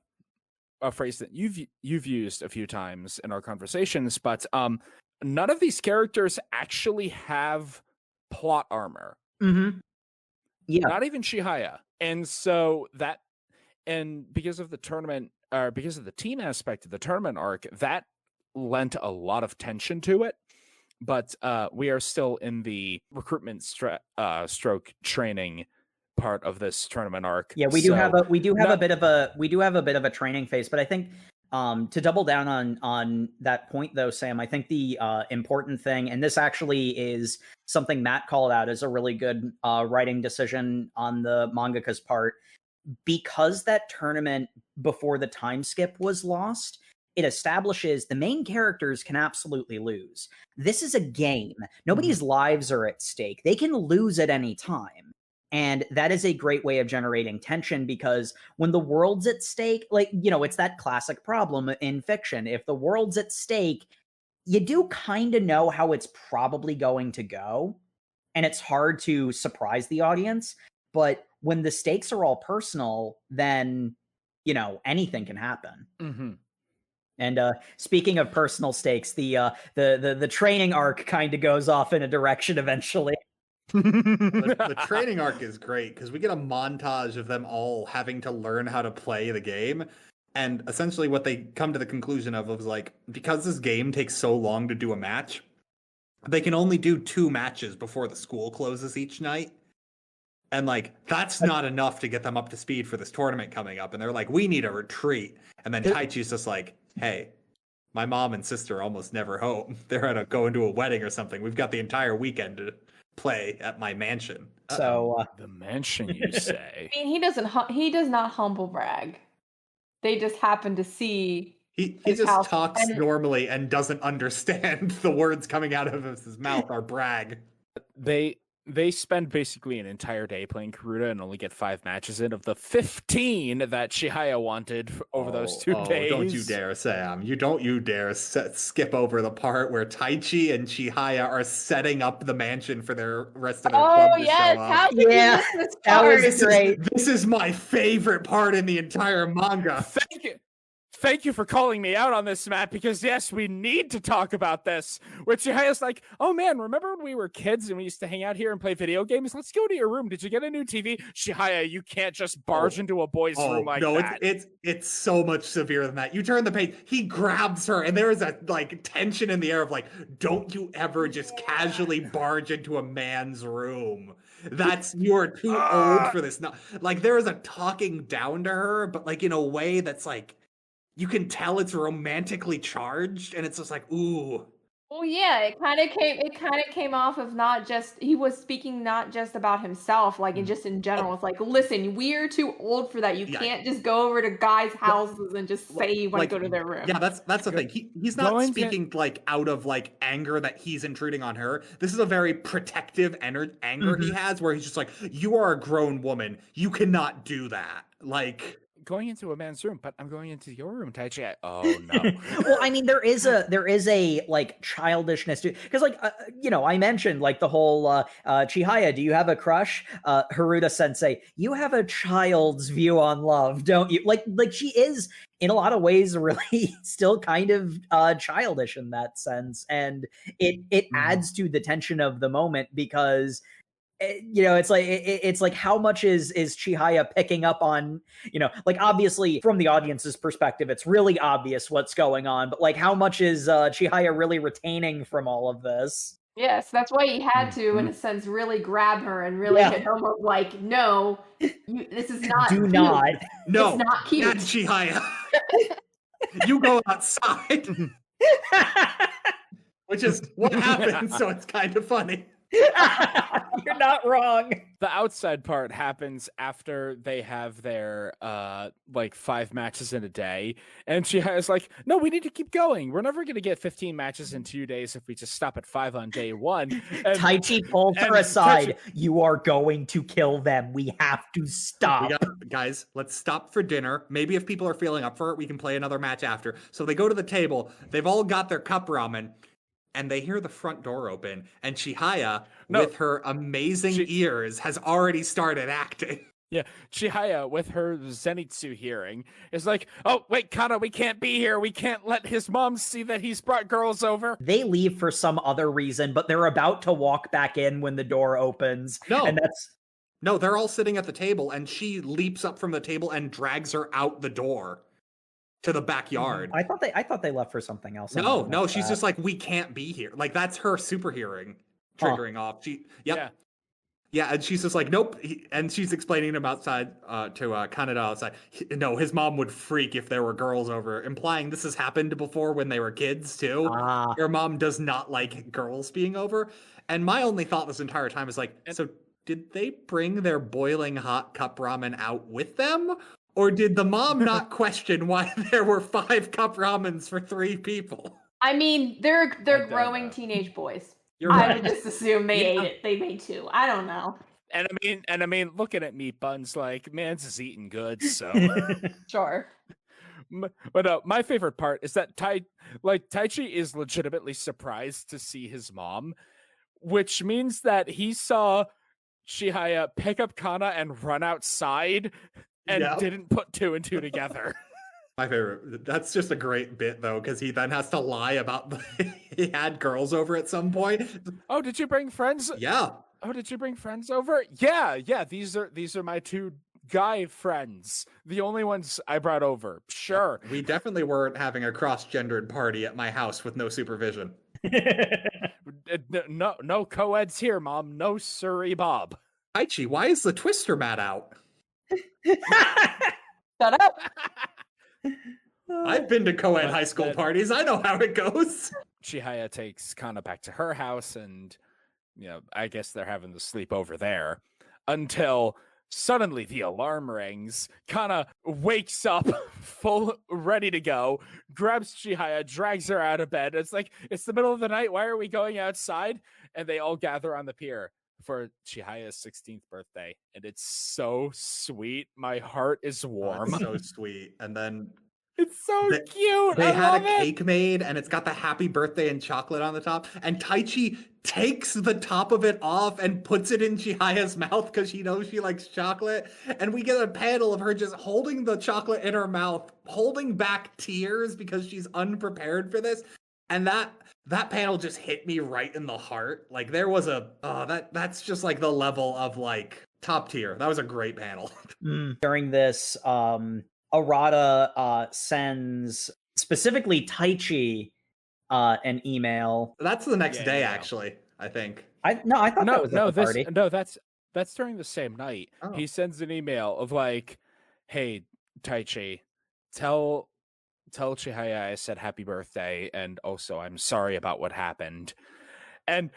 phrase that you've used a few times in our conversations, but none of these characters actually have plot armor. Yeah, not even Chihaya. And so that, and because of the tournament, or because of the team aspect of the tournament arc, that lent a lot of tension to it. But we are still in the recruitment stroke training part of this tournament arc. Yeah, we do have a bit of a training phase, but I think to double down on that point though, Sam, I think the important thing, and this actually is something Matt called out as a really good writing decision on the mangaka's part, because that tournament before the time skip was lost, it establishes the main characters can absolutely lose. This is a game. Nobody's lives are at stake. They can lose at any time. And that is a great way of generating tension, because when the world's at stake, like, it's that classic problem in fiction. If the world's at stake, you do kind of know how it's probably going to go, and it's hard to surprise the audience. But when the stakes are all personal, then, anything can happen. And speaking of personal stakes, the training arc kind of goes off in a direction eventually. The training arc is great because we get a montage of them all having to learn how to play the game. And essentially what they come to the conclusion of was like, because this game takes so long to do a match, they can only do 2 matches before the school closes each night. And like, that's not enough to get them up to speed for this tournament coming up. And they're like, we need a retreat. And then Taichi's just like, hey, my mom and sister are almost never home. They're going to a wedding or something. We've got the entire weekend to play at my mansion. So The mansion, you say? I mean, he does not humble brag. They just happen to see. He his just house talks and- normally and doesn't understand the words coming out of his mouth are brag. They spend basically an entire day playing Karuta and only get 5 matches in of the 15 that Chihaya wanted over those 2 days. Don't you dare, Sam. You dare skip over the part where Taichi and Chihaya are setting up the mansion for the rest of their club to show up. How could you miss this part? That was great. This is my favorite part in the entire manga. Thank you for calling me out on this, Matt, because yes, we need to talk about this. Where Chihaya's like, oh man, remember when we were kids and we used to hang out here and play video games? Let's go to your room. Did you get a new TV? Chihaya, you can't just barge into a boy's room like that. It's so much severer than that. You turn the page, he grabs her, and there is a like tension in the air of like, don't you ever just casually barge into a man's room. You're too old for this. Not like there is a talking down to her, but like in a way that's like, you can tell it's romantically charged, and it's just like, ooh. Well, yeah, it kind of came off of not just he was speaking not just about himself, like and just in general. It's like, listen, we're too old for that. You can't just go over to guys' houses and just say you want to go to their room. Yeah, that's the thing. He's not speaking like out of like anger that he's intruding on her. This is a very protective anger he has, where he's just like, you are a grown woman. You cannot do that. Like. Going into a man's room, but I'm going into your room, Taichi. Oh no. Well, I mean, there is a like childishness to, because like I mentioned like the whole Chihaya, do you have a crush? Harada Sensei, you have a child's view on love, don't you? Like she is in a lot of ways really still kind of childish in that sense, and it adds to the tension of the moment because. It's like how much is Chihaya picking up on, like obviously from the audience's perspective, it's really obvious what's going on, but like how much is Chihaya really retaining from all of this? Yes, that's why he had to, in a sense, really grab her and really hit her with like, no, this is not. Do cute. not. No, it's not cute. That's Chihaya. You go outside, which is what happens. So it's kind of funny. You're not wrong. The outside part happens after they have their like 5 matches in a day, and she has like, no, we need to keep going. We're never going to get 15 matches in 2 days if we just stop at 5 on day 1. And Taichi pulled her aside. You are going to kill them. We have to stop. Guys, let's stop for dinner. Maybe if people are feeling up for it, we can play another match after. So they go to the table. They've all got their cup ramen. And they hear the front door open, and Chihaya, with her amazing ears, has already started acting. Yeah, Chihaya, with her Zenitsu hearing, is like, oh, wait, Kana, we can't be here. We can't let his mom see that he's brought girls over. They leave for some other reason, but they're about to walk back in when the door opens. No, they're all sitting at the table, and she leaps up from the table and drags her out the door. To the backyard. I thought they left for something else. No, she's just like, we can't be here. Like that's her super hearing triggering off. Yeah, and she's just like, nope. And she's explaining to him outside to Kaneda outside. No, his mom would freak if there were girls over, implying this has happened before when they were kids too. Your mom does not like girls being over. And my only thought this entire time is like, so did they bring their boiling hot cup ramen out with them? Or did the mom not question why there were 5 cup ramens for 3 people? I mean, they're growing teenage boys. I would just assume they ate it. They made 2. I don't know. And I mean, looking at meat buns, like, man's is eating good, so Sure. But my favorite part is that Taichi is legitimately surprised to see his mom, which means that he saw Chihaya pick up Kana and run outside. And didn't put 2 and 2 together. My favorite. That's just a great bit, though, because he then has to lie about he had girls over at some point. Oh, did you bring friends? Yeah. Oh, did you bring friends over? Yeah. These are my 2 guy friends. The only ones I brought over. Sure. We definitely weren't having a cross-gendered party at my house with no supervision. No co-eds here, Mom. No siree, Bob. Taichi, why is the twister mat out? Shut up. I've been to co-ed But high school then- parties. I know how it goes. Chihaya takes Kana back to her house, and I guess they're having the sleep over there until suddenly the alarm rings. Kana wakes up, full ready to go, grabs Chihaya, drags her out of bed. It's like, it's the middle of the night. Why are we going outside? And they all gather on the pier for Chihaya's 16th birthday, and it's so sweet. My heart is warm. It's so sweet. And then It's so cute. they I had love a it. cake made, and it's got the happy birthday and chocolate on the top. And Taichi takes the top of it off and puts it in Chihaya's mouth because she knows she likes chocolate. And we get a panel of her just holding the chocolate in her mouth, holding back tears because she's unprepared for this. And that panel just hit me right in the heart. Like, there was that's just like the level of like top tier. That was a great panel. During this, Arata sends specifically Taichi an email. That's the next day, Yeah. actually, I think. I thought that was at the party. That's during the same night. Oh. He sends an email of like, "Hey, Taichi, tell Chihaya I said happy birthday, and also I'm sorry about what happened." And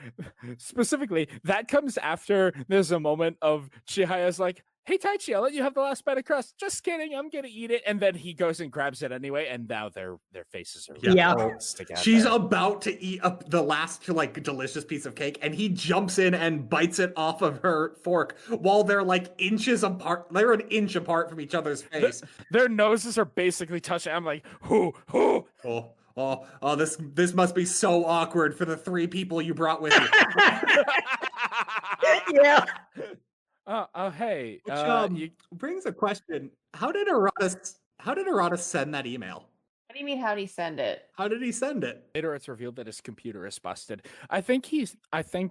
specifically, that comes after there's a moment of Chihaya's like, "Hey, Taichi, I'll let you have the last bite of crust. Just kidding, I'm gonna eat it." And then he goes and grabs it anyway, and now their faces are Yeah. close together. She's about to eat up the last like delicious piece of cake, and he jumps in and bites it off of her fork while they're like inches apart. They're an inch apart from each other's face. Their noses are basically touching. I'm like, who? Oh, this must be so awkward for the three people you brought with you. Yeah. Hey. Which brings a question. How did Arata send that email? What do you mean, how'd he send it? How did he send it? Later, it's revealed that his computer is busted. I think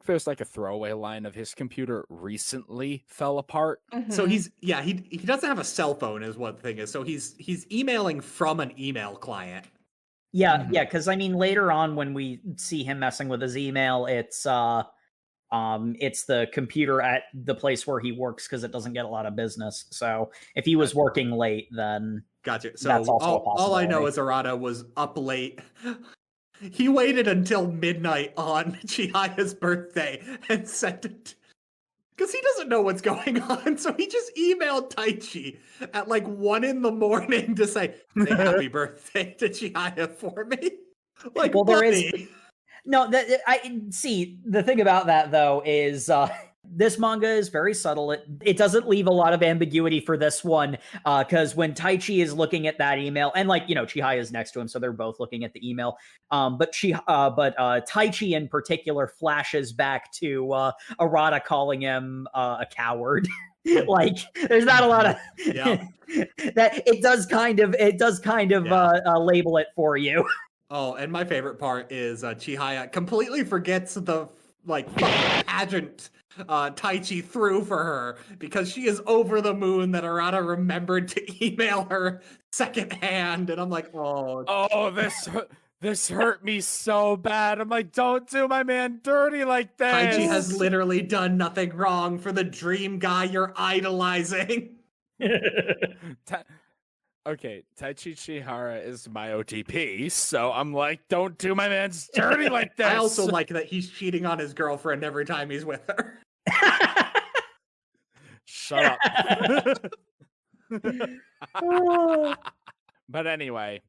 there's like a throwaway line of his computer recently fell apart. So he doesn't have a cell phone is what the thing is. So he's emailing from an email client. Yeah, because I mean later on when we see him messing with his email, it's the computer at the place where he works because it doesn't get a lot of business. So if he was working late, then Gotcha. So that's also a all I know possibility. is Arata was up late. He waited until midnight on Chihaya's birthday and sent it because he doesn't know what's going on. So he just emailed Taichi at like 1 a.m. to say happy birthday to Chihaya for me. Like, Well, there is- buddy. No, I see. The thing about that though is this manga is very subtle. It doesn't leave a lot of ambiguity for this one because when Taichi is looking at that email, and like Chihaya is next to him, so they're both looking at the email. But Taichi in particular flashes back to Arata calling him a coward. Like there's not a lot of that. It does kind of label it for you. Oh, and my favorite part is Chihaya completely forgets the like fucking pageant Taichi threw for her because she is over the moon that Arata remembered to email her secondhand, and I'm like, Oh, this hurt me so bad. I'm like, don't do my man dirty like this. Taichi has literally done nothing wrong for the dream guy you're idolizing. Okay, Taichi Chihara is my OTP, so I'm like, don't do my man's dirty like this. I also like that he's cheating on his girlfriend every time he's with her. Shut up. But anyway,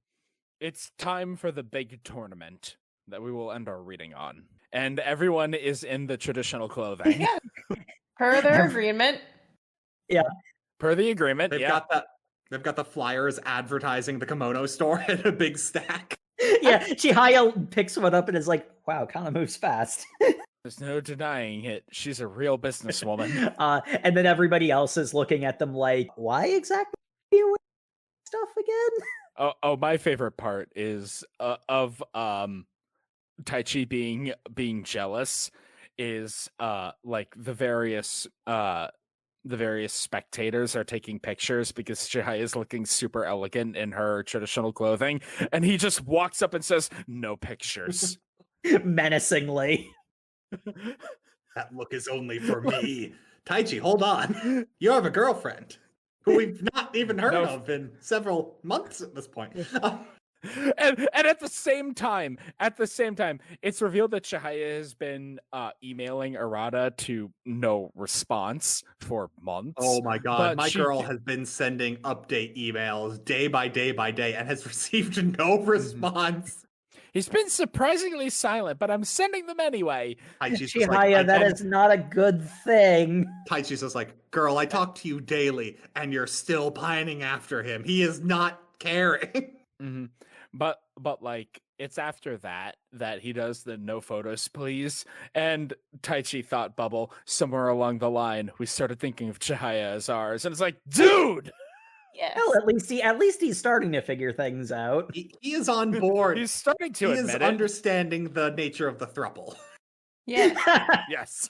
it's time for the big tournament that we will end our reading on. And everyone is in the traditional clothing. Per their agreement. Yeah. Per the agreement, They've got the flyers advertising the kimono store in a big stack. Yeah, Chihaya picks one up and is like, wow, kind of moves fast. There's no denying it. She's a real businesswoman. And then everybody else is looking at them like, why exactly are you wearing stuff again? Oh, my favorite part is of Taichi being jealous is like the various spectators are taking pictures because Chihaya is looking super elegant in her traditional clothing, and he just walks up and says, "No pictures." Menacingly. That look is only for me. Taichi, hold on. You have a girlfriend who we've not even heard of in several months at this point. And at the same time, it's revealed that Chihaya has been emailing Arata to no response for months. Oh my god, but my girl has been sending update emails day by day by day and has received no response. He's been surprisingly silent, but I'm sending them anyway. Chihaya, that is not a good thing. Taichi's just like, girl, I talk to you daily, and you're still pining after him. He is not caring. Mm-hmm. But like, it's after that he does the no photos please, and Taichi thought bubble somewhere along the line we started thinking of Chihaya as ours, and it's like, dude. Yes. Well, at least he's starting to figure things out. He is on board. He's starting to admit it. Understanding the nature of the throuple. Yeah. Yes.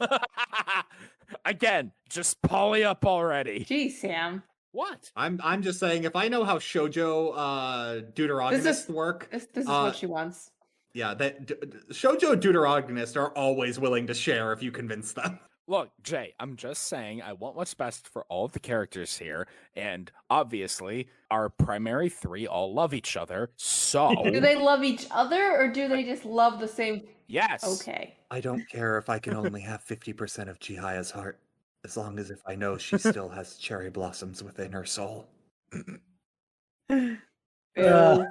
Again, just poly up already. Gee, Sam. What? I'm just saying, if I know how shoujo deuterogonists work, this is what she wants. Yeah, that shoujo deuterogonists are always willing to share if you convince them. Look, Jay, I'm just saying I want what's best for all of the characters here, and obviously our primary three all love each other, so... Do they love each other, or do they just love the same... Yes. Okay. I don't care if I can only have 50% of Chihaya's heart, as long as if I know she still has cherry blossoms within her soul. That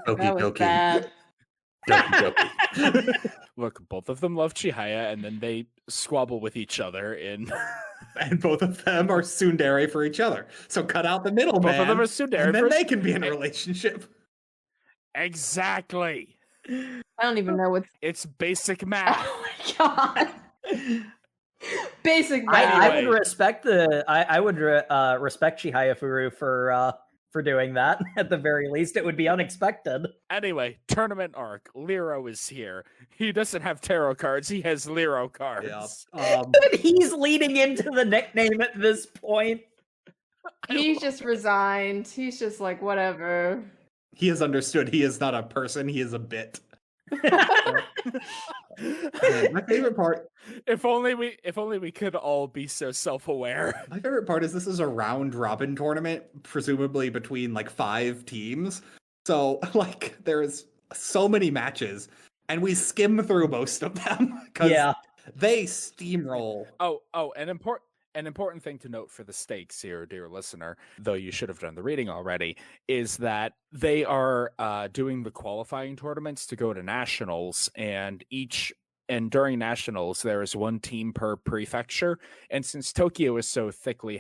was bad. Look, both of them love Chihaya, and then they squabble with each other in... And both of them are tsundere for each other. So cut out the middle, Both of them are tsundere, and then they can be in a relationship. Exactly. I don't even know what's... It's basic math. Oh my god. Basic math. I would respect respect Chihayafuru for doing that. At the very least, it would be unexpected. Anyway, tournament arc. Lero is here. He doesn't have tarot cards. He has Lero cards. Yeah. He's leading into the nickname at this point. He's just resigned. He's just like, whatever. He has understood he is not a person, he is a bit. My favorite part. If only we could all be so self-aware. My favorite part is this is a round robin tournament, presumably between like 5 teams. So like there's so many matches, and we skim through most of them because they steamroll. An important thing to note for the stakes here, dear listener, though you should have done the reading already, is that they are doing the qualifying tournaments to go to nationals, and during nationals there is 1 team per prefecture, and since Tokyo is so thickly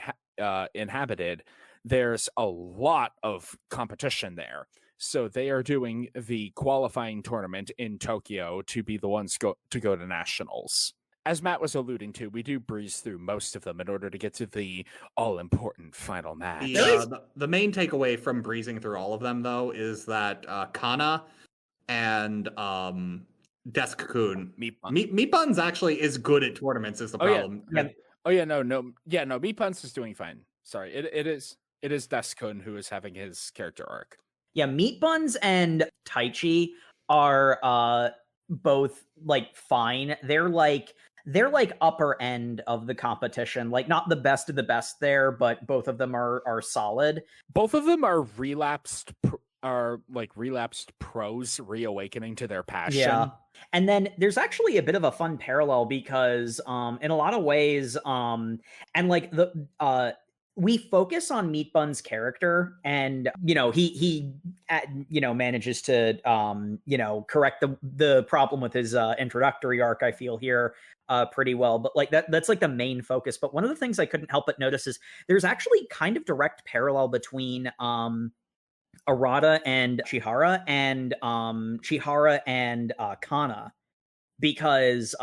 inhabited, there's a lot of competition there. So they are doing the qualifying tournament in Tokyo to be the ones to go to nationals. As Matt was alluding to, we do breeze through most of them in order to get to the all-important final match. The main takeaway from breezing through all of them, though, is that Kana and Desk-kun, Meatbuns actually is good at tournaments is the problem. Meatbuns is doing fine. Sorry, it is Desk-kun who is having his character arc. Yeah, Meatbuns and Taichi are both like fine. They're like upper end of the competition, like not the best of the best there, but both of them are solid. Both of them are relapsed pros reawakening to their passion. Yeah. And then there's actually a bit of a fun parallel because in a lot of ways and like we focus on Meatbun's character, and he manages to correct the problem with his introductory arc, I feel, here pretty well. But like that's like the main focus. But one of the things I couldn't help but notice is there's actually kind of direct parallel between Arata and Chihara and Kana, because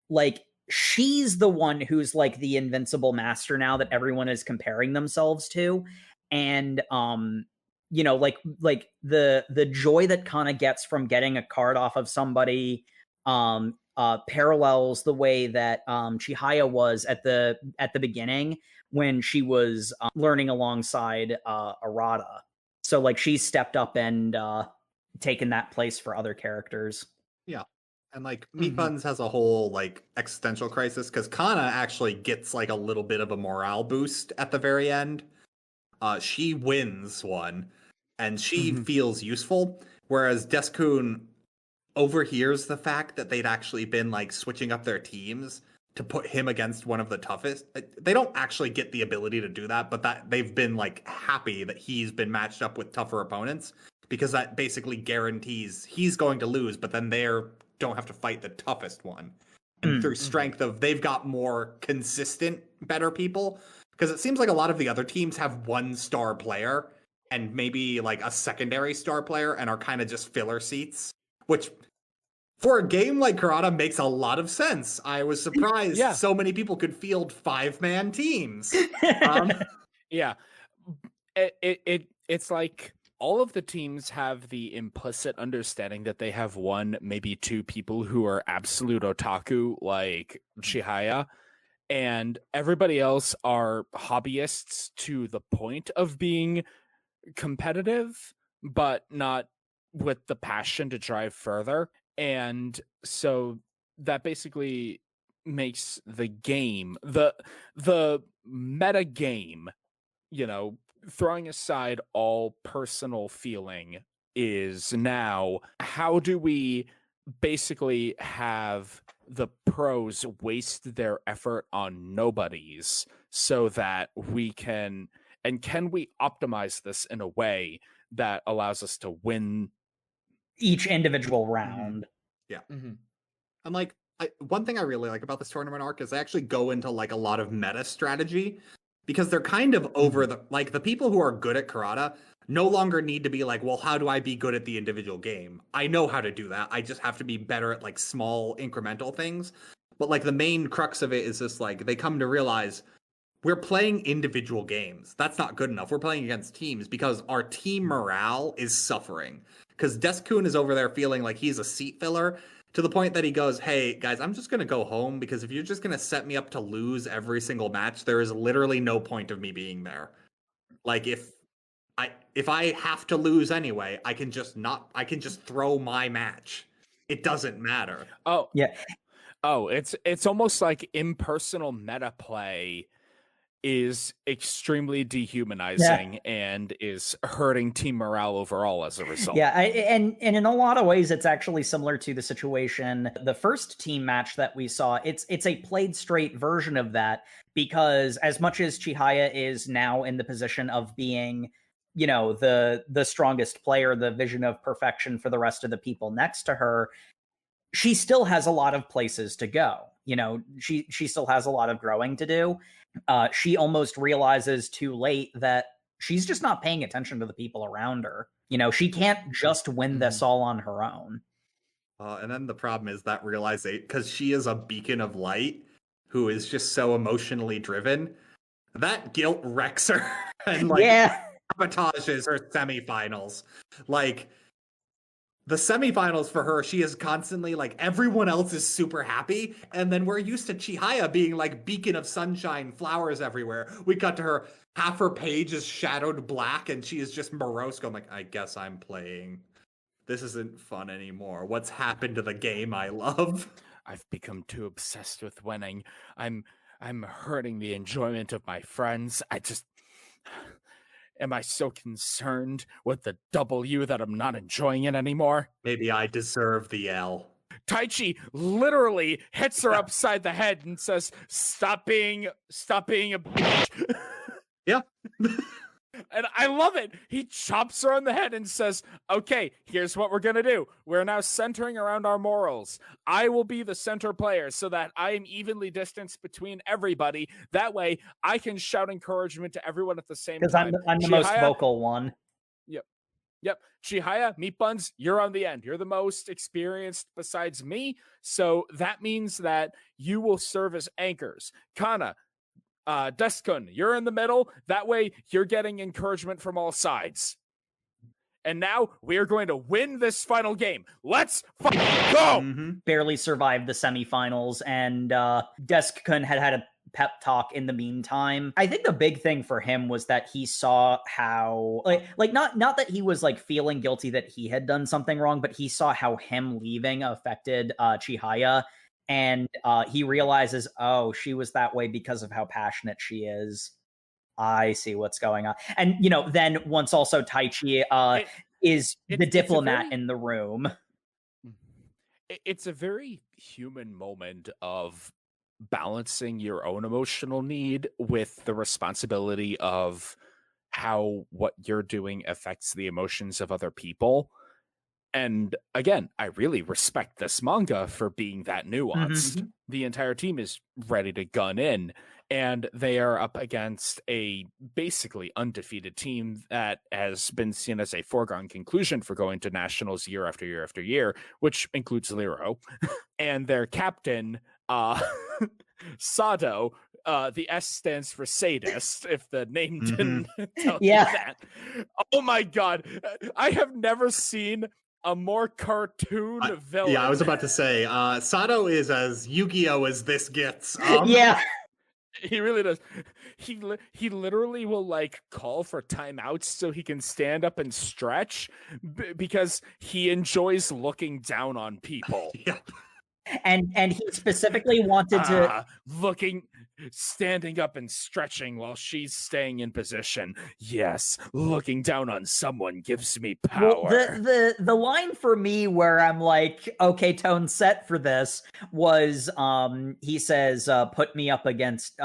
like she's the one who's like the invincible master now that everyone is comparing themselves to, and like the joy that Kana gets from getting a card off of somebody parallels the way that Chihaya was at the beginning when she was learning alongside Arata. So like she stepped up and taken that place for other characters. Yeah. And like Meat Buns has a whole like existential crisis because Kana actually gets like a little bit of a morale boost at the very end. She wins one, and she feels useful, whereas Deskun overhears the fact that they'd actually been like switching up their teams to put him against one of the toughest. They don't actually get the ability to do that, but that they've been like happy that he's been matched up with tougher opponents because that basically guarantees he's going to lose, but then they don't have to fight the toughest one. And through strength of they've got more consistent better people, because it seems like a lot of the other teams have one star player and maybe like a secondary star player and are kind of just filler seats, which for a game like Harada makes a lot of sense. I was surprised so many people could field 5-man teams. Yeah, it's like all of the teams have the implicit understanding that they have one, maybe two people who are absolute otaku, like Chihaya, and everybody else are hobbyists to the point of being competitive, but not with the passion to drive further. And so that basically makes the game, the meta game, throwing aside all personal feeling, is now how do we basically have the pros waste their effort on nobodies so that we can we optimize this in a way that allows us to win each individual round. Yeah. And like one thing I really like about this tournament arc is they actually go into like a lot of meta strategy, because they're kind of over the people who are good at karate no longer need to be like, well, how do I be good at the individual game? I know how to do that. I just have to be better at like small incremental things. But like the main crux of it is just like they come to realize we're playing individual games. That's not good enough. We're playing against teams because our team morale is suffering. Because Deskun is over there feeling like he's a seat filler, to the point that he goes, hey, guys, I'm just going to go home because if you're just going to set me up to lose every single match, there is literally no point of me being there. Like, if I have to lose anyway, I can just throw my match. It doesn't matter. Oh, yeah. Oh, it's almost like impersonal meta play is extremely dehumanizing and is hurting team morale overall as a result. Yeah, and in a lot of ways, it's actually similar to the situation, the first team match that we saw. It's a played straight version of that, because as much as Chihaya is now in the position of being, the strongest player, the vision of perfection for the rest of the people next to her, she still has a lot of places to go. She still has a lot of growing to do. She almost realizes too late that she's just not paying attention to the people around her. She can't just win this all on her own. And then the problem is that realization, because she is a beacon of light who is just so emotionally driven, that guilt wrecks her and sabotages her semifinals. Like, the semifinals for her, she is constantly like, everyone else is super happy. And then we're used to Chihaya being like beacon of sunshine, flowers everywhere. We cut to her, half her page is shadowed black and she is just morose, going like, I guess I'm playing. This isn't fun anymore. What's happened to the game I love? I've become too obsessed with winning. I'm hurting the enjoyment of my friends. Am I so concerned with the W that I'm not enjoying it anymore? Maybe I deserve the L. Taichi literally hits her upside the head and says, stop being a bitch. Yeah. And I love it. He chops her on the head and says, okay, here's what we're going to do. We're now centering around our morals. I will be the center player so that I am evenly distanced between everybody. That way, I can shout encouragement to everyone at the same time. Because I'm the most vocal one. Yep. Chihaya, Meat Buns, you're on the end. You're the most experienced besides me. So that means that you will serve as anchors. Kana, Deskun, you're in the middle. That way, you're getting encouragement from all sides. And now we are going to win this final game. Let's go! Barely survived the semifinals, and Deskun had a pep talk in the meantime. I think the big thing for him was that he saw how like not that he was like feeling guilty that he had done something wrong, but he saw how him leaving affected Chihaya, and he realizes, oh, she was that way because of how passionate she is. I see what's going on. And then once also Taichi is the diplomat in the room. It's a very human moment of balancing your own emotional need with the responsibility of how what you're doing affects the emotions of other people. And again, I really respect this manga for being that nuanced. Mm-hmm. The entire team is ready to gun in, and they are up against a basically undefeated team that has been seen as a foregone conclusion for going to nationals year after year after year, which includes Lero. And their captain, Sado, the S stands for sadist, if the name didn't tell you that. Oh my god, I have never seen a more cartoon villain. Yeah, I was about to say, Sado is as Yu-Gi-Oh as this gets. Yeah. He really does. He literally will like call for timeouts so he can stand up and stretch because he enjoys looking down on people. Yeah. And he specifically wanted to standing up and stretching while she's staying in position. Yes, looking down on someone gives me power. Well, the line for me where I'm like, okay, tone set for this was he says, put me up against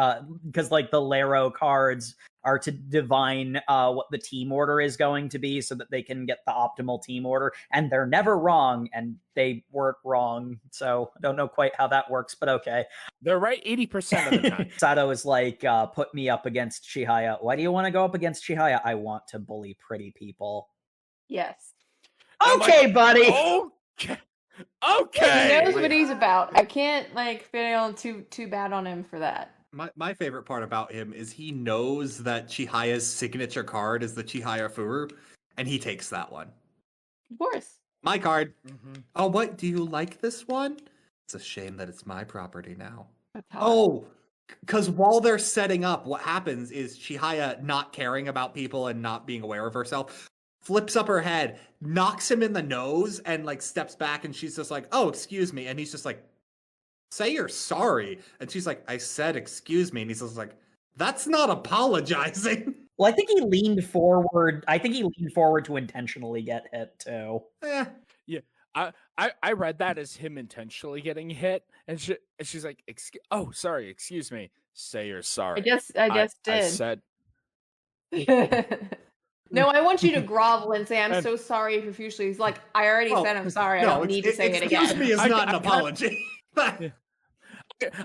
because like the Lero cards are to divine what the team order is going to be so that they can get the optimal team order, and they're never wrong, and they weren't wrong, so I don't know quite how that works, but okay. They're right 80% of the time. Sado is like, put me up against Chihaya. Why do you want to go up against Chihaya? I want to bully pretty people. Yes. Okay, like, buddy. Okay. He knows what he's about. I can't feel too bad on him for that. My favorite part about him is he knows that Chihaya's signature card is the Chihayafuru, and he takes that one. Of course. My card. Mm-hmm. Oh, what? Do you like this one? It's a shame that it's my property now. Oh, because while they're setting up, what happens is Chihaya, not caring about people and not being aware of herself, flips up her head, knocks him in the nose, and steps back, and she's just like, oh, excuse me. And he's just like, say you're sorry. And she's like, I said excuse me. And he's just like, that's not apologizing. Well, I think he leaned forward. To intentionally get hit too. Yeah. I read that as him intentionally getting hit, and she's like, oh, sorry, excuse me. Say you're sorry. I just did. I said. No, I want you to grovel and say, I'm so sorry profusely. He's like, I already said I'm sorry. No, I don't need to say it again. Excuse me is not an apology.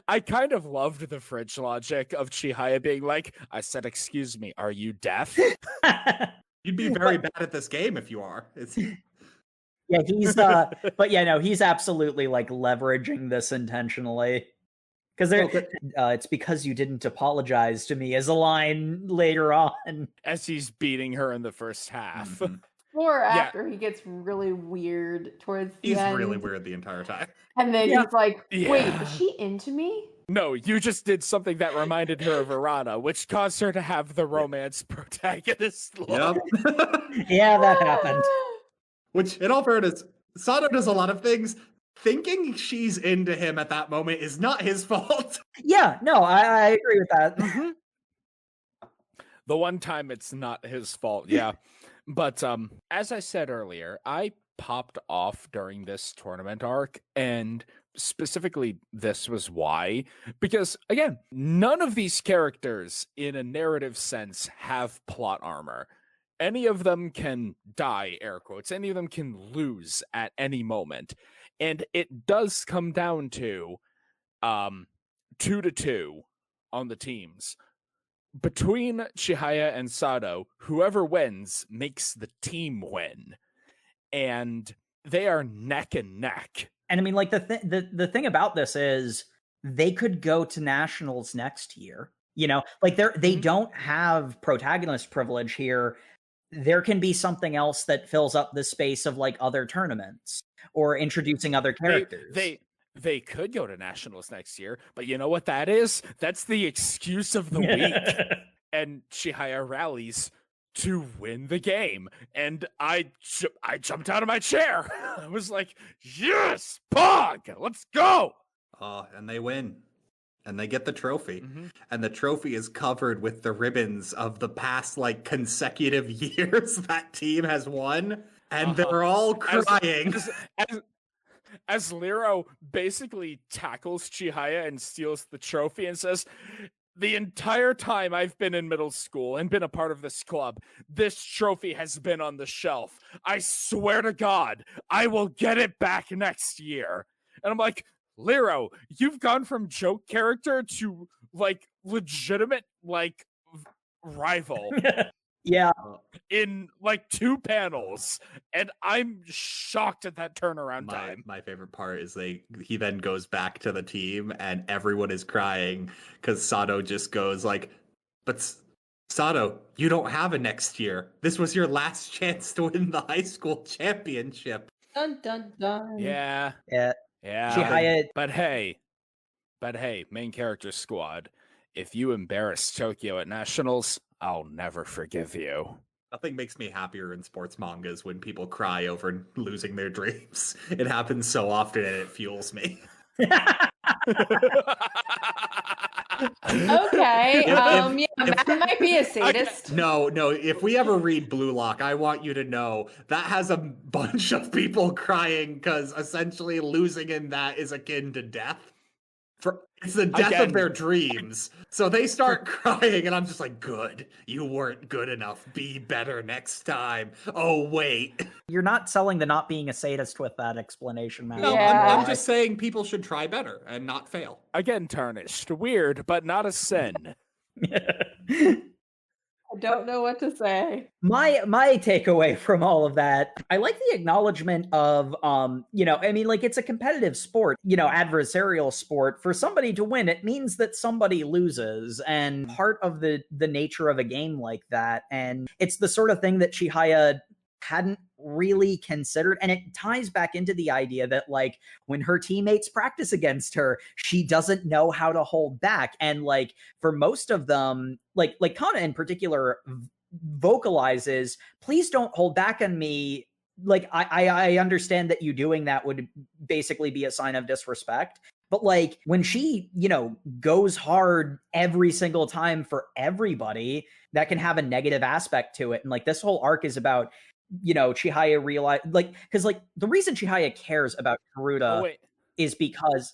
I kind of loved the fridge logic of Chihaya being like, I said, excuse me, are you deaf? You'd be very bad at this game if you are. Yeah, he's but yeah, no, he's absolutely leveraging this intentionally. Because it's because you didn't apologize to me as a line later on. As he's beating her in the first half. Mm-hmm. Or after he gets really weird towards the end. He's really weird the entire time. And then he's like, wait, is she into me? No, you just did something that reminded her of Arata, which caused her to have the romance protagonist look. Yep. Yeah, that happened. Which, in all fairness, Sado does a lot of things. Thinking she's into him at that moment is not his fault. Yeah, no, I agree with that. Mm-hmm. The one time it's not his fault, yeah. But as I said earlier, I popped off during this tournament arc, and specifically this was why. Because, again, none of these characters, in a narrative sense, have plot armor. Any of them can die, air quotes. Any of them can lose at any moment. And it does come down to 2-2 on the teams. Between Chihaya and Sado, whoever wins makes the team win. And they are neck and neck. And I mean, the thing about this is they could go to nationals next year. They don't have protagonist privilege here. There can be something else that fills up the space of other tournaments or introducing other characters. they could go to nationals next year, but you know what that is? That's the excuse of the week. And Chihaya rallies to win the game. And I jumped out of my chair. I was like, yes, Pog, let's go. And they win. And they get the trophy. Mm-hmm. And the trophy is covered with the ribbons of the past, like, consecutive years that team has won. And they're all crying. As Lero basically tackles Chihaya and steals the trophy and says, the entire time I've been in middle school and been a part of this club, this trophy has been on the shelf. I swear to God, I will get it back next year. And I'm like, Lero, you've gone from joke character to, like, legitimate, like, rival. Yeah. In like 2 panels, and I'm shocked at that turnaround time. My favorite part is he then goes back to the team and everyone is crying because Sato just goes like, but Sato, you don't have a next year. This was your last chance to win the high school championship. Dun dun dun. Yeah. Chihaya... But hey, main character squad, if you embarrass Tokyo at nationals, I'll never forgive you. Nothing makes me happier in sports mangas when people cry over losing their dreams. It happens so often and it fuels me. Okay. Matt might be a sadist. No. If we ever read Blue Lock, I want you to know that has a bunch of people crying because essentially losing in that is akin to death. It's the death of their dreams. So they start crying, and I'm just like, good. You weren't good enough. Be better next time. Oh, wait. You're not selling the not being a sadist with that explanation, man. No, Yeah. I'm just saying people should try better and not fail. Again, tarnished. Weird, but not a sin. I don't know what to say. My takeaway from all of that, I like the acknowledgement of, like it's a competitive sport, adversarial sport. For somebody to win, it means that somebody loses, and part of the nature of a game like that. And it's the sort of thing that Chihaya hadn't really considered, and it ties back into the idea that, like, when her teammates practice against her, she doesn't know how to hold back. And like for most of them, like Kana in particular vocalizes, please don't hold back on me. Like I understand that you doing that would basically be a sign of disrespect, but like when she goes hard every single time for everybody, that can have a negative aspect to it. And like this whole arc is about Chihaya realize, like, because like the reason Chihaya cares about Karuta is because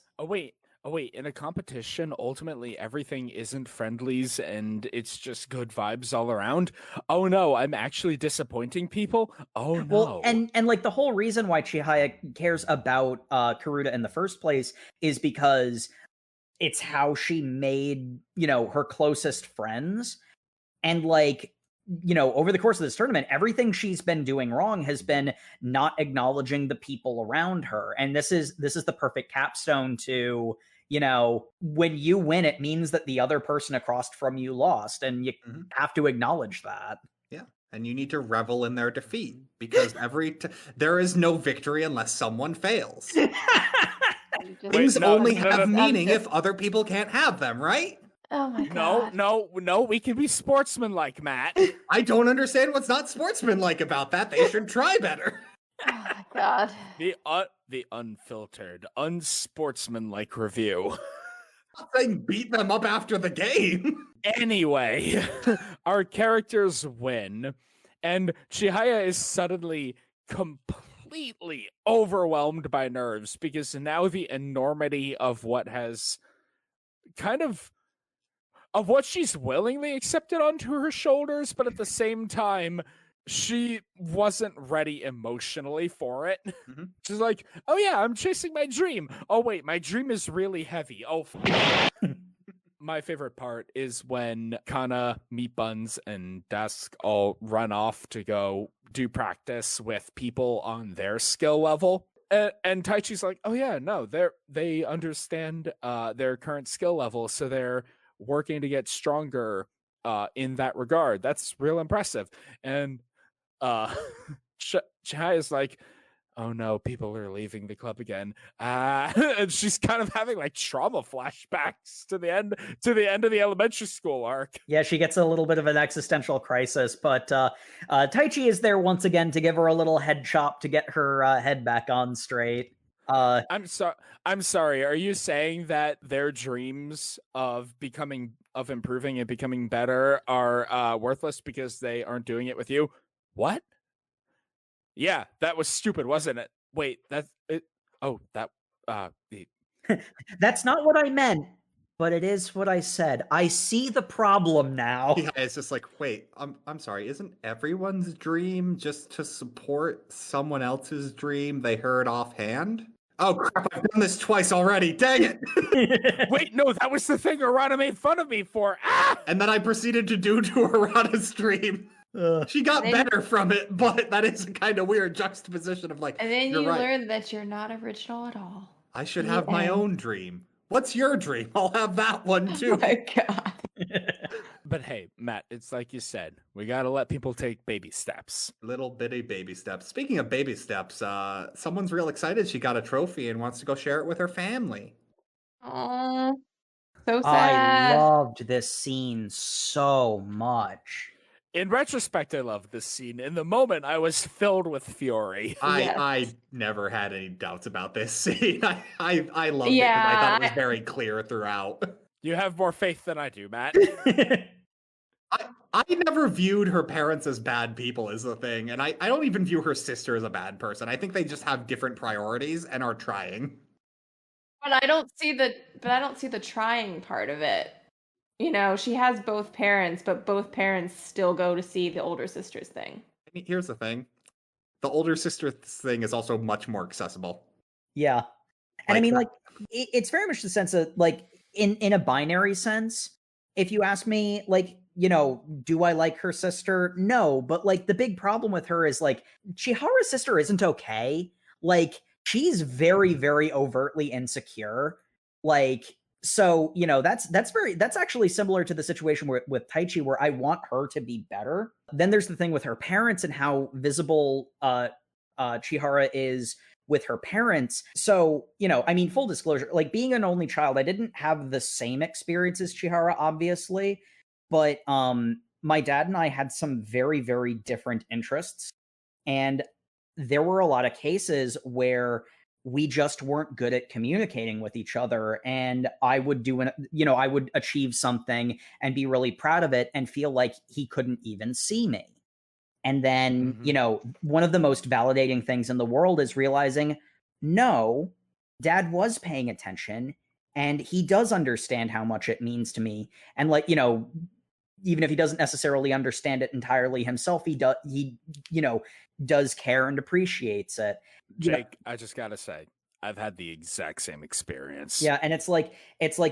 in a competition, ultimately everything isn't friendlies and it's just good vibes all around. Oh no, I'm actually disappointing people. Oh no. Well, and like the whole reason why Chihaya cares about Karuta in the first place is because it's how she made her closest friends. And like over the course of this tournament, everything she's been doing wrong has been not acknowledging the people around her. And this is the perfect capstone to, when you win, it means that the other person across from you lost, and you have to acknowledge that. Yeah. And you need to revel in their defeat, because there is no victory unless someone fails. Things only have meaning if other people can't have them, right? Oh my god. No, we can be sportsmanlike, Matt. I don't understand what's not sportsmanlike about that. They should try better. Oh my god. The unfiltered, unsportsmanlike review. I'm not saying beat them up after the game. Anyway, our characters win, and Chihaya is suddenly completely overwhelmed by nerves, because now the enormity of what has kind of what she's willingly accepted onto her shoulders, but at the same time, she wasn't ready emotionally for it. Mm-hmm. She's like, oh yeah, I'm chasing my dream. Oh wait, my dream is really heavy. Oh, my favorite part is when Kana, Meat Buns, and Dusk all run off to go do practice with people on their skill level. And Taichi's like, oh yeah, no, they understand their current skill level, so they're working to get stronger in that regard. That's real impressive. And Chihaya is like, oh no, people are leaving the club again. And she's kind of having like trauma flashbacks to the end of the elementary school arc. Yeah, she gets a little bit of an existential crisis, but Taichi is there once again to give her a little head chop to get her head back on straight. I'm sorry. Are you saying that their dreams of improving and becoming better are worthless because they aren't doing it with you? What? Yeah, that was stupid, wasn't it? Wait, that's it. Oh, that. That's not what I meant, but it is what I said. I see the problem now. Yeah, it's just like, wait, I'm sorry, isn't everyone's dream just to support someone else's dream they heard offhand? Oh crap, I've done this twice already, dang it! Wait, no, that was the thing Arata made fun of me for. Ah! And then I proceeded to do to Harada's dream. She got better from it, but that is a kind of weird juxtaposition of like, And then you're you right. learn that you're not original at all. I should have my own dream. What's your dream? I'll have that one too. Oh my god. But hey, Matt, it's like you said, we gotta let people take baby steps. Little bitty baby steps. Speaking of baby steps, someone's real excited she got a trophy and wants to go share it with her family. Oh, so sad. I loved this scene so much. In retrospect, I love this scene. In the moment, I was filled with fury. I never had any doubts about this scene. I loved it because I thought it was very clear throughout. You have more faith than I do, Matt. I never viewed her parents as bad people is the thing, and I don't even view her sister as a bad person. I think they just have different priorities and are trying. But I don't see the trying part of it. You know, she has both parents, but both parents still go to see the older sister's thing. I mean, here's the thing. The older sister's thing is also much more accessible. Yeah. And I mean, like, it's very much the sense of, like, in a binary sense, if you ask me, like, you know, do I like her sister? No, but, like, the big problem with her is, like, Chihara's sister isn't okay. Like, she's very, very overtly insecure. Like, so, you know, that's actually similar to the situation with Taichi, where I want her to be better. Then there's the thing with her parents and how visible Chihara is with her parents. So, you know, I mean, full disclosure, like, being an only child, I didn't have the same experience as Chihara, obviously, but my dad and I had some very, very different interests. And there were a lot of cases where we just weren't good at communicating with each other. And I would I would achieve something and be really proud of it and feel like he couldn't even see me. And then, you know, one of the most validating things in the world is realizing, no, dad was paying attention and he does understand how much it means to me. And, like, you know, even if he doesn't necessarily understand it entirely himself, he does care and appreciates it. Jake, I just gotta say, I've had the exact same experience. Yeah, and it's like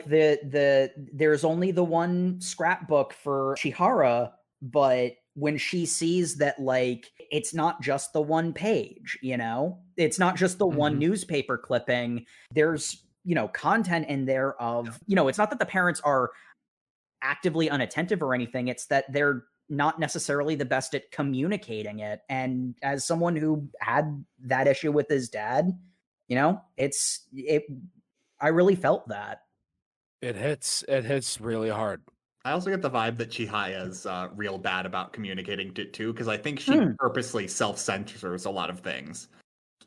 there's only the one scrapbook for Chihara, but when she sees that, like, it's not just the one page, you know, it's not just the one newspaper clipping. There's, you know, content in there of, you know, it's not that the parents are actively unattentive or anything. It's that they're not necessarily the best at communicating it. And as someone who had that issue with his dad, you know, I really felt that. It hits really hard. I also get the vibe that Chihaya's real bad about communicating it too, because I think she purposely self-censors a lot of things.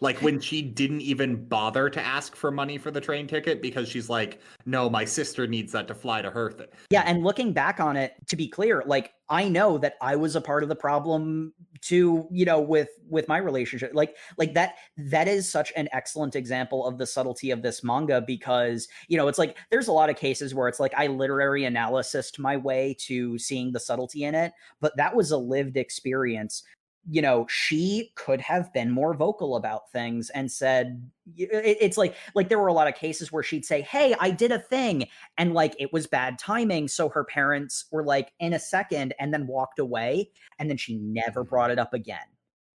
Like when she didn't even bother to ask for money for the train ticket because she's like, no, my sister needs that to fly to her thing. Yeah, and looking back on it, to be clear, like, I know that I was a part of the problem too, you know, with my relationship. Like that is such an excellent example of the subtlety of this manga, because, you know, it's like there's a lot of cases where it's like I literary analysised my way to seeing the subtlety in it, but that was a lived experience. You know, she could have been more vocal about things and said, it's like there were a lot of cases where she'd say, hey, I did a thing, and like it was bad timing, so her parents were like, in a second, and then walked away, and then she never brought it up again,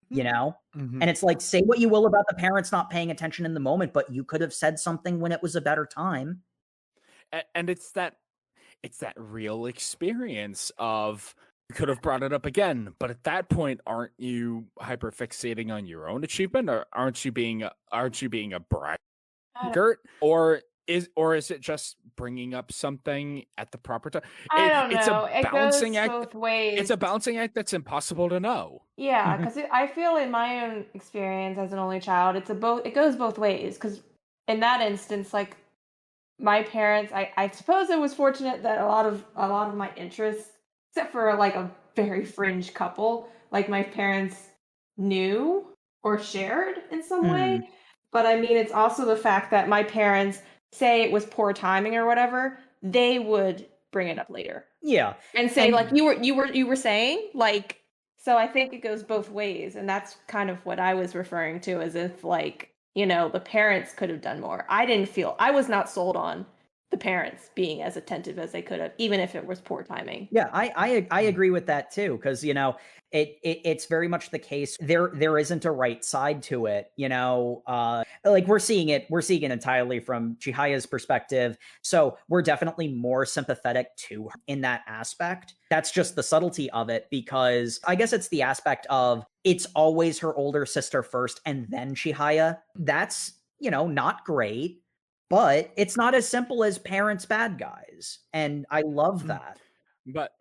you know? And it's like, say what you will about the parents not paying attention in the moment, but you could have said something when it was a better time. And it's that real experience of could have brought it up again, but at that point, aren't you hyperfixating on your own achievement, or aren't you being a braggart, or is it just bringing up something at the proper time? I don't It's know. a It goes balancing act. both ways. It's a balancing act that's impossible to know. Yeah, because I feel in my own experience as an only child, it goes both ways. Because in that instance, like my parents, I suppose I was fortunate that a lot of my interests, except for like a very fringe couple, like my parents knew or shared in some way. But I mean, it's also the fact that my parents, say it was poor timing or whatever, they would bring it up later. Yeah. And say like you were saying, like, so I think it goes both ways, and that's kind of what I was referring to, as if, like, the parents could have done more. I was not sold on the parents being as attentive as they could have, even if it was poor timing. Yeah, I agree with that too, because it's very much the case. There isn't a right side to it, like we're seeing it entirely from Chihaya's perspective. So we're definitely more sympathetic to her in that aspect. That's just the subtlety of it, because I guess it's the aspect of it's always her older sister first and then Chihaya. That's, not great. But it's not as simple as parents bad guys. And I love that. But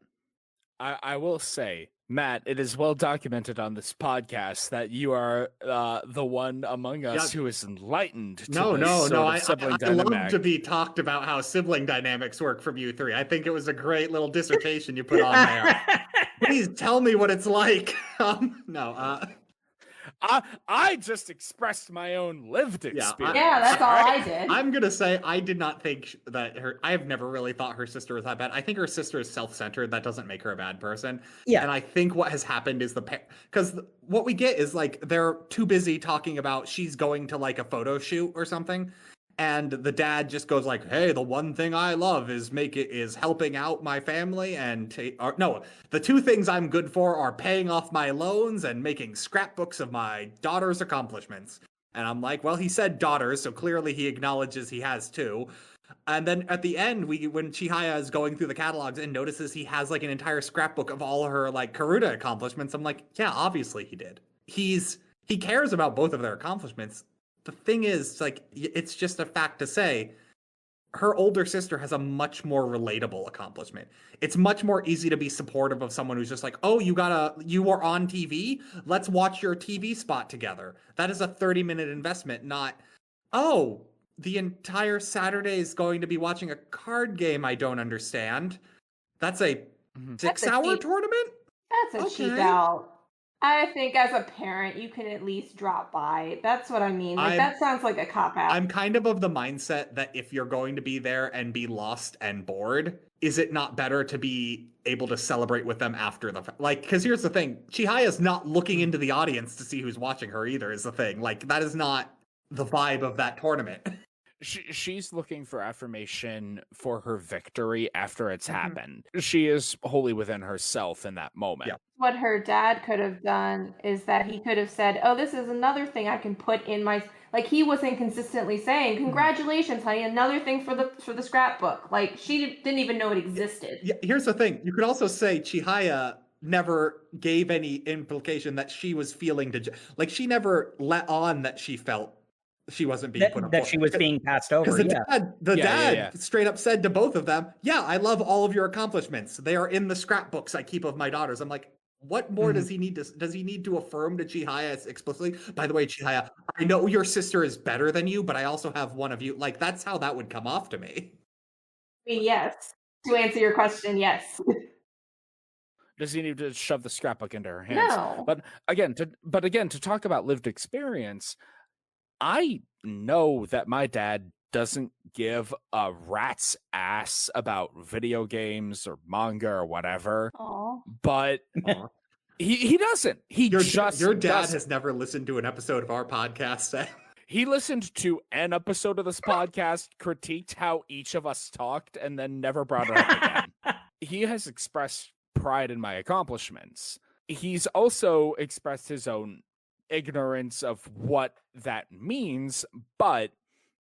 I will say, Matt, it is well documented on this podcast that you are the one among us who is enlightened to sibling I dynamic. love to be talked about how sibling dynamics work from you three. I think it was a great little dissertation you put on there. Please tell me what it's like. I just expressed my own lived experience. Yeah, that's all I did. I'm going to say I did not think that I have never really thought her sister was that bad. I think her sister is self-centered. That doesn't make her a bad person. Yeah. And I think what has happened is because what we get is like they're too busy talking about she's going to like a photo shoot or something. And the dad just goes like, "Hey, the one thing I love is helping out my family, and the two things I'm good for are paying off my loans and making scrapbooks of my daughter's accomplishments." And I'm like, well, he said daughters, so clearly he acknowledges he has two. And then at the end, when Chihaya is going through the catalogs and notices he has like an entire scrapbook of all her like karuta accomplishments, I'm like, yeah, obviously he did. He cares about both of their accomplishments. The thing is, like, it's just a fact to say, her older sister has a much more relatable accomplishment. It's much more easy to be supportive of someone who's just like, oh, you were on TV? Let's watch your TV spot together. That is a 30-minute investment, not, oh, the entire Saturday is going to be watching a card game I don't understand. That's a 6-hour tournament? That's a cheap out. I think as a parent, you can at least drop by. That's what I mean. Like, that sounds like a cop-out. I'm kind of the mindset that if you're going to be there and be lost and bored, is it not better to be able to celebrate with them after because here's the thing. Chihaya's not looking into the audience to see who's watching her either, is the thing. Like, that is not the vibe of that tournament. She's looking for affirmation for her victory after it's happened. She is wholly within herself in that moment. Yeah. What her dad could have done is that he could have said, oh, this is another thing I can put in my... Like, he wasn't consistently saying, congratulations, honey, another thing for the scrapbook. Like, she didn't even know it existed. Yeah, here's the thing. You could also say Chihaya never gave any implication that she was feeling like, she never let on that she felt she wasn't being put up that she was being passed over. Because the dad straight up said to both of them, "Yeah, I love all of your accomplishments. They are in the scrapbooks I keep of my daughters." I'm like, what more does he need to? Does he need to affirm to Chihaya explicitly? By the way, Chihaya, I know your sister is better than you, but I also have one of you. Like, that's how that would come off to me. I mean, yes. To answer your question, yes. Does he need to shove the scrapbook into her hands? No. But again, to talk about lived experience, I know that my dad doesn't give a rat's ass about video games or manga or whatever. Aww. But he doesn't. Your dad has never listened to an episode of our podcast. He listened to an episode of this podcast, critiqued how each of us talked, and then never brought it up again. He has expressed pride in my accomplishments. He's also expressed his own ignorance of what that means, but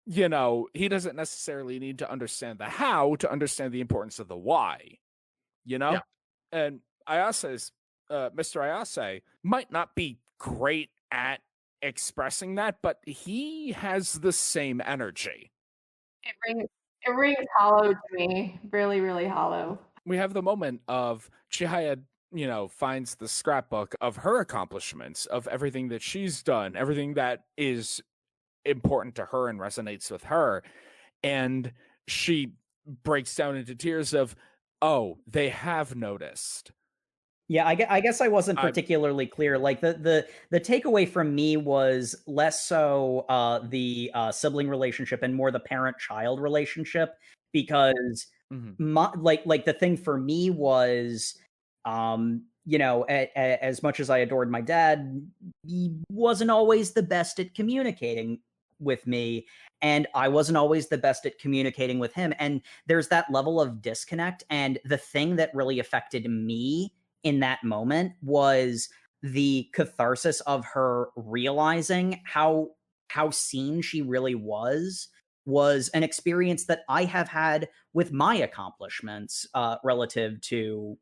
he doesn't necessarily need to understand the how to understand the importance of the why. And Ayase's Mr. Ayase might not be great at expressing that, but he has the same energy. It rings hollow to me. Really, really hollow. We have the moment of Chihaya, finds the scrapbook of her accomplishments, of everything that she's done, everything that is important to her and resonates with her. And she breaks down into tears of, oh, they have noticed. Yeah, I guess I wasn't particularly clear. Like the takeaway from me was less so the sibling relationship and more the parent-child relationship, because like the thing for me was, as much as I adored my dad, he wasn't always the best at communicating with me, and I wasn't always the best at communicating with him. And there's that level of disconnect. And the thing that really affected me in that moment was the catharsis of her realizing how seen she really was an experience that I have had with my accomplishments relative to,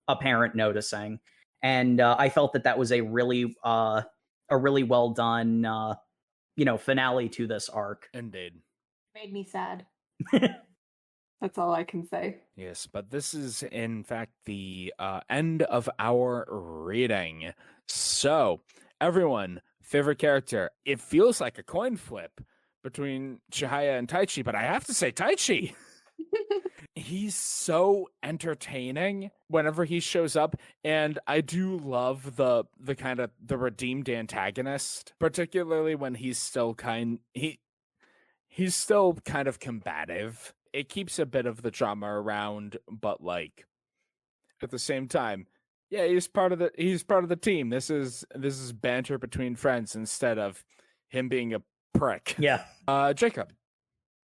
a parent noticing. And I felt that was a really well done finale to this arc. Indeed. Made me sad. That's all I can say. Yes, but this is, in fact, the end of our reading. So, everyone, favorite character. It feels like a coin flip between Chihaya and Taichi, but I have to say Taichi. He's so entertaining whenever he shows up, and I do love the kind of the redeemed antagonist, particularly when he's still he's still kind of combative. It keeps a bit of the drama around, but like at the same time, yeah, he's part of the team. This is banter between friends instead of him being a prick. Yeah. Jacob,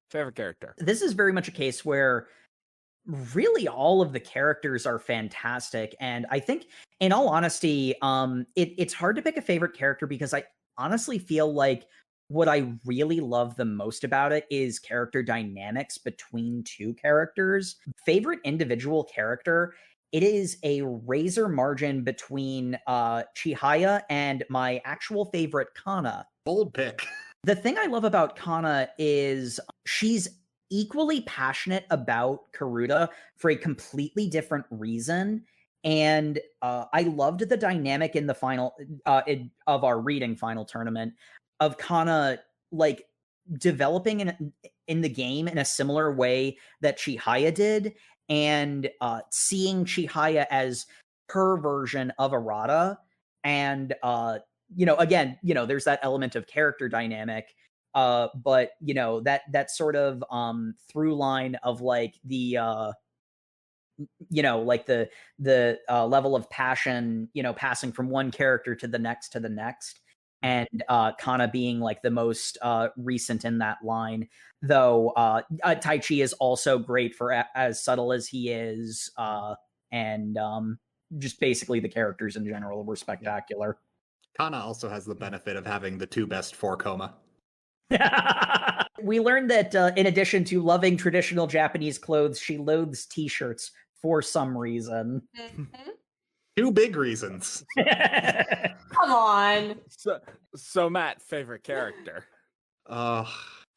favorite character. This is very much a case where really all of the characters are fantastic, and I think, in all honesty, it's hard to pick a favorite character, because I honestly feel like what I really love the most about it is character dynamics between two characters. Favorite individual character, it is a razor margin between Chihaya and my actual favorite, Kana. Bold pick. The thing I love about Kana is she's equally passionate about karuta for a completely different reason. And I loved the dynamic in the final of our reading final tournament of Kana like developing in the game in a similar way that Chihaya did, and seeing Chihaya as her version of Arata. And again, there's that element of character dynamic, but that sort of through line of like the like the level of passion, passing from one character to the next, and Kana being like the most recent in that line. Though Taichi is also great for as subtle as he is, and just basically the characters in general were spectacular. Kana also has the benefit of having the two best for Koma. We learned that in addition to loving traditional Japanese clothes, she loathes t-shirts for some reason. Two big reasons. Come on. So Matt, favorite character.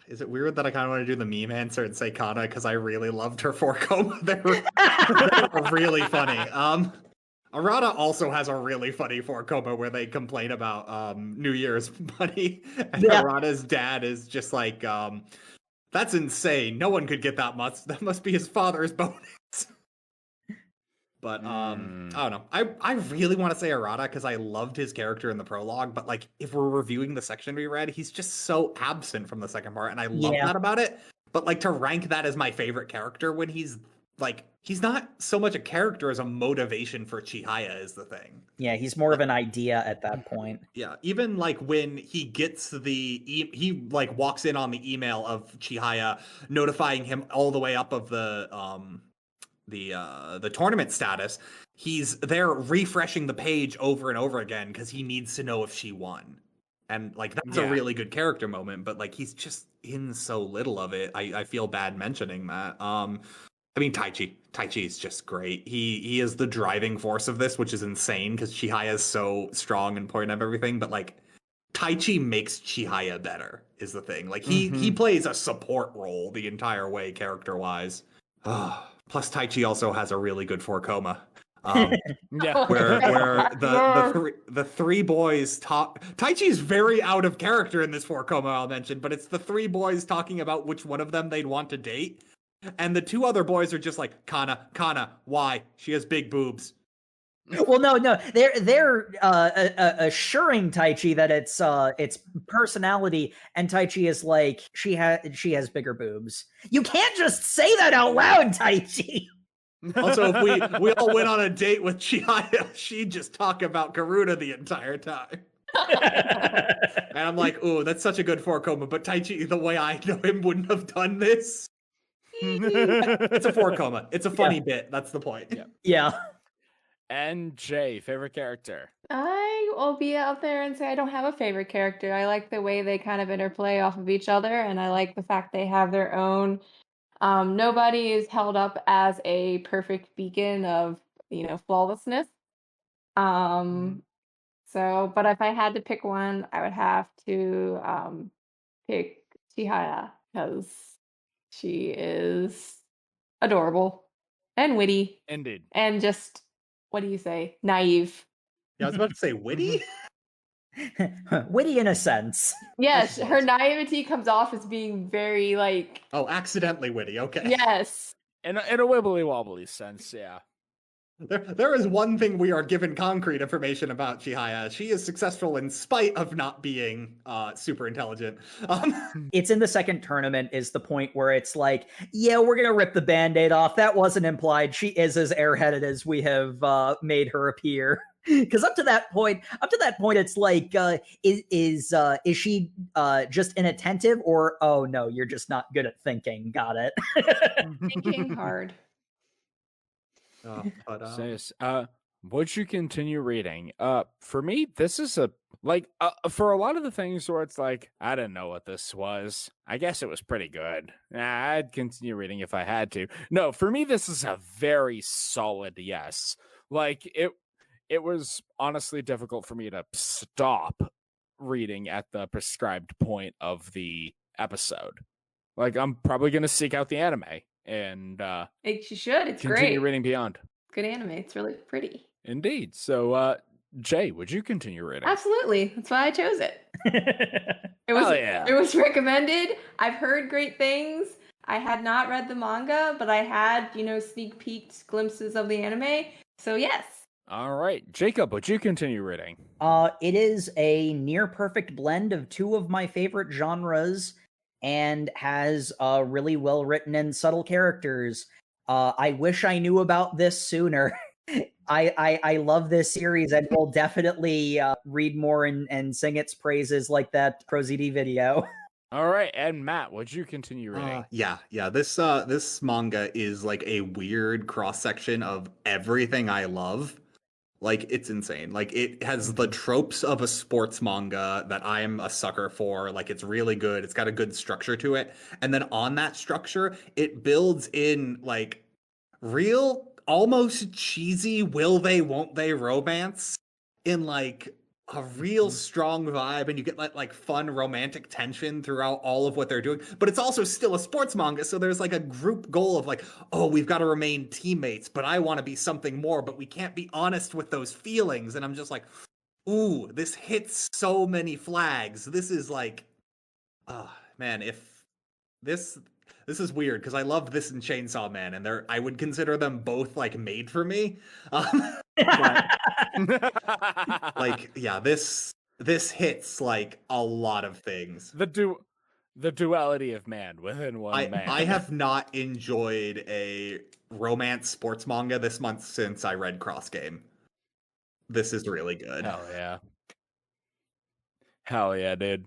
Is it weird that I kind of want to do the meme answer and say Kana because I really loved her for Koma? They were really funny. Arata also has a really funny for Koma where they complain about New Year's money, and Arata's dad is just like, that's insane. No one could get that much. That must be his father's bonus. But I don't know. I really want to say Arata because I loved his character in the prologue, but like if we're reviewing the section we read, he's just so absent from the second part, and I love that about it. But like to rank that as my favorite character when he's not so much a character as a motivation for Chihaya is the thing. Yeah, he's more of an idea at that point. Yeah, even like when he gets he like walks in on the email of Chihaya notifying him all the way up of the tournament status, he's there refreshing the page over and over again because he needs to know if she won. And like that's a really good character moment, but like he's just in so little of it. I feel bad mentioning that. I mean, Taichi is just great. He is the driving force of this, which is insane because Chihaya is so strong and point of everything. But like, Taichi makes Chihaya better is the thing. Like he plays a support role the entire way, character wise. Plus, Taichi also has a really good 4 coma. Yeah, where the three boys talk. Taichi's very out of character in this 4 coma, I'll mention, but it's the 3 boys talking about which one of them they'd want to date. And the 2 other boys are just like, Kana, why? She has big boobs. Well, no, they're assuring Taichi that it's personality, and Taichi is like, she has bigger boobs. You can't just say that out loud, Taichi. Also, if we all went on a date with Chihaya, she'd just talk about Karuta the entire time. And I'm like, ooh, that's such a good 4 coma, but Taichi, the way I know him, wouldn't have done this. It's a 4 coma. It's a funny bit. That's the point. Yeah. And Jay, favorite character? I will be out there and say I don't have a favorite character. I like the way they kind of interplay off of each other, and I like the fact they have their own. Nobody is held up as a perfect beacon of, flawlessness. So, but if I had to pick one, I would have to pick Chihaya because she is adorable and witty Indeed. and just, what do you say, naive. Yeah, I was about to say witty. Witty in a sense. Yes, her naivety comes off as being very like. Oh, accidentally witty. Okay. Yes. In a wibbly wobbly sense, yeah. There is one thing we are given concrete information about Chihaya. She is successful in spite of not being super intelligent. It's in the second tournament is the point where it's like, yeah, we're going to rip the Band-Aid off. That wasn't implied. She is as airheaded as we have made her appear. Because up to that point, it's like, is she just inattentive, or oh no, you're just not good at thinking? Got it. Thinking hard. Would you continue reading? For me, this is for a lot of the things where it's like, I didn't know what this was. I guess it was pretty good. I'd continue reading if I had to. No, for me, this is a very solid yes. Like, it was honestly difficult for me to stop reading at the prescribed point of the episode. Like, I'm probably going to seek out the anime and you should. It's continue great. reading beyond. Good anime. It's really pretty. Indeed. So, Jay, would you continue reading? Absolutely. That's why I chose it. It was recommended. I've heard great things. I had not read the manga, but I had, sneak peeked glimpses of the anime. So yes. All right. Jacob, would you continue reading? It is a near perfect blend of 2 of my favorite genres and has really well written and subtle characters. I wish I knew about this sooner. I love this series and will definitely read more and sing its praises like that ProZD video. All right, and Matt, would you continue reading? Yeah. This manga is like a weird cross section of everything I love. Like, it's insane. Like, it has the tropes of a sports manga that I'm a sucker for. Like, it's really good. It's got a good structure to it. And then on that structure, it builds in, like, real, almost cheesy will they, won't they romance in, like, a real strong vibe. And you get, like fun romantic tension throughout all of what they're doing. But it's also still a sports manga. So there's, like, a group goal of, like, oh, we've got to remain teammates, but I want to be something more, but we can't be honest with those feelings. And I'm just like, ooh, this hits so many flags. This is like, man, if this is weird because I love this and Chainsaw Man, and I would consider them both like made for me. But, like, yeah, this hits like a lot of things. The duality of man within one man. I have not enjoyed a romance sports manga this month since I read Cross Game. This is really good. Hell yeah, dude.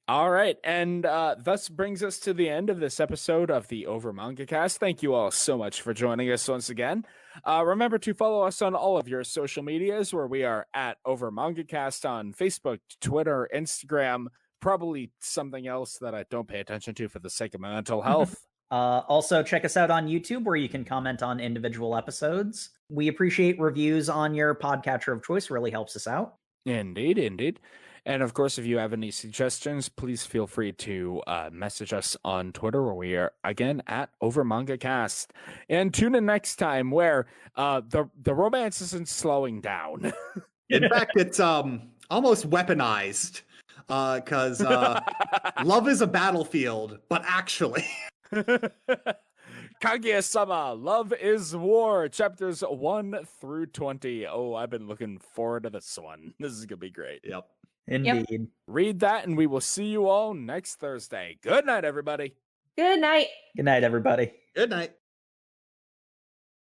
All right, and thus brings us to the end of this episode of the Over Manga Cast. Thank you all so much for joining us once again. Remember to follow us on all of your social medias, where we are at Over Manga Cast on Facebook, Twitter, Instagram, probably something else that I don't pay attention to for the sake of my mental health. Also, check us out on YouTube where you can comment on individual episodes. We appreciate reviews on your podcatcher of choice, really helps us out. Indeed, indeed. And of course, if you have any suggestions, please feel free to message us on Twitter, where we are again at OverMangaCast. And tune in next time, where the romance isn't slowing down. In fact, it's almost weaponized, because love is a battlefield, but actually. Kaguya-sama, Love is War, chapters 1 through 20. Oh, I've been looking forward to this one. This is going to be great. Yep. Indeed. Yep. Read that, and we will see you all next Thursday. Good night, everybody. Good night. Good night, everybody. Good night.